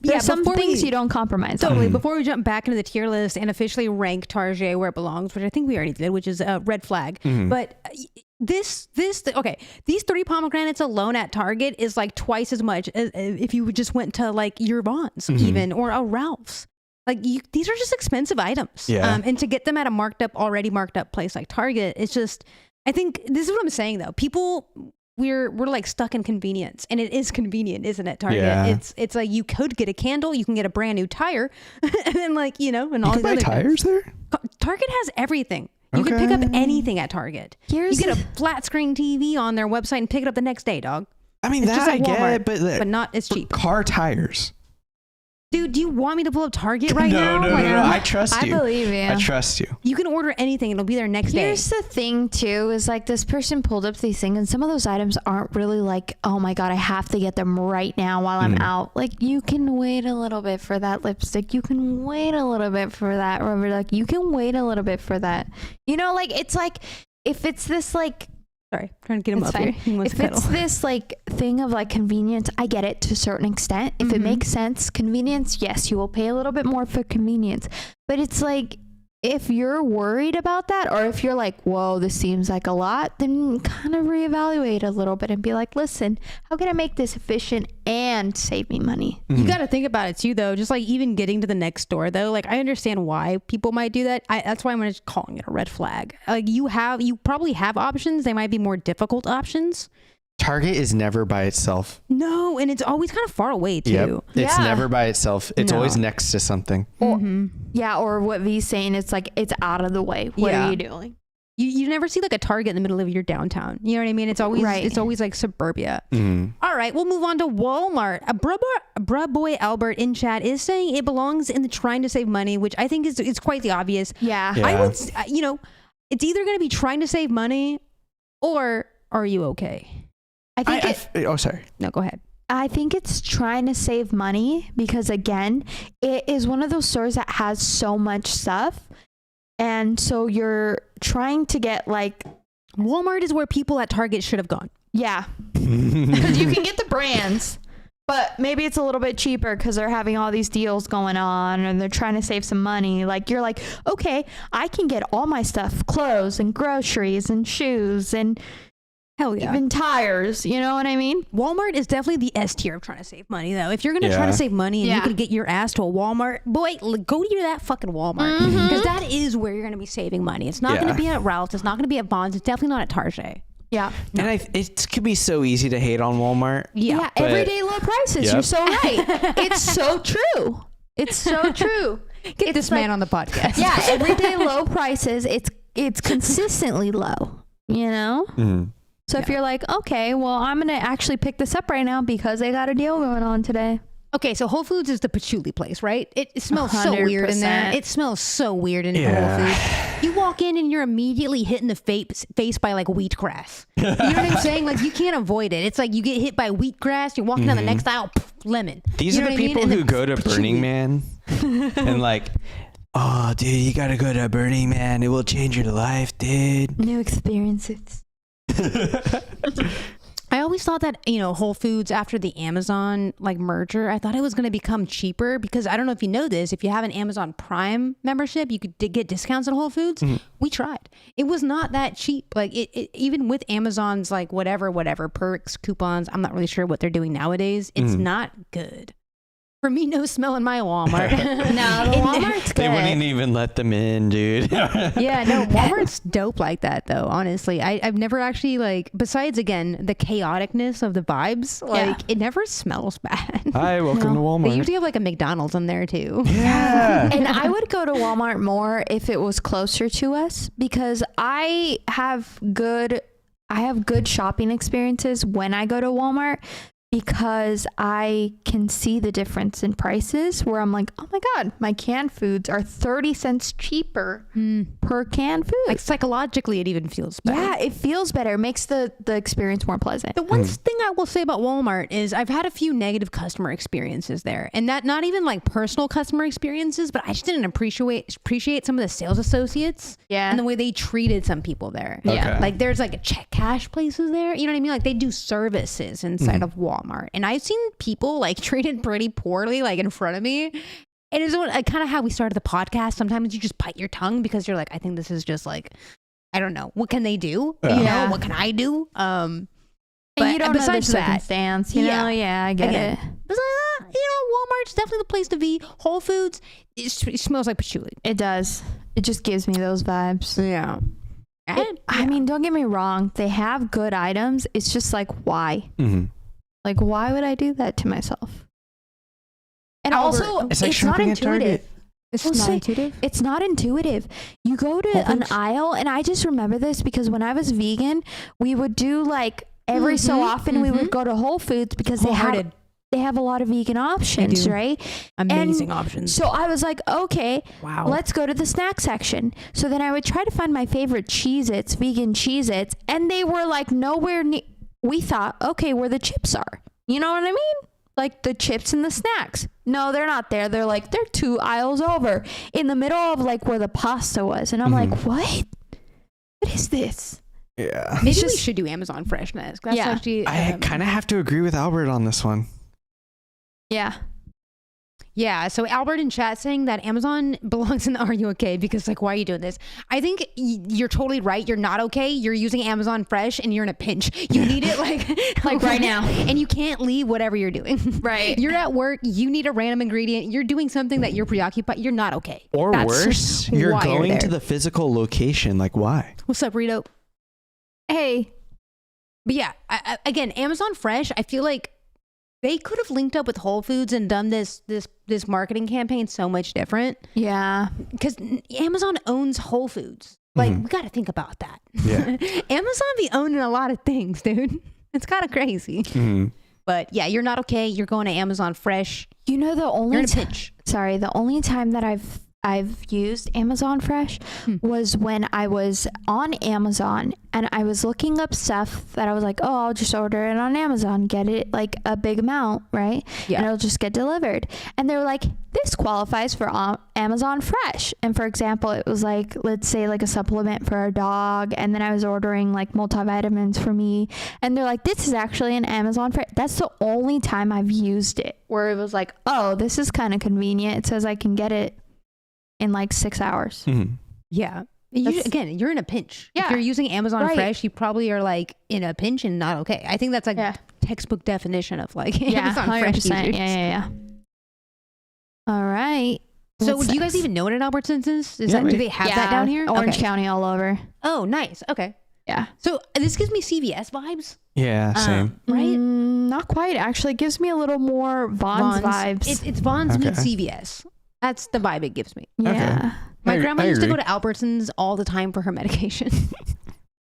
there's some things you don't compromise on. Totally. Before we jump back into the tier list and officially rank Target where it belongs, which I think we already did, which is a red flag. But these 30 pomegranates alone at Target is like twice as much as if you just went to like your Vons even or a Ralph's. Like these are just expensive items. And to get them at a already marked up place like Target, it's just, I think this is what I'm saying though. People, we're like stuck in convenience, and it is convenient, isn't it? Target. It's like you could get a candle, you can get a brand new tire, and then like, and all these other tires there. Target has everything. You can pick up anything at Target. You get a flat screen TV on their website and pick it up the next day, dog. I mean, it's that I get, but not as cheap. Car tires. Dude, do you want me to pull up Target right now? No. I trust you. I believe you. I trust you. You can order anything. It'll be there next day. Here's the thing, too, is like this person pulled up these things, and some of those items aren't really like, oh my God, I have to get them right now while I'm out. Like, you can wait a little bit for that lipstick. You can wait a little bit for that rubber. Like, you can wait a little bit for that. Like, it's like, if it's this like, sorry, trying to get him up here. If it's this like thing of like convenience, I get it to a certain extent. If it makes sense, convenience, yes, you will pay a little bit more for convenience. But it's like, if you're worried about that, or if you're like, whoa, this seems like a lot, then kind of reevaluate a little bit and be like, listen, how can I make this efficient and save me money? You got to think about it too, though. Just like even getting to the next store, though, like I understand why people might do that. That's why I'm just calling it a red flag. Like you probably have options. They might be more difficult options. Target is never by itself. No, and it's always kind of far away too. Yep. It's never by itself. It's always next to something. Or what V's saying, it's like it's out of the way. What are you doing? You never see like a Target in the middle of your downtown. You know what I mean? It's always like suburbia. All right, we'll move on to Walmart. Bruh Boy Albert in chat is saying it belongs in the trying to save money, which I think is quite the obvious. Yeah. I would, it's either going to be trying to save money or are you okay? Sorry. No, go ahead. I think it's trying to save money because, again, it is one of those stores that has so much stuff. And so you're trying to get like... Walmart is where people at Target should have gone. Yeah. Because you can get the brands, but maybe it's a little bit cheaper because they're having all these deals going on and they're trying to save some money. Like you're like, okay, I can get all my stuff, clothes and groceries and shoes and... Hell yeah. Even tires, you know what I mean? Walmart is definitely the S tier of trying to save money, though. If you're going to try to save money and you can get your ass to a Walmart, boy, go to that fucking Walmart. Because that is where you're going to be saving money. It's not going to be at Ralph's. It's not going to be at Vons. It's definitely not at Target. Yeah. And it could be so easy to hate on Walmart. Yeah. Everyday low prices. You're so right. It's so true. It's so true. Get this man on the podcast. Yeah. Everyday low prices. It's consistently low, you know? So if you're like, okay, well, I'm going to actually pick this up right now because they got a deal going on today. Okay, so Whole Foods is the patchouli place, right? It smells 100%. So weird in there. It smells so weird in Whole Foods. You walk in and you're immediately hit in the face by like wheatgrass. You know what I'm saying? Like you can't avoid it. It's like you get hit by wheatgrass, you're walking down the next aisle, lemon. These are the people who go to Burning Man and like, oh, dude, you got to go to Burning Man. It will change your life, dude. New experiences. I always thought that, you know, Whole Foods after the Amazon like merger, I thought it was going to become cheaper because I don't know if you know this, if you have an Amazon Prime membership, you could get discounts at Whole Foods. Mm-hmm. We tried. It was not that cheap. Like it even with Amazon's like whatever perks, coupons, I'm not really sure what they're doing nowadays. It's not good. For me, no smell in my Walmart. No, the Walmart's good. They wouldn't even let them in, dude. Yeah, no, Walmart's dope like that, though, honestly. I've never actually, like, besides, again, the chaoticness of the vibes, like, it never smells bad. Hi, welcome to Walmart. They usually have, like, a McDonald's in there, too. Yeah. And I would go to Walmart more if it was closer to us because I have good shopping experiences when I go to Walmart. Because I can see the difference in prices where I'm like, oh my God, my canned foods are 30 cents cheaper per canned food. Like psychologically, it even feels better. Yeah, it feels better. It makes the experience more pleasant. The one thing I will say about Walmart is I've had a few negative customer experiences there. And that not even like personal customer experiences, but I just didn't appreciate some of the sales associates and the way they treated some people there. Okay. Yeah. Like there's like a check cash places there. You know what I mean? Like they do services inside of Walmart. And I've seen people like treated pretty poorly like in front of me. And it's kind of how we started the podcast. Sometimes you just bite your tongue because you're like, I think this is just like, I don't know. What can they do? You know, what can I do? And you don't know the circumstance, you know? Yeah, I get it. Besides that, you know, Walmart's definitely the place to be. Whole Foods, it smells like patchouli. It does. It just gives me those vibes. Yeah. I mean, don't get me wrong. They have good items. It's just like, why? Mm-hmm. Like, why would I do that to myself? And also, it's like it's not intuitive. It's not intuitive? It's not intuitive. You go to an aisle, and I just remember this because when I was vegan, we would do like every so often we would go to Whole Foods because they have a lot of vegan options, right? Amazing options. So I was like, okay, let's go to the snack section. So then I would try to find my favorite Cheez-Its, vegan Cheez-Its, and they were like nowhere near. We thought, okay, where the chips are. You know what I mean? Like the chips and the snacks. No, they're not there. They're 2 aisles over in the middle of like where the pasta was. And I'm like, what? What is this? Yeah. Maybe we should do Amazon Fresh next. That's actually, I kind of have to agree with Albert on this one. Yeah. Yeah, so Albert in chat saying that Amazon belongs in the Are You Okay? Because like, why are you doing this? I think you're totally right. You're not okay. You're using Amazon Fresh and you're in a pinch. You need it like right now. And you can't leave whatever you're doing. Right. You're at work. You need a random ingredient. You're doing something that you're preoccupied. You're not okay. Or worse, you're going to the physical location. Like, why? What's up, Rito? Hey. But yeah, again, Amazon Fresh, I feel like they could have linked up with Whole Foods and done this marketing campaign so much different. Yeah. Because Amazon owns Whole Foods. Like, we got to think about that. Yeah. Amazon be owning a lot of things, dude. It's kind of crazy. Mm-hmm. But yeah, you're not okay. You're going to Amazon Fresh. You know, the only you're in a pinch. Sorry, the only time that I've used Amazon Fresh was when I was on Amazon and I was looking up stuff that I was like, oh, I'll just order it on Amazon, get it like a big amount, right? Yeah. And it'll just get delivered. And they were like, this qualifies for Amazon Fresh. And for example, it was like, let's say like a supplement for a dog. And then I was ordering like multivitamins for me. And they're like, this is actually an Amazon Fresh. That's the only time I've used it where it was like, oh, this is kind of convenient. It says I can get it in like 6 hours. Mm-hmm. Yeah. Again, you're in a pinch. Yeah. If you're using Amazon Fresh, you probably are like in a pinch and not okay. I think that's like textbook definition of like Amazon 100%. Fresh users. Yeah. All right. So do you guys even know what an Albertsons is? Do they have that down here? Orange County all over. Oh, nice. Okay. Yeah. So this gives me CVS vibes. Yeah, same. Right? Not quite. Actually, it gives me a little more Vons vibes. It's Vons meets CVS. That's the vibe it gives me. Yeah. Okay. My grandma used to go to Albertsons all the time for her medication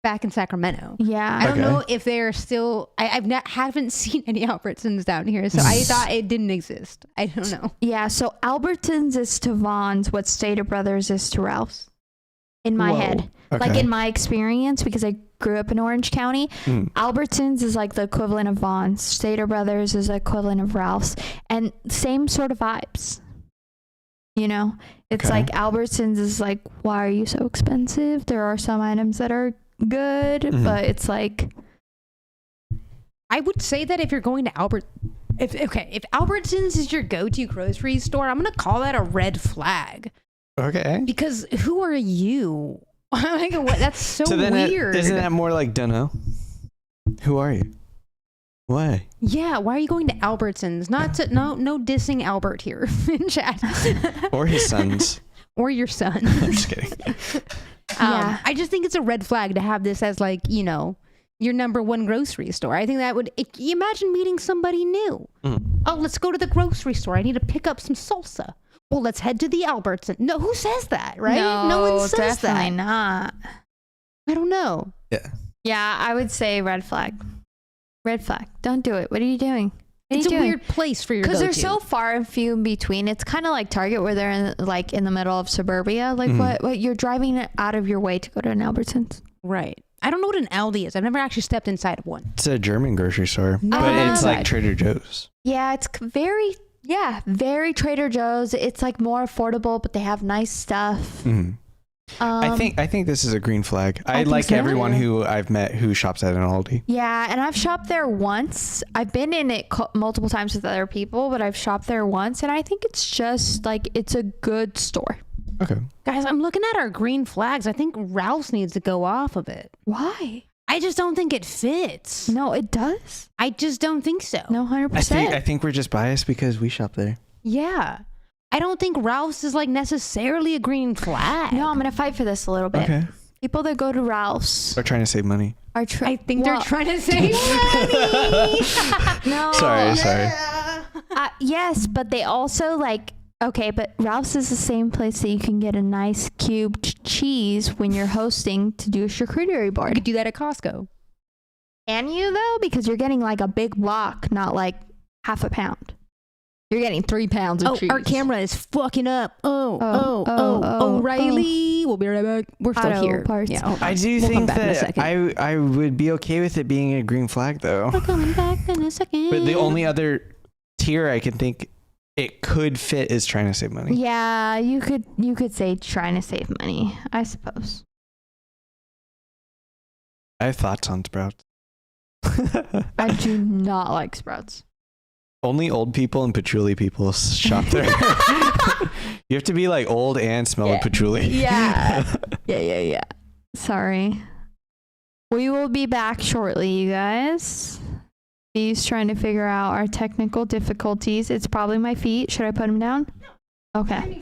back in Sacramento. Yeah. I don't know if they're still, haven't seen any Albertsons down here. So I thought it didn't exist. I don't know. Yeah. So Albertsons is to Vons what Stater Brothers is to Ralph's in my head. Okay. Like in my experience, because I grew up in Orange County, Albertsons is like the equivalent of Vons. Stater Brothers is the equivalent of Ralph's, and same sort of vibes. You know, it's like Albertsons is like, why are you so expensive? There are some items that are good, but it's like, I would say that if you're going to if Albertsons is your go-to grocery store, I'm gonna call that a red flag. Okay. Because who are you? Like, what? That's so weird. Isn't that more like dunno? Who are you? Why? Yeah, why are you going to Albertsons? No dissing Albert here in chat. Or his sons. Or your son. I'm just kidding. Yeah. I just think it's a red flag to have this as like, you know, your number one grocery store. I think that would, imagine meeting somebody new. Oh, let's go to the grocery store. I need to pick up some salsa. Well, let's head to the Albertsons. No, who says that, right? No one says definitely that. not. I don't know. Yeah. Yeah, I would say red flag. Red flag. Don't do it. What are you doing? It's a weird place for your because go-to. they're so far and few in between. It's kind of like Target, where they're in the middle of suburbia. Like what you're driving out of your way to go to an Albertsons. Right. I don't know what an Aldi is. I've never actually stepped inside of one. It's a German grocery store, No, but I'm it's inside. like Trader Joe's. Yeah, it's very Trader Joe's. It's like more affordable, but they have nice stuff. I think this is a green flag. I think like so. everyone who I've met who shops at an Aldi. Yeah, and I've shopped there once. I've been in it multiple times with other people, but I've shopped there once, and I think it's just like it's a good store. Okay. Guys, I'm looking at our green flags. I think Ralph's needs to go off of it. Why? I just don't think it fits. No, it does. I just don't think so. No, 100%. I think we're just biased because we shop there. Yeah. I don't think Ralph's is like necessarily a green flag. No, I'm gonna fight for this a little bit. Okay. People that go to Ralph's We're trying to save money. are I think they're trying to save money. No. Sorry. Yes, but they also like. Okay, but Ralph's is the same place that you can get a nice cubed cheese when you're hosting to do a charcuterie You board. could do that at Costco. Can you though? Because you're getting like a big block, not like half a pound. You're getting 3 pounds of cheese. Our camera is fucking up. O'Reilly. We'll be right back. We're still Auto here. parts. Yeah, hold on. I do We'll come think back in a that second. I would be okay with it being a green flag though. We're coming back in a second. But the only other tier I can think it could fit is trying to save money. Yeah, you could say trying to save money, I suppose. I have thoughts on Sprouts. I do not like Sprouts. Only old people and patchouli people shop there. You have to be like old and smell of patchouli. Yeah. Yeah. Sorry. We will be back shortly, you guys. He's trying to figure out our technical difficulties. It's probably my feet. Should I put them down? Okay.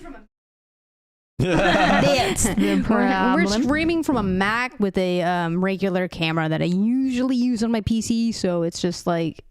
That's the We're problem. streaming from a Mac with a regular camera that I usually use on my PC, so it's just like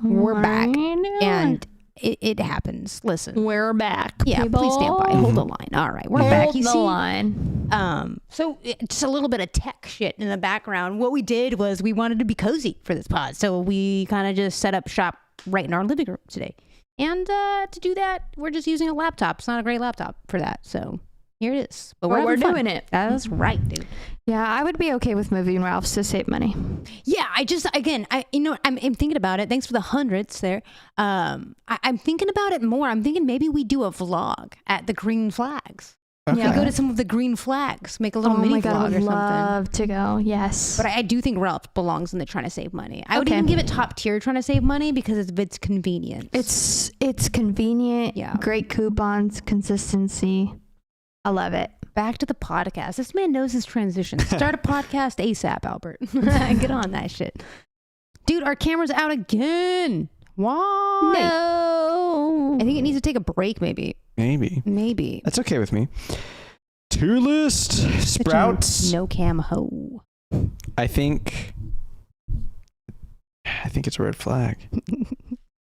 we're back and it happens. Listen, we're back. yeah, people. please stand by. Hold the line. All right, we're Hold back. You the see, line. so just a little bit of tech shit in the background. What we did was we wanted to be cozy for this pod, so we kind of just set up shop right in our living room today. And to do that, we're just using a laptop. It's not a great laptop for that, so here it is. But We're having fun. doing it. That's right, dude. Yeah, I would be okay with moving Ralph's to save money. Yeah, I'm thinking about it. Thanks for the hundreds there. I'm thinking about it more. I'm thinking maybe we do a vlog at the green flags. Okay. Yeah, go to some of the green flags, make a little mini my God, vlog I would or something. love to go. Yes. But I do think Ralph belongs in the trying to save money. I would even give it top tier trying to save money because it's convenient. It's convenient. Yeah. Great coupons, consistency. I love it. Back to the podcast. This man knows his transition. Start a podcast ASAP, Albert. Get on that shit. Dude, our camera's out again. Why? No. I think it needs to take a break, maybe. Maybe. That's okay with me. Tier list. Sprouts. No cam ho. I think it's a red flag.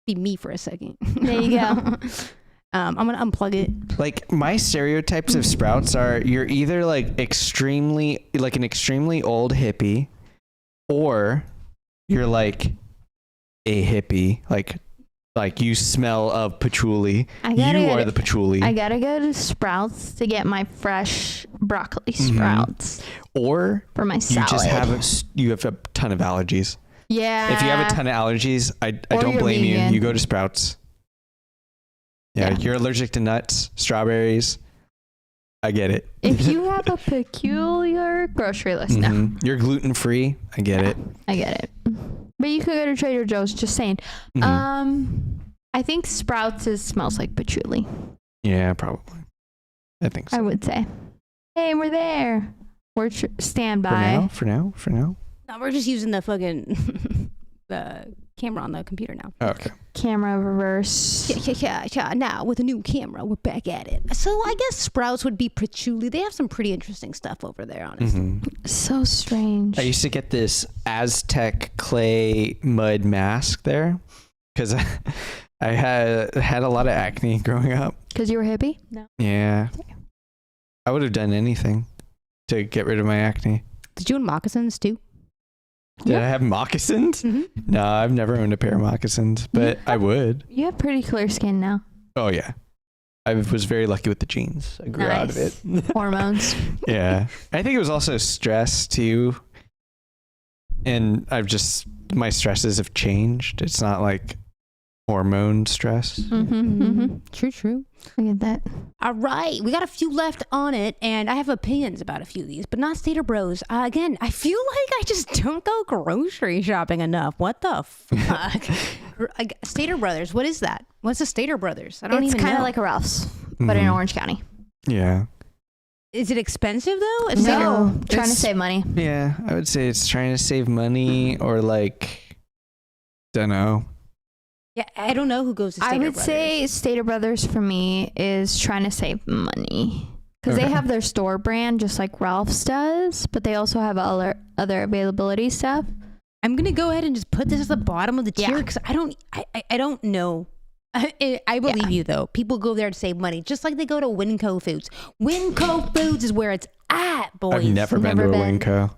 Be me for a second. There you go. I'm gonna unplug it. Like my stereotypes of Sprouts are you're either like an extremely old hippie, or you're like a hippie, like you smell of patchouli. You are the patchouli. I gotta go to Sprouts to get my fresh broccoli sprouts Or for my you salad. just have a ton of allergies. Yeah. If you have a ton of allergies, I don't you're blame vegan. you. You go to Sprouts. Yeah, you're allergic to nuts, strawberries. I get it. If you have a peculiar grocery list, no. You're gluten free. I get it. I get it. But but you could go to Trader Joe's. Just saying. I think Sprouts smells like patchouli. Yeah, probably. I think so. I would say. Hey, we're there. We're standby. For now. No, we're just using the fucking the camera on the computer now. Oh, okay. Camera reverse. Yeah. Now with a new camera, we're back at it. So I guess Sprouts would be patchouli. They have some pretty interesting stuff over there, honestly. So strange. I used to get this Aztec clay mud mask there because I had a lot of acne growing up. Because you were hippie? No. Yeah. I would have done anything to get rid of my acne. Did you own moccasins too? Did I have moccasins? Mm-hmm. No, I've never owned a pair of moccasins, but I would. You have pretty clear skin now. Oh, yeah. I was very lucky with the genes. I grew out of it. Hormones. Yeah. I think it was also stress too. And my stresses have changed. It's not like hormone stress. True. I get that. All right, we got a few left on it, and I have opinions about a few of these, but not Stater Bros. Again, I feel like I just don't go grocery shopping enough. What the fuck? Stater Brothers, what is that? What's a Stater Brothers? I don't even know. It's kind of like a Ralph's, but in Orange County. Yeah. Is it expensive though? No, trying to save money. Yeah, I would say it's trying to save money or don't know. Yeah, I don't know who goes to Stater Brothers. I would say Stater Brothers for me is trying to save money. Because they have their store brand just like Ralph's does, but they also have other availability stuff. I'm going to go ahead and just put this at the bottom of the tier because I don't know. I believe you though. People go there to save money, just like they go to Winco Foods. Winco Foods is where it's at, boys. I've never been to a Winco.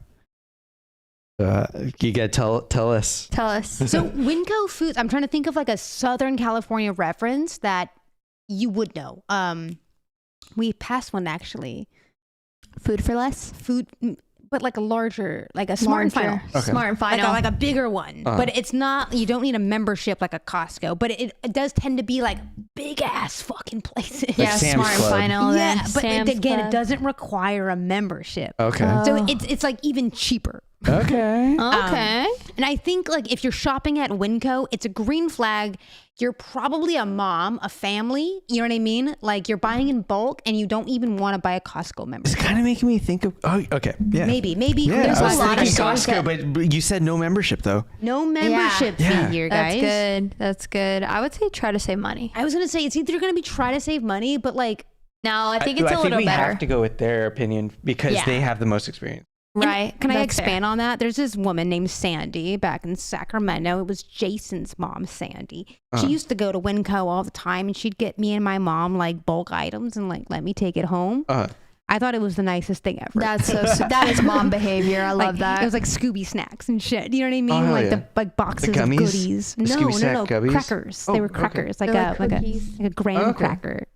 You gotta tell us. Tell us. So Winco Foods, I'm trying to think of like a Southern California reference that you would know. We passed one actually. Food for less? But like a larger, like a Smart and Final. Okay. Smart and Final. Like a bigger one. But it's not, you don't need a membership like a Costco, but it does tend to be like big ass fucking places. Yeah, Sam's Smart Club. and Final. Yeah, but Sam's again, Club. it doesn't require a membership. Okay. So it's like even cheaper. Okay. Okay. And I think like if you're shopping at Winco, it's a green flag. You're probably a mom, a family. You know what I mean? Like you're buying in bulk and you don't even want to buy a Costco It's membership. kind of making me think of. Oh, okay. Yeah. Maybe. Yeah, There's I was a lot of thinking stores Costco, that but you said no membership though. no membership fee Yeah. here, guys. That's good. I would say try to save money. I was gonna say it's either gonna be try to save money, but like No, I think it's a little we better. have to go with their opinion because they have the most experience. Right. Can I That's expand on that? There's this woman named Sandy back in Sacramento. It was Jason's mom, Sandy. She used to go to Winco all the time and she'd get me and my mom like bulk items and like let me take it home. I thought it was the nicest thing ever. That's that is mom behavior. I love that. It was like Scooby snacks and shit. You know what I mean? Oh, like yeah. the like boxes The of gummies? goodies. The No, Scooby snack gummies? crackers. Oh, They were okay. crackers, They're like like a cookies. graham cracker.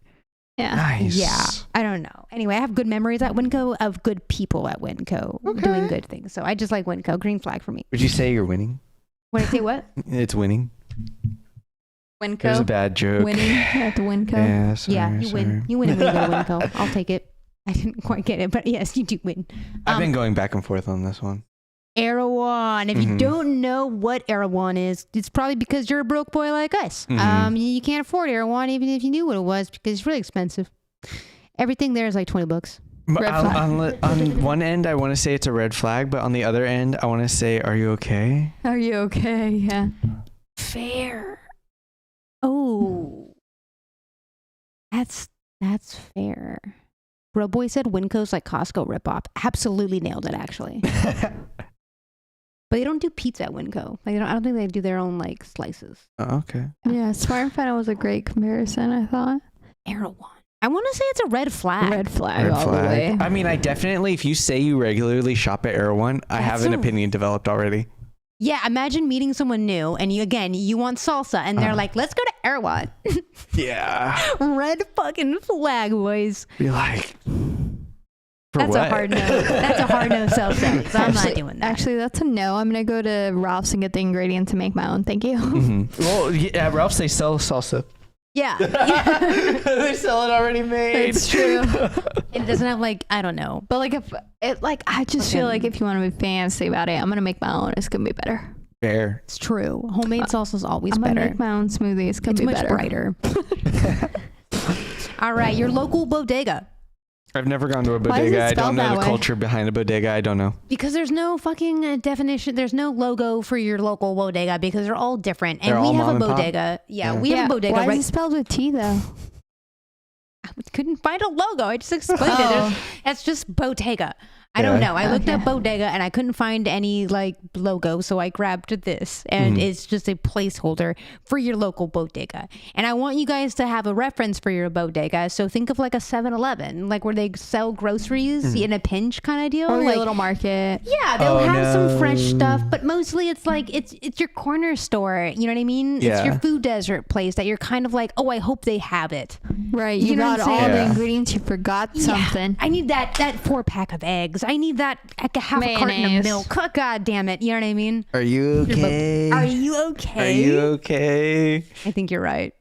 Yeah. Nice. Yeah, I don't know. Anyway, I have good memories at Winco of good people at Winco doing good things. So I just like Winco. Green flag for me. Would you say you're winning? When I say what? It's winning. Winco. There's a bad joke. Winning at the Winco. Yeah, sorry, Yeah, you win. You win when you go to Winco. I'll take it. I didn't quite get it, but yes, you do win. I've been going back and forth on this one. Erewhon. If you don't know what Erewhon is, it's probably because you're a broke boy like us. You can't afford Erewhon even if you knew what it was because it's really expensive. Everything there is like $20. On one end, I want to say it's a red flag, but on the other end, I want to say, "Are you okay?" Are you okay? Yeah. Fair. Oh, that's fair. Bro Boy said Winco's like Costco ripoff. Absolutely nailed it, actually. But they don't do pizza at Winco. Like I don't think they do their own like slices. Oh, okay. Yeah. Smart and Final was a great comparison, I thought. Erewhon. I want to say it's a red flag. Red flag Red all the way. flag. I mean, I definitely, if you say you regularly shop at Erewhon, I have an opinion developed already. Yeah, imagine meeting someone new and you want salsa and they're like, let's go to Erewhon. Yeah. Red fucking flag, boys. Be like, That's a hard no. That's a hard no salsa. So I'm not Actually- doing that. Actually, that's a no. I'm going to go to Ralph's and get the ingredients and make my own. Thank you. Well, yeah, Ralph's, they sell salsa. Yeah. They sell it already made. It's true. It doesn't have like, I don't know. But like I just feel like if you want to be fancy about it, I'm going to make my own. It's going to be better. Fair. It's true. Homemade salsa is always I'm gonna better. make my own smoothie. It's gonna It's be much better. brighter. All right, your local bodega. I've never gone to a Why is it bodega. I don't spelled know that the way? culture behind a bodega. I don't know. Because there's no fucking definition. There's no logo for your local bodega because they're all different. And They're all we have a mom and pop? bodega. Yeah, Yeah. we have a bodega. Why Right? is it spelled with T though? I couldn't find a logo. I just explained it. Oh. That's just bodega. I don't Yeah. know. I looked Okay. up bodega and I couldn't find any like logo, so I grabbed this, and it's just a placeholder for your local bodega. And I want you guys to have a reference for your bodega. So think of like a 7-Eleven, like where they sell groceries in a pinch kind of deal. Or like, your little market. yeah, they'll Oh, have some no. fresh stuff, but mostly it's like it's your corner store. You know what I mean? It's Yeah. your food desert place that you're kind of like, oh, I hope they have it. Right. You You, know what got I'm all saying? the Yeah. ingredients. You forgot something. I need that 4-pack of eggs. I need that half a carton of Mayonnaise. milk. Oh, God damn it. You know what I mean? Are you okay? Are you okay? Are you okay? I think you're right.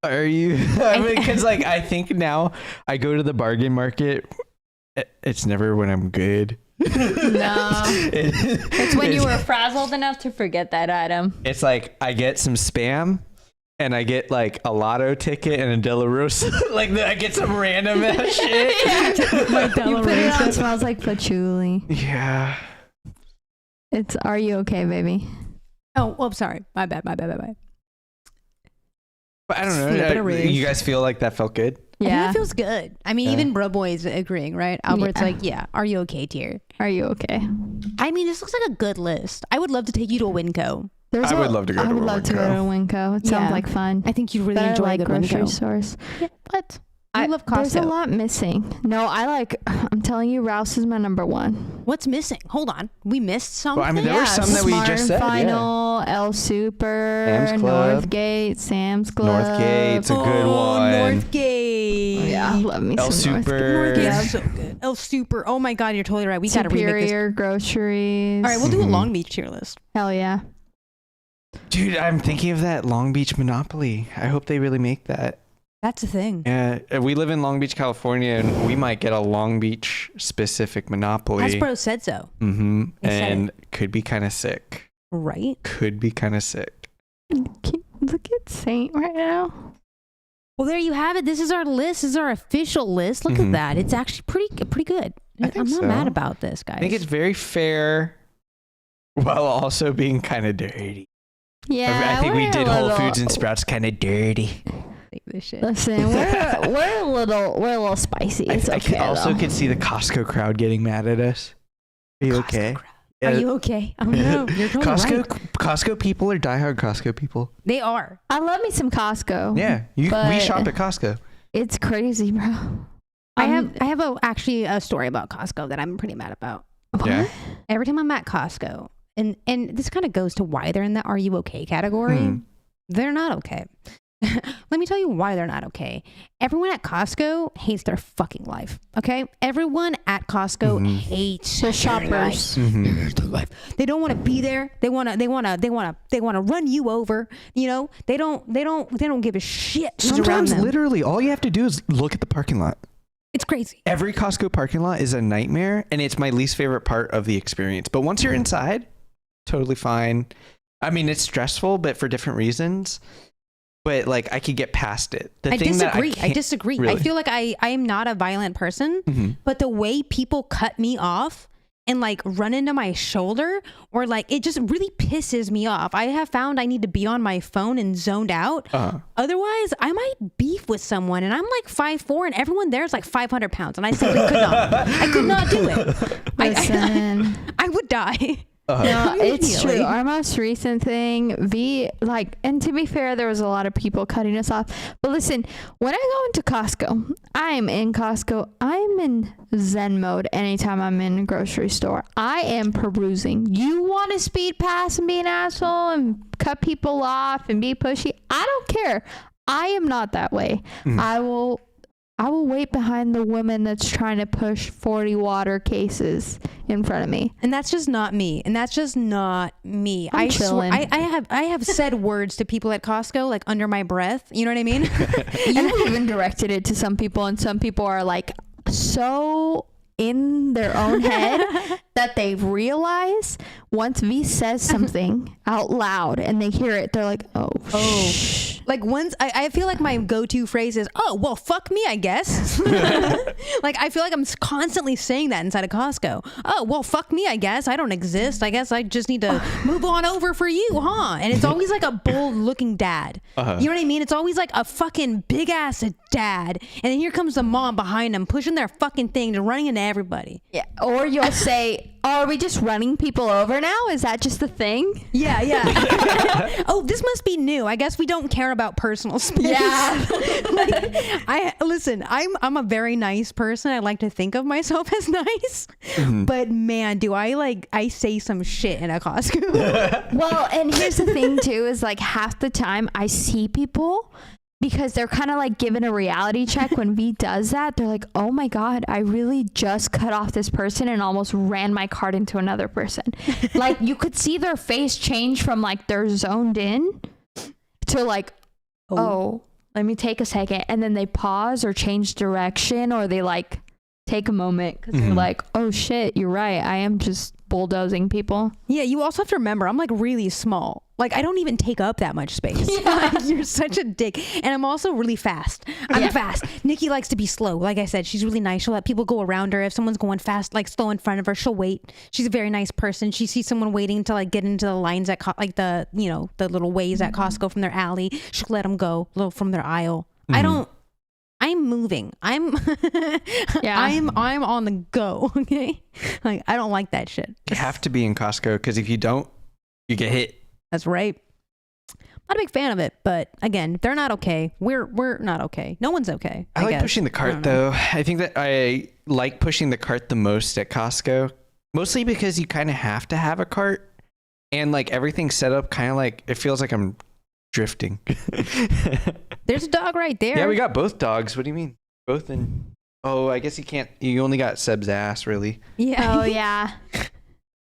Are you? I mean, because like I think now I go to the bargain market. It's never when I'm good. No. It's when you were frazzled enough to forget that item. It's like I get some Spam. And I get like a lotto ticket and a De La Rosa. Like I get some random ass shit. You put it on. It smells like patchouli. Yeah. It's Are you okay, baby? Oh, well, sorry. My bad. But I don't Slip it a know. ridge. You guys feel like that felt good? I think Yeah. it feels good. I mean, Yeah. even Bro Boy's agreeing, right? Albert's Yeah. like, yeah, are you okay, dear? Are you okay? I mean, this looks like a good list. I would love to take you to a Winco. There's I would love to go I to would a love to go to Winco. Winco. It Yeah. sounds like fun. I think you'd really But I enjoy like a good grocery Winco. stores. Yeah, but I love There's a Costco. lot missing. No, I'm telling you, Rouse is my number one. What's missing? Hold on. We missed something? Well, I mean, there were some that we Smart just and said. Yeah. Final, El Super, Sam's Club. Northgate, Sam's Club. Northgate's a good one. Northgate. Yeah, I love me El some Northgate. Super. Northgate's so good. El Super. Oh my God, you're totally right. We got to remake this. Superior Groceries. All right, we'll do a Mhm. Long Beach tier list. Hell yeah. Dude, I'm thinking of that Long Beach Monopoly. I hope they really make that. That's the thing. Yeah, we live in Long Beach, California, and we might get a Long Beach specific Monopoly. Hasbro said so, Mm-hmm. They said And could be kind of sick. right? Could be kind of sick. Look at Saint right now. Well, there you have it. This is our list. This is our official list. Look Mhm. at that. It's actually pretty good. I think I'm not so. mad about this, guys. I think it's very fair while also being kind of dirty. Yeah, I think we we're a did Whole little- Foods and Sprouts kind of dirty. Take this shit. Listen, we're a little spicy. It's I okay. also though. could see the Costco crowd getting mad at us. Are you Costco okay? crowd. Are you okay? Oh no, you're totally Costco right. Costco people are diehard Costco people. They are. I love me some Costco. Yeah, we But- shop at Costco. It's crazy, bro. I have actually a story about Costco that I'm pretty mad about. What? Yeah. Every time I'm at Costco, and this kind of goes to why they're in the "Are you okay" category. Hmm. They're not okay. Let me tell you why they're not okay. Everyone at Costco hates their fucking life. Okay, everyone at Costco Mhm. hates The their shoppers. life. Mhm. Hates their life. They don't want to be there. They want to run you over. You know, they don't give a shit. who's around Sometimes them. literally all you have to do is look at the parking lot. It's crazy. Every Costco parking lot is a nightmare, and it's my least favorite part of the experience. But once you're inside, totally fine. I mean, it's stressful, but for different reasons. But like, I could get past it. I disagree. I can't- disagree. I Really? feel like I am not a violent person, Mhm. but the way people cut me off and like run into my shoulder, or like, it just really pisses me off. I have found I need to be on my phone and zoned out. Otherwise, I might beef with someone, and I'm like 5'4", and everyone there is like 500 pounds, and I simply could not. I could not do it. Listen. I would die. No, it's Immediately. true. Our most recent thing, and to be fair, there was a lot of people cutting us off. But listen, when I go into Costco, I'm in Costco. I'm in Zen mode anytime I'm in a grocery store. I am perusing. You want to speed past and be an asshole and cut people off and be pushy? I don't care. I am not that way. I will wait behind the woman that's trying to push 40 water cases in front of me. And that's just not me. I'm I chilling. I have said words to people at Costco like under my breath. You know what I mean? You've even directed it to some people, and some people are like so in their own head that they've realized once V says something out loud and they hear it, they're like, oh. Like once I feel like my go-to phrase is, oh, well, fuck me, I guess. Like I feel like I'm constantly saying that inside of Costco. Oh, well, fuck me, I guess. I don't exist. I guess I just need to move on over for you, huh? And it's always like a bold looking dad. You know what I mean? It's always like a fucking big ass dad. And then here comes the mom behind them pushing their fucking thing and running into everybody. Yeah. Or you'll say, oh, are we just running people over now? Is that just the thing? Yeah. Oh, this must be new. I guess we don't care about personal space. Yeah. I'm a very nice person. I like to think of myself as nice. But man, do I say some shit in a Costco. Well, and here's the thing too, is like half the time I see people, because they're kind of like given a reality check when V does that. They're like, oh my God, I really just cut off this person and almost ran my cart into another person. Like you could see their face change from like they're zoned in to like, oh, let me take a second. And then they pause or change direction, or they like take a moment because they're like, oh shit, you're right. I am just bulldozing people. Yeah, you also have to remember, I'm like really small. Like I don't even take up that much space. Yeah. Like, you're such a dick. And I'm also really fast. I'm fast. Nikki likes to be slow. Like I said, she's really nice. She'll let people go around her. If someone's going fast, like slow in front of her, she'll wait. She's a very nice person. She sees someone waiting to like get into the lines at like the little ways at Costco from their alley. She'll let them go a little from their aisle. I'm moving. I'm on the go. Okay. Like I don't like that shit. You have to be in Costco because if you don't, you get hit. That's right. Not a big fan of it, but again, they're not okay. We're not okay. No one's okay. I like pushing the cart though. I think that I like pushing the cart the most at Costco, mostly because you kind of have to have a cart, and like everything's set up kind of like it feels like I'm drifting. There's a dog right there. Yeah, we got both dogs. What do you mean? Both in? Oh, I guess you can't. You only got Seb's ass, really. Yeah. Oh yeah.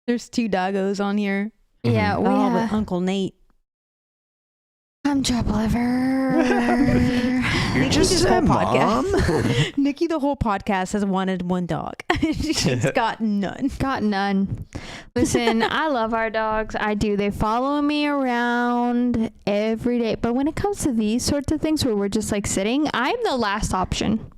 There's 2 doggos on here. Yeah, we have Uncle Nate. I'm Job Liver. You're just a mom. Nikki, the whole podcast has wanted 1 dog. She's got none. Got none. Listen, I love our dogs. I do. They follow me around every day. But when it comes to these sorts of things where we're just like sitting, I'm the last option.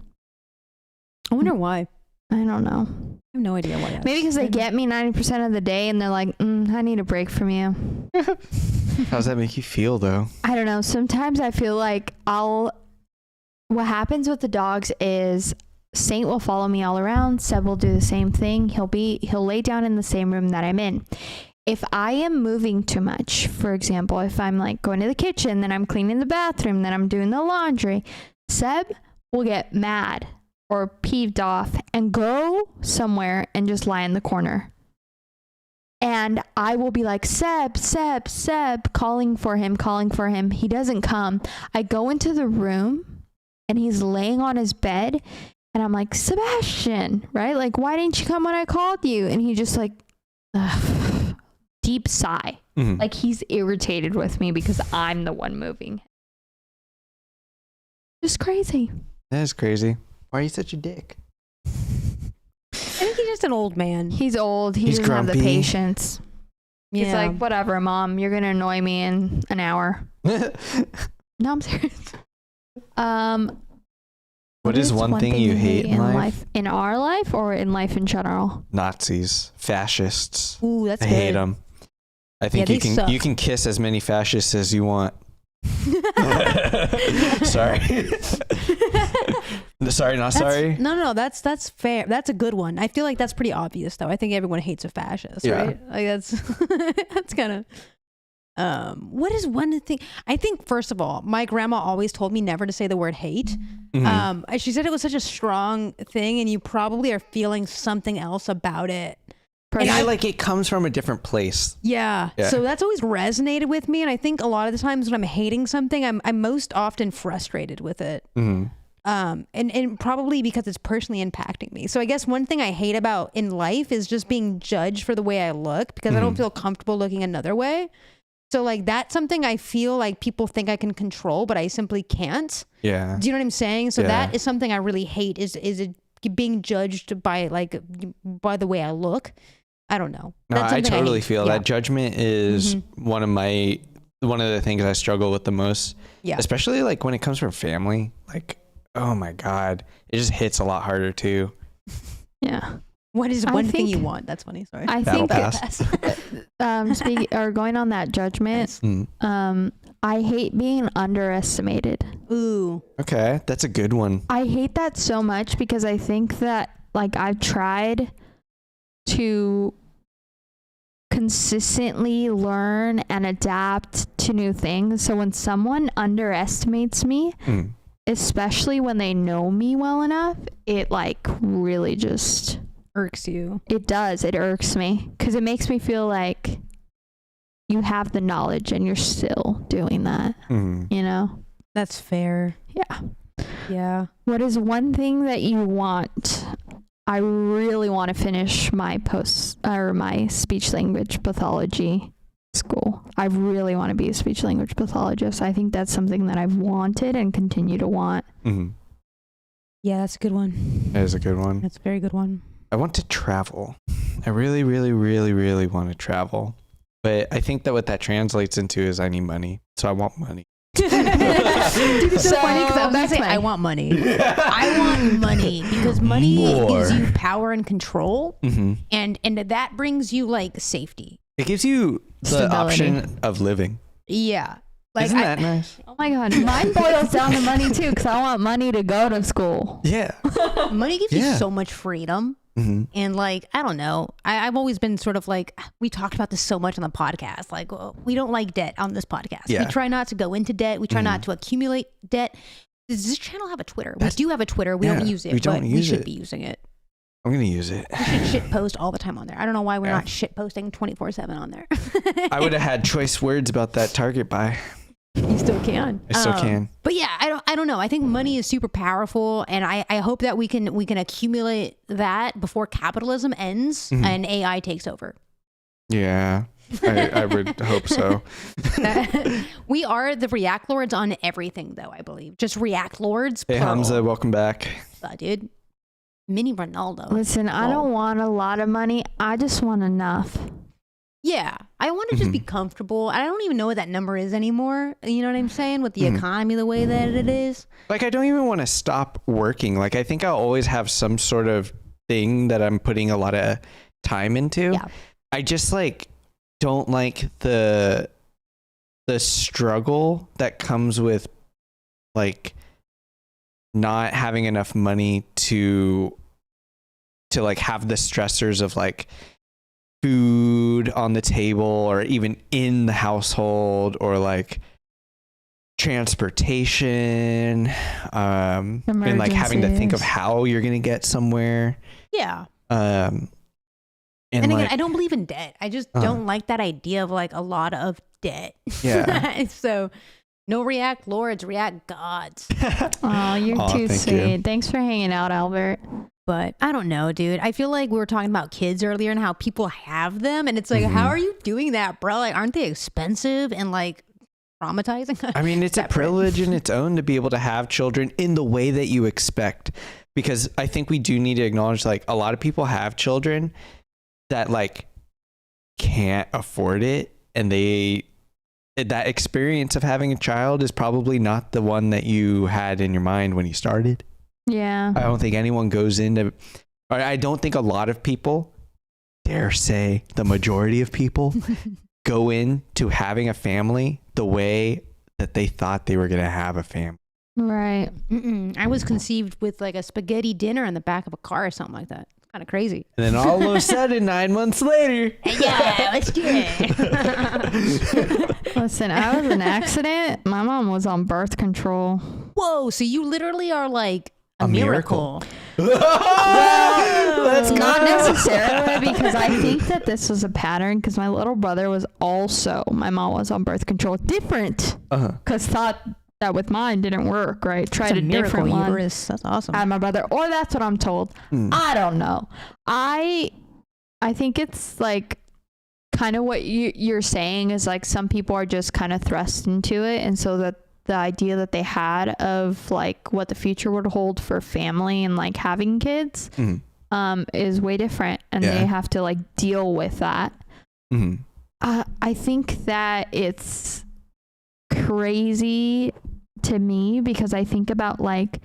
I wonder why. I don't know. I have no idea why. Maybe because they get me 90% of the day and they're like, I need a break from you. How does that make you feel though? I don't know. Sometimes I feel like what happens with the dogs is Saint will follow me all around. Seb will do the same thing. He'll lay down in the same room that I'm in. If I am moving too much, for example, if I'm like going to the kitchen, then I'm cleaning the bathroom, then I'm doing the laundry, Seb will get mad or peeved off and go somewhere and just lie in the corner. And I will be like, Seb, calling for him. He doesn't come. I go into the room and he's laying on his bed and I'm like, Sebastian, right? Like, why didn't you come when I called you? And he just like, deep sigh. Like he's irritated with me because I'm the one moving. Just crazy. That is crazy. Why are you such a dick? I think he's just an old man. He's old. He doesn't have the patience. Yeah. He's like, whatever, Mom. You're going to annoy me in an hour. No, I'm serious. What is one thing you hate in life? In our life or in life in general? Nazis. Fascists. Ooh, that's I hate them. I think you can kiss as many fascists as you want. Sorry. Sorry, not sorry. No, that's fair. That's a good one. I feel like that's pretty obvious, though. I think everyone hates a fascist, right? Like that's kind of. What is one thing? I think first of all, my grandma always told me never to say the word hate. She said it was such a strong thing, and you probably are feeling something else about it. And I like it comes from a different place. Yeah. So that's always resonated with me, and I think a lot of the times when I'm hating something, I'm most often frustrated with it. And probably because it's personally impacting me. So I guess one thing I hate about in life is just being judged for the way I look, because I don't feel comfortable looking another way. So like that's something I feel like people think I can control, but I simply can't. Yeah. Do you know what I'm saying? So that is something I really hate is it being judged by the way I look. I don't know. No, That's I something totally hate. feel Yeah. that judgment is one of the things I struggle with the most. Yeah. Especially like when it comes from family. Like, oh my God, it just hits a lot harder too. Yeah. What is I one thing think- you want? That's funny. Sorry. I Battle think pass. speaking or going on that judgment, I hate being underestimated. Ooh. Okay, that's a good one. I hate that so much because I think that like I've tried to consistently learn and adapt to new things. So when someone underestimates me, especially when they know me well enough, it like really just Irks you. it irks me because it makes me feel like you have the knowledge and you're still doing that, you know? That's fair. Yeah. Yeah. What is one thing that you want? I really want to finish my my speech language pathology school. I really want to be a speech language pathologist. I think that's something that I've wanted and continue to want. Yeah, that's a good one. That is a good one. That's a very good one. I want to travel. I really, really, really, really want to travel. But I think that what that translates into is I need money. So I want money. Dude, it's so funny because I was gonna say that's I want money. I want money because money More. gives you power and control, and that brings you like safety. It gives you the Stability. option of living. Yeah, like Isn't that nice? Oh my God. Mine boils down to money too because I want money to go to school. Yeah. money gives Yeah. you so much freedom. And like, I don't know. I've always been sort of like, we talked about this so much on the podcast. Like, we don't like debt on this podcast. Yeah. We try not to go into debt. We try not to accumulate debt. Does this channel have a Twitter? We do have a Twitter. We don't use it, we don't but use we should it. be using it. I'm going to use it. We should shit post all the time on there. I don't know why we're Yeah. not shit posting 24/7 on there. I would have had choice words about that Target buy. You still can. I still can. But yeah, I don't know. I think money is super powerful, and I hope that we can accumulate that before capitalism ends and AI takes over. Yeah. I would hope so. We are the React Lords on everything, though, I believe. Just React Lords. Hey, plural. Hamza, welcome back. Dude. Mini Ronaldo. Listen, I don't want a lot of money. I just want enough. Yeah. I want to just be comfortable. I don't even know what that number is anymore. You know what I'm saying? With the economy the way that it is. Like, I don't even want to stop working. Like, I think I'll always have some sort of thing that I'm putting a lot of time into. Yeah. I just like don't like the struggle that comes with like not having enough money to like have the stressors of like food on the table or even in the household or like transportation and like having to think of how you're gonna get somewhere. Yeah. And again, like, I don't believe in debt. I just don't like that idea of like a lot of debt. Yeah. So no React Lords, React gods. Oh, you're too thank sweet. you. Thanks for hanging out, Albert. But I don't know, dude. I feel like we were talking about kids earlier and how people have them. And it's like, how are you doing that, bro? Like, aren't they expensive and like traumatizing? I mean, it's a privilege in its own to be able to have children in the way that you expect, because I think we do need to acknowledge like a lot of people have children that like can't afford it, and that experience of having a child is probably not the one that you had in your mind when you started. Yeah. I don't think anyone goes into, or I don't think a lot of people, dare say the majority of people, go into having a family the way that they thought they were going to have a family. Right. I was conceived with like a spaghetti dinner in the back of a car or something like that. Kind of crazy. And then all of a sudden, 9 months later. Yeah, let's do it. Listen, I was an accident. My mom was on birth control. Whoa, so you literally are like a miracle. Let's go. Not necessarily, because I think that this was a pattern, because my little brother was also, my mom was on birth control. Different. Because thought that with mine didn't work, right? Tried a different one. Uterus. That's awesome. Had my brother, or that's what I'm told. I don't know. I think it's like kind of what you're saying is like some people are just kind of thrust into it, and so that the idea that they had of like what the future would hold for family and like having kids is way different, and Yeah. they have to like deal with that. Mhm. I think that it's crazy to me because I think about like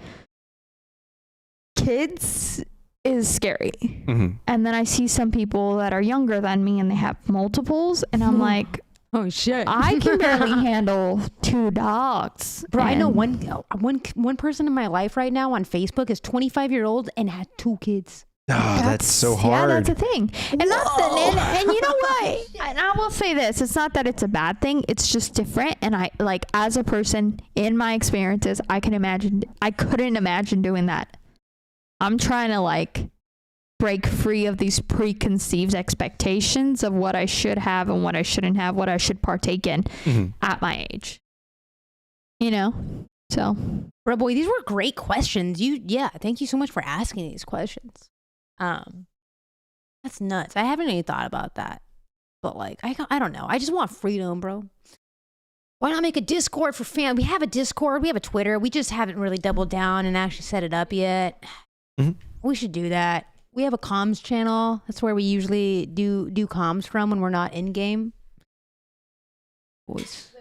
kids is scary. Mhm. And then I see some people that are younger than me and they have multiples, and I'm like, Oh shit! I can barely handle 2 dogs. Bro, I know And one person in my life right now on Facebook is 25-year-old and had 2 kids. Oh, that's so Yeah, hard. that's a thing. And that's and you know what? And I will say this, it's not that it's a bad thing, it's just different. And I like, as a person in my experiences, I couldn't imagine doing that. I'm trying to like break free of these preconceived expectations of what I should have and what I shouldn't have, what I should partake in Mhm. at my age. You know? So Bro, boy, these were great questions. Thank you so much for asking these questions. That's nuts. I haven't even thought about that. But like, I don't know. I just want freedom, bro. Why not make a Discord for fans? We have a Discord. We have a Twitter. We just haven't really doubled down and actually set it up yet. Mhm. We should do that. We have a comms channel. That's where we usually do comms from when we're not in game. Boys.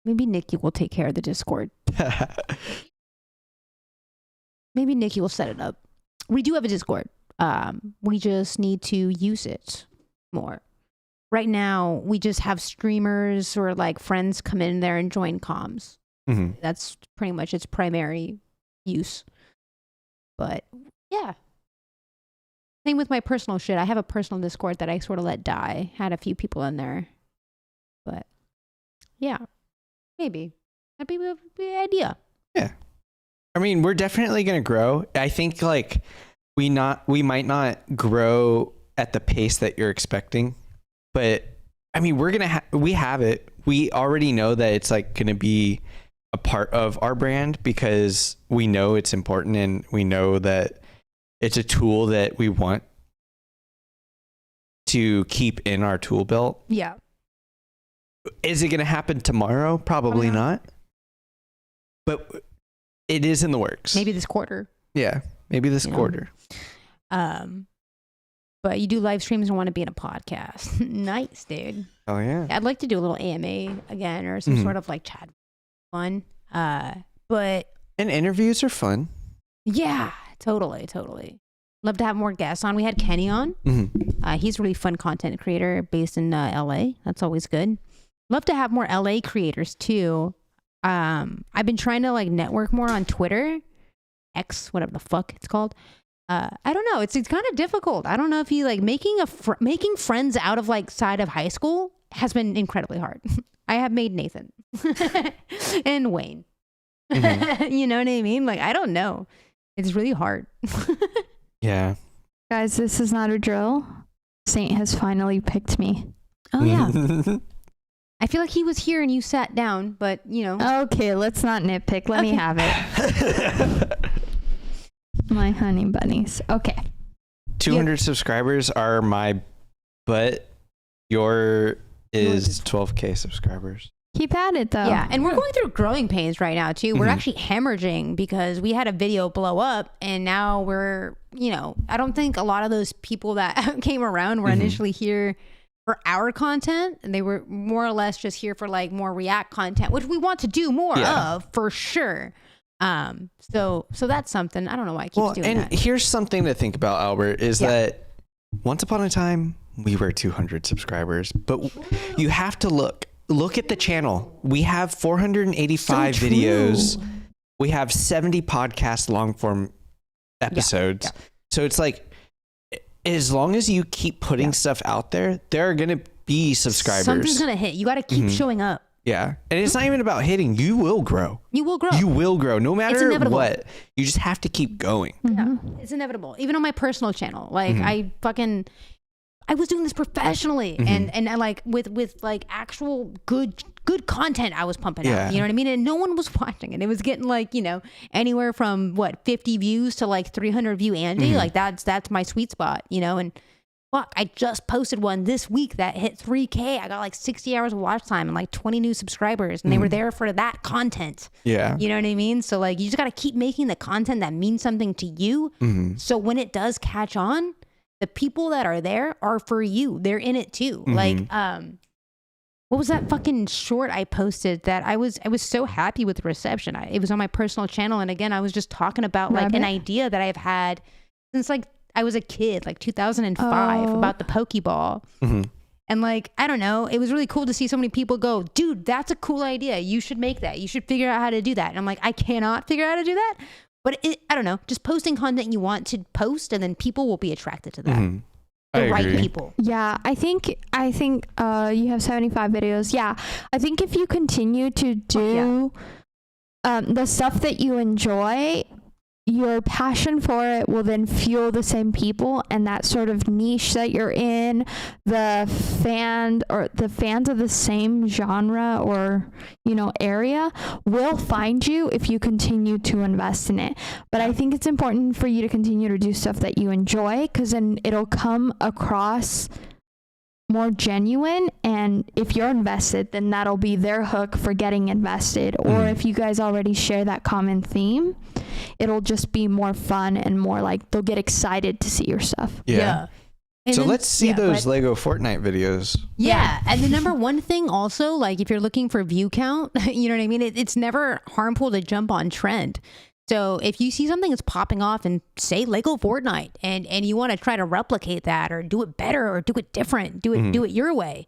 Maybe Nikki will take care of the Discord. Maybe Nikki will set it up. We do have a Discord. We just need to use it more. Right now, we just have streamers or like friends come in there and join comms. Mhm. That's pretty much its primary use. But yeah. Same with my personal shit. I have a personal Discord that I sort of let die. Had a few people in there. But yeah, maybe. That'd be an idea. Yeah. I mean, we're definitely going to grow. I think like we might not grow at the pace that you're expecting, but I mean, we have it. We already know that it's like going to be a part of our brand because we know it's important and we know that it's a tool that we want to keep in our tool belt. Yeah. Is it going to happen tomorrow? Probably not. But it is in the works. Maybe this quarter. Yeah, maybe this quarter. But you do live streams and want to be in a podcast. Nice, dude. Oh yeah. I'd like to do a little AMA again or some sort of like chat fun. But And interviews are fun. yeah, totally. Love to have more guests on. We had Kenny on. Mm-hmm. He's a really fun content creator based in LA. That's always good. Love to have more LA creators too. I've been trying to like network more on Twitter, X, whatever the fuck it's called. I don't know. It's kind of difficult. I don't know if you like making friends out of like side of high school has been incredibly hard. I have made Nathan and Wayne. Mm-hmm. You know what I mean? Like, I don't know. It's really hard. Yeah. guys, this is not a drill. Saint has finally picked me. Oh yeah. I feel like he was here and you sat down, but you know. Okay, let's not nitpick. Let me have it. My honey bunnies. Okay. 200 subscribers are my butt. Your is 12K subscribers. Keep at it though. Yeah, and we're going through growing pains right now too. We're actually hemorrhaging because we had a video blow up and now we're, I don't think a lot of those people that came around were initially here for our content, and they were more or less just here for like more React content, which we want to do more of for sure. So that's something. I don't know why I keep doing that. And here's something to think about, Albert, is that once upon a time we were 200 subscribers, but you have to look at the channel. We have 485 videos. We have 70 podcast long form episodes. Yeah. So it's like, as long as you keep putting stuff out there, there are going to be subscribers. Something's going to hit. You got to keep showing up. Yeah. And it's not even about hitting. You will grow. You will grow. You will grow no matter what. You just have to keep going. Yeah. It's inevitable. Even on my personal channel. Like I was doing this professionally and I like with like actual good content I was pumping out. You know what I mean? And no one was watching it. It was getting like, anywhere from 50 views to like 300 view Andy. Like that's my sweet spot, and fuck, I just posted one this week that hit 3K. I got like 60 hours of watch time and like 20 new subscribers, and they were there for that content. Yeah. You know what I mean? So like, you just got to keep making the content that means something to you. So when it does catch on, the people that are there are for you. They're in it too. Like, what was that fucking short I posted that I was so happy with the reception. It was on my personal channel. And again, I was just talking about like an idea that I've had since like I was a kid, like 2005, about the Pokeball. And like, I don't know, it was really cool to see so many people go, dude, that's a cool idea. You should make that. You should figure out how to do that. And I'm like, I cannot figure out how to do that. But I don't know, just posting content you want to post, and then people will be attracted to that. The right people. Yeah, I think you have 75 videos. Yeah, I think if you continue to do the stuff that you enjoy, your passion for it will then fuel the same people, and that sort of niche that you're in, the fans of the same genre or, you know, area will find you if you continue to invest in it. But I think it's important for you to continue to do stuff that you enjoy, because then it'll come across more genuine, and if you're invested, then that'll be their hook for getting invested. Or if you guys already share that common theme, it'll just be more fun and more like they'll get excited to see your stuff. So then, let's see those Lego Fortnite videos. And the number one thing also, like if you're looking for view count, you know what I mean? It's never harmful to jump on trend. So if you see something that's popping off and say Lego Fortnite, and you want to try to replicate that or do it better or do it different, do it your way,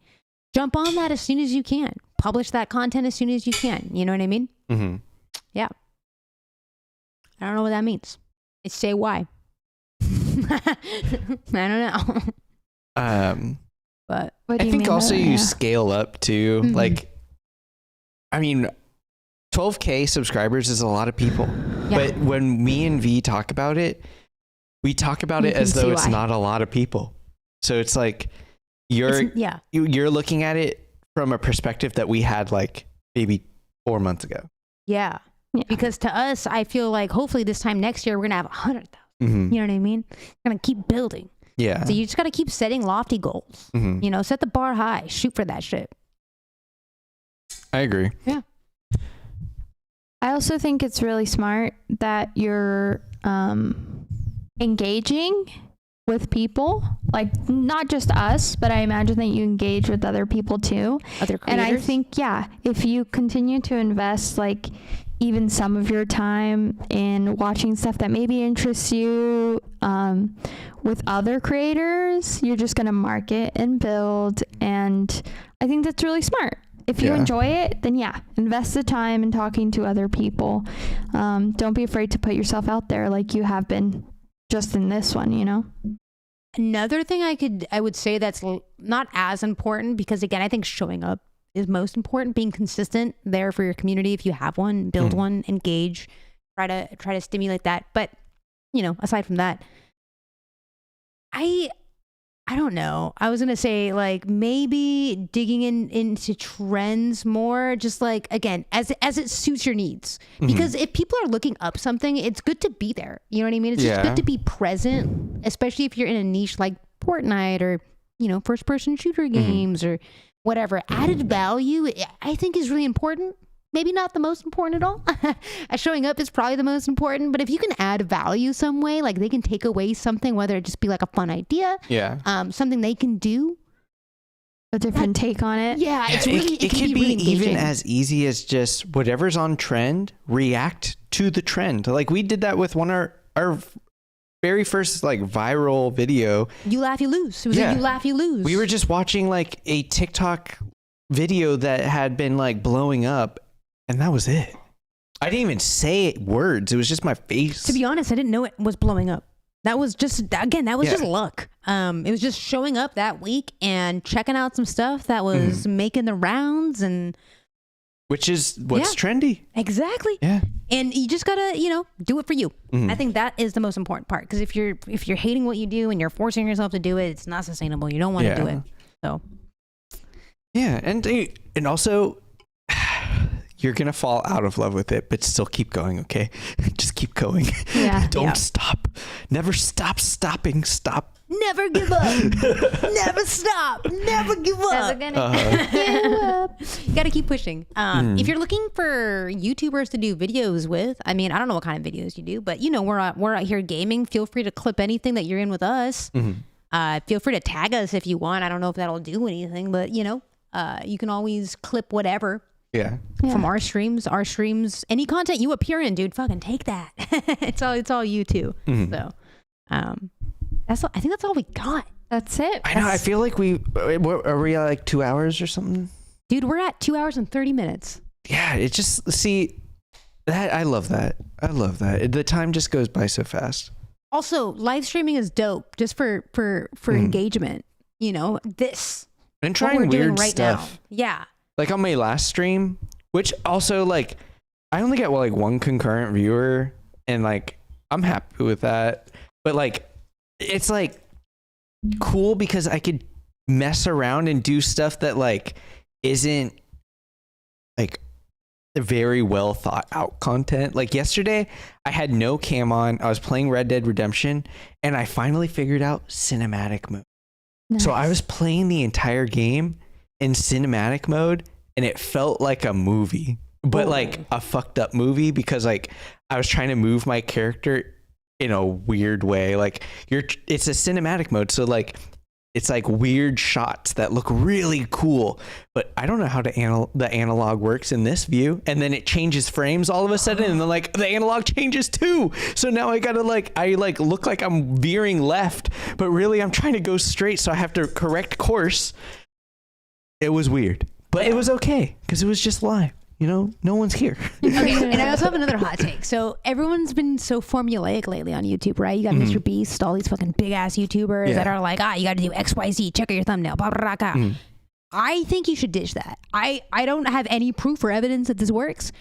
jump on that as soon as you can. Publish that content as soon as you can. You know what I mean? Yeah. I don't know what that means. It's say why. I don't know. But I think also you scale up too. Like, I mean, 12K subscribers is a lot of people. But when me and V talk about it, we talk about it as though it's not a lot of people. So it's like you're looking at it from a perspective that we had like maybe 4 months ago. Yeah. Because to us, I feel like hopefully this time next year, we're going to have 100,000. You know what I mean? We're going to keep building. Yeah. So you just got to keep setting lofty goals. You know, set the bar high, shoot for that shit. I agree. Yeah. I also think it's really smart that you're engaging with people, like not just us, but I imagine that you engage with other people too. Other creators. And I think, if you continue to invest like even some of your time in watching stuff that maybe interests you with other creators, you're just going to market and build. And I think that's really smart. If you enjoy it, then invest the time in talking to other people. Don't be afraid to put yourself out there like you have been just in this one, you know? Another thing I would say that's not as important, because again, I think showing up is most important, being consistent there for your community. If you have one, build one, engage, try to stimulate that. But, you know, aside from that, I don't know. I was going to say like maybe digging into trends more, just like, again, as it suits your needs. Because if people are looking up something, it's good to be there. You know what I mean? It's just good to be present, especially if you're in a niche like Fortnite or, you know, first person shooter games or whatever. Added value, I think, is really important. Maybe not the most important at all. Showing up is probably the most important, but if you can add value some way, like they can take away something, whether it just be like a fun idea, something they can do, a different take on it. Yeah, it's really, it can be really even as easy as just whatever's on trend, react to the trend. Like we did that with our very first like viral video. You laugh, you lose. It was like you laugh, you lose. We were just watching like a TikTok video that had been like blowing up. And that was it. I didn't even say words. It was just my face. To be honest, I didn't know it was blowing up. That was just, again, just luck. It was just showing up that week and checking out some stuff that was making the rounds, and which is what's trendy. Exactly. Yeah. And you just gotta, you know, do it for you. I think that is the most important part. Because if you're hating what you do and you're forcing yourself to do it, it's not sustainable. You don't want to do it. So. Yeah, and also, you're going to fall out of love with it, but still keep going, okay? Just keep going. Yeah. Don't stop. Never stop stopping. Stop Never give up. Never stop. Never give up. Never gonna give up. You got to keep pushing. If you're looking for YouTubers to do videos with, I mean, I don't know what kind of videos you do, but you know, we're out here gaming. Feel free to clip anything that you're in with us. Feel free to tag us if you want. I don't know if that'll do anything, but you know, you can always clip whatever. Yeah. From our streams, any content you appear in, dude, fucking take that. It's all you too. So, I think that's all we got. That's it. I know. I feel like are we at like 2 hours or something? Dude, we're at 2 hours and 30 minutes. Yeah. It just, that I love that. The time just goes by so fast. Also, live streaming is dope just for engagement. You know, and trying weird stuff. Now. Yeah. Like on my last stream, which also like, I only get like one concurrent viewer and like, I'm happy with that. But like, it's like cool because I could mess around and do stuff that like isn't like very well thought out content. Like yesterday I had no cam on. I was playing Red Dead Redemption and I finally figured out cinematic mode. Nice. So I was playing the entire game in cinematic mode and it felt like a movie, but like a fucked up movie because like I was trying to move my character in a weird way. Like it's a cinematic mode. So like, it's like weird shots that look really cool, but I don't know how the analog works in this view. And then it changes frames all of a sudden. And then like the analog changes too. So now I gotta I look like I'm veering left, but really I'm trying to go straight. So I have to correct course. It was weird, but it was okay. Cause it was just live. You know, no one's here. Okay, and I also have another hot take. So everyone's been so formulaic lately on YouTube, right? You got Mr. Beast, all these fucking big ass YouTubers that are like, you got to do X, Y, Z. Check out your thumbnail. Blah, blah, blah, blah. I think you should ditch that. I don't have any proof or evidence that this works.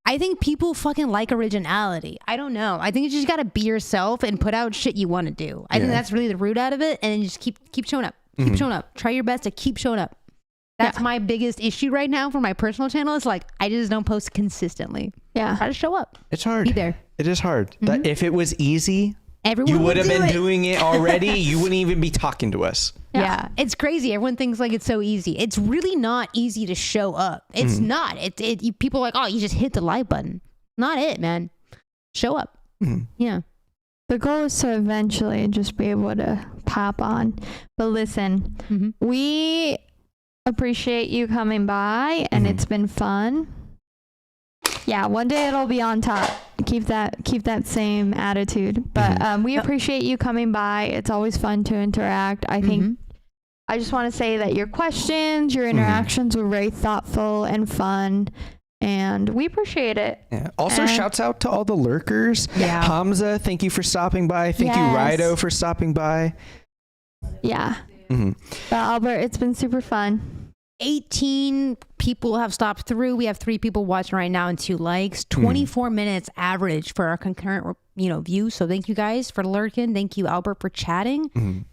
I think people fucking like originality. I don't know. I think you just got to be yourself and put out shit you want to do. I think that's really the root out of it. And then just keep showing up. Keep showing up. Try your best to keep showing up. That's my biggest issue right now for my personal channel. It's like, I just don't post consistently. Yeah. Try to show up. It's hard. Be there. It is hard. That if it was easy, everyone you would have been it. doing it already. You wouldn't even be talking to us. Yeah. It's crazy. Everyone thinks like it's so easy. It's really not easy to show up. It's not. People are like, you just hit the like button. Not it, man. Show up. Yeah. The goal is to eventually just be able to pop on. But listen, we appreciate you coming by and it's been fun. Yeah, one day it'll be on top. Keep that same attitude. But we appreciate you coming by. It's always fun to interact. I think I just want to say that your questions, your interactions were very thoughtful and fun. And we appreciate it. Yeah. Also, shouts out to all the lurkers. Yeah. Hamza, thank you for stopping by. Thank you, Rido, for stopping by. Yeah. But Albert, it's been super fun. 18 people have stopped through. We have 3 people watching right now and 2 likes. 24 minutes average for our concurrent, views. So thank you guys for lurking. Thank you, Albert, for chatting.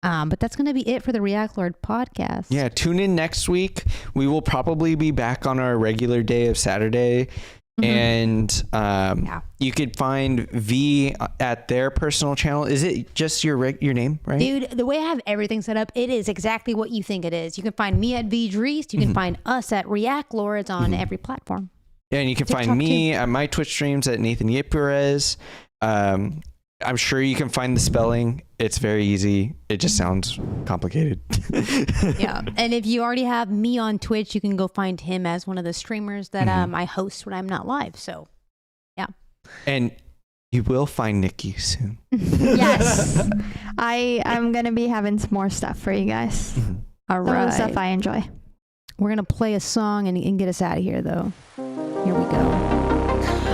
But that's going to be it for the React Lord podcast. Yeah, tune in next week. We will probably be back on our regular day of Saturday. And you could find V at their personal channel. Is it just your name, right? Dude, the way I have everything set up, it is exactly what you think it is. You can find me at V Dreest. You can find us at React Lords on every platform. Yeah, and you can find me at my Twitch streams at Nathan Yiperez. I'm sure you can find the spelling. It's very easy. It just sounds complicated. Yeah. And if you already have me on Twitch, you can go find him as one of the streamers that I host when I'm not live. So, yeah. And you will find Nikki soon. Yes. I'm going to be having some more stuff for you guys. All right. Some stuff I enjoy. We're going to play a song and get us out of here, though. Here we go.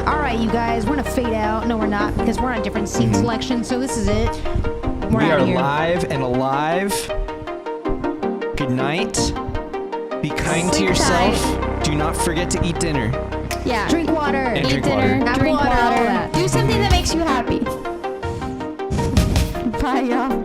All right, you guys, we're going to fade out. No, we're not, because we're on a different scene selection. So this is it. We are live and alive. Good night. Be kind to yourself. Do not forget to eat dinner. Yeah. Drink water. And Eat drink dinner. water. Drink Water. water. Do something that makes you happy. Bye, y'all.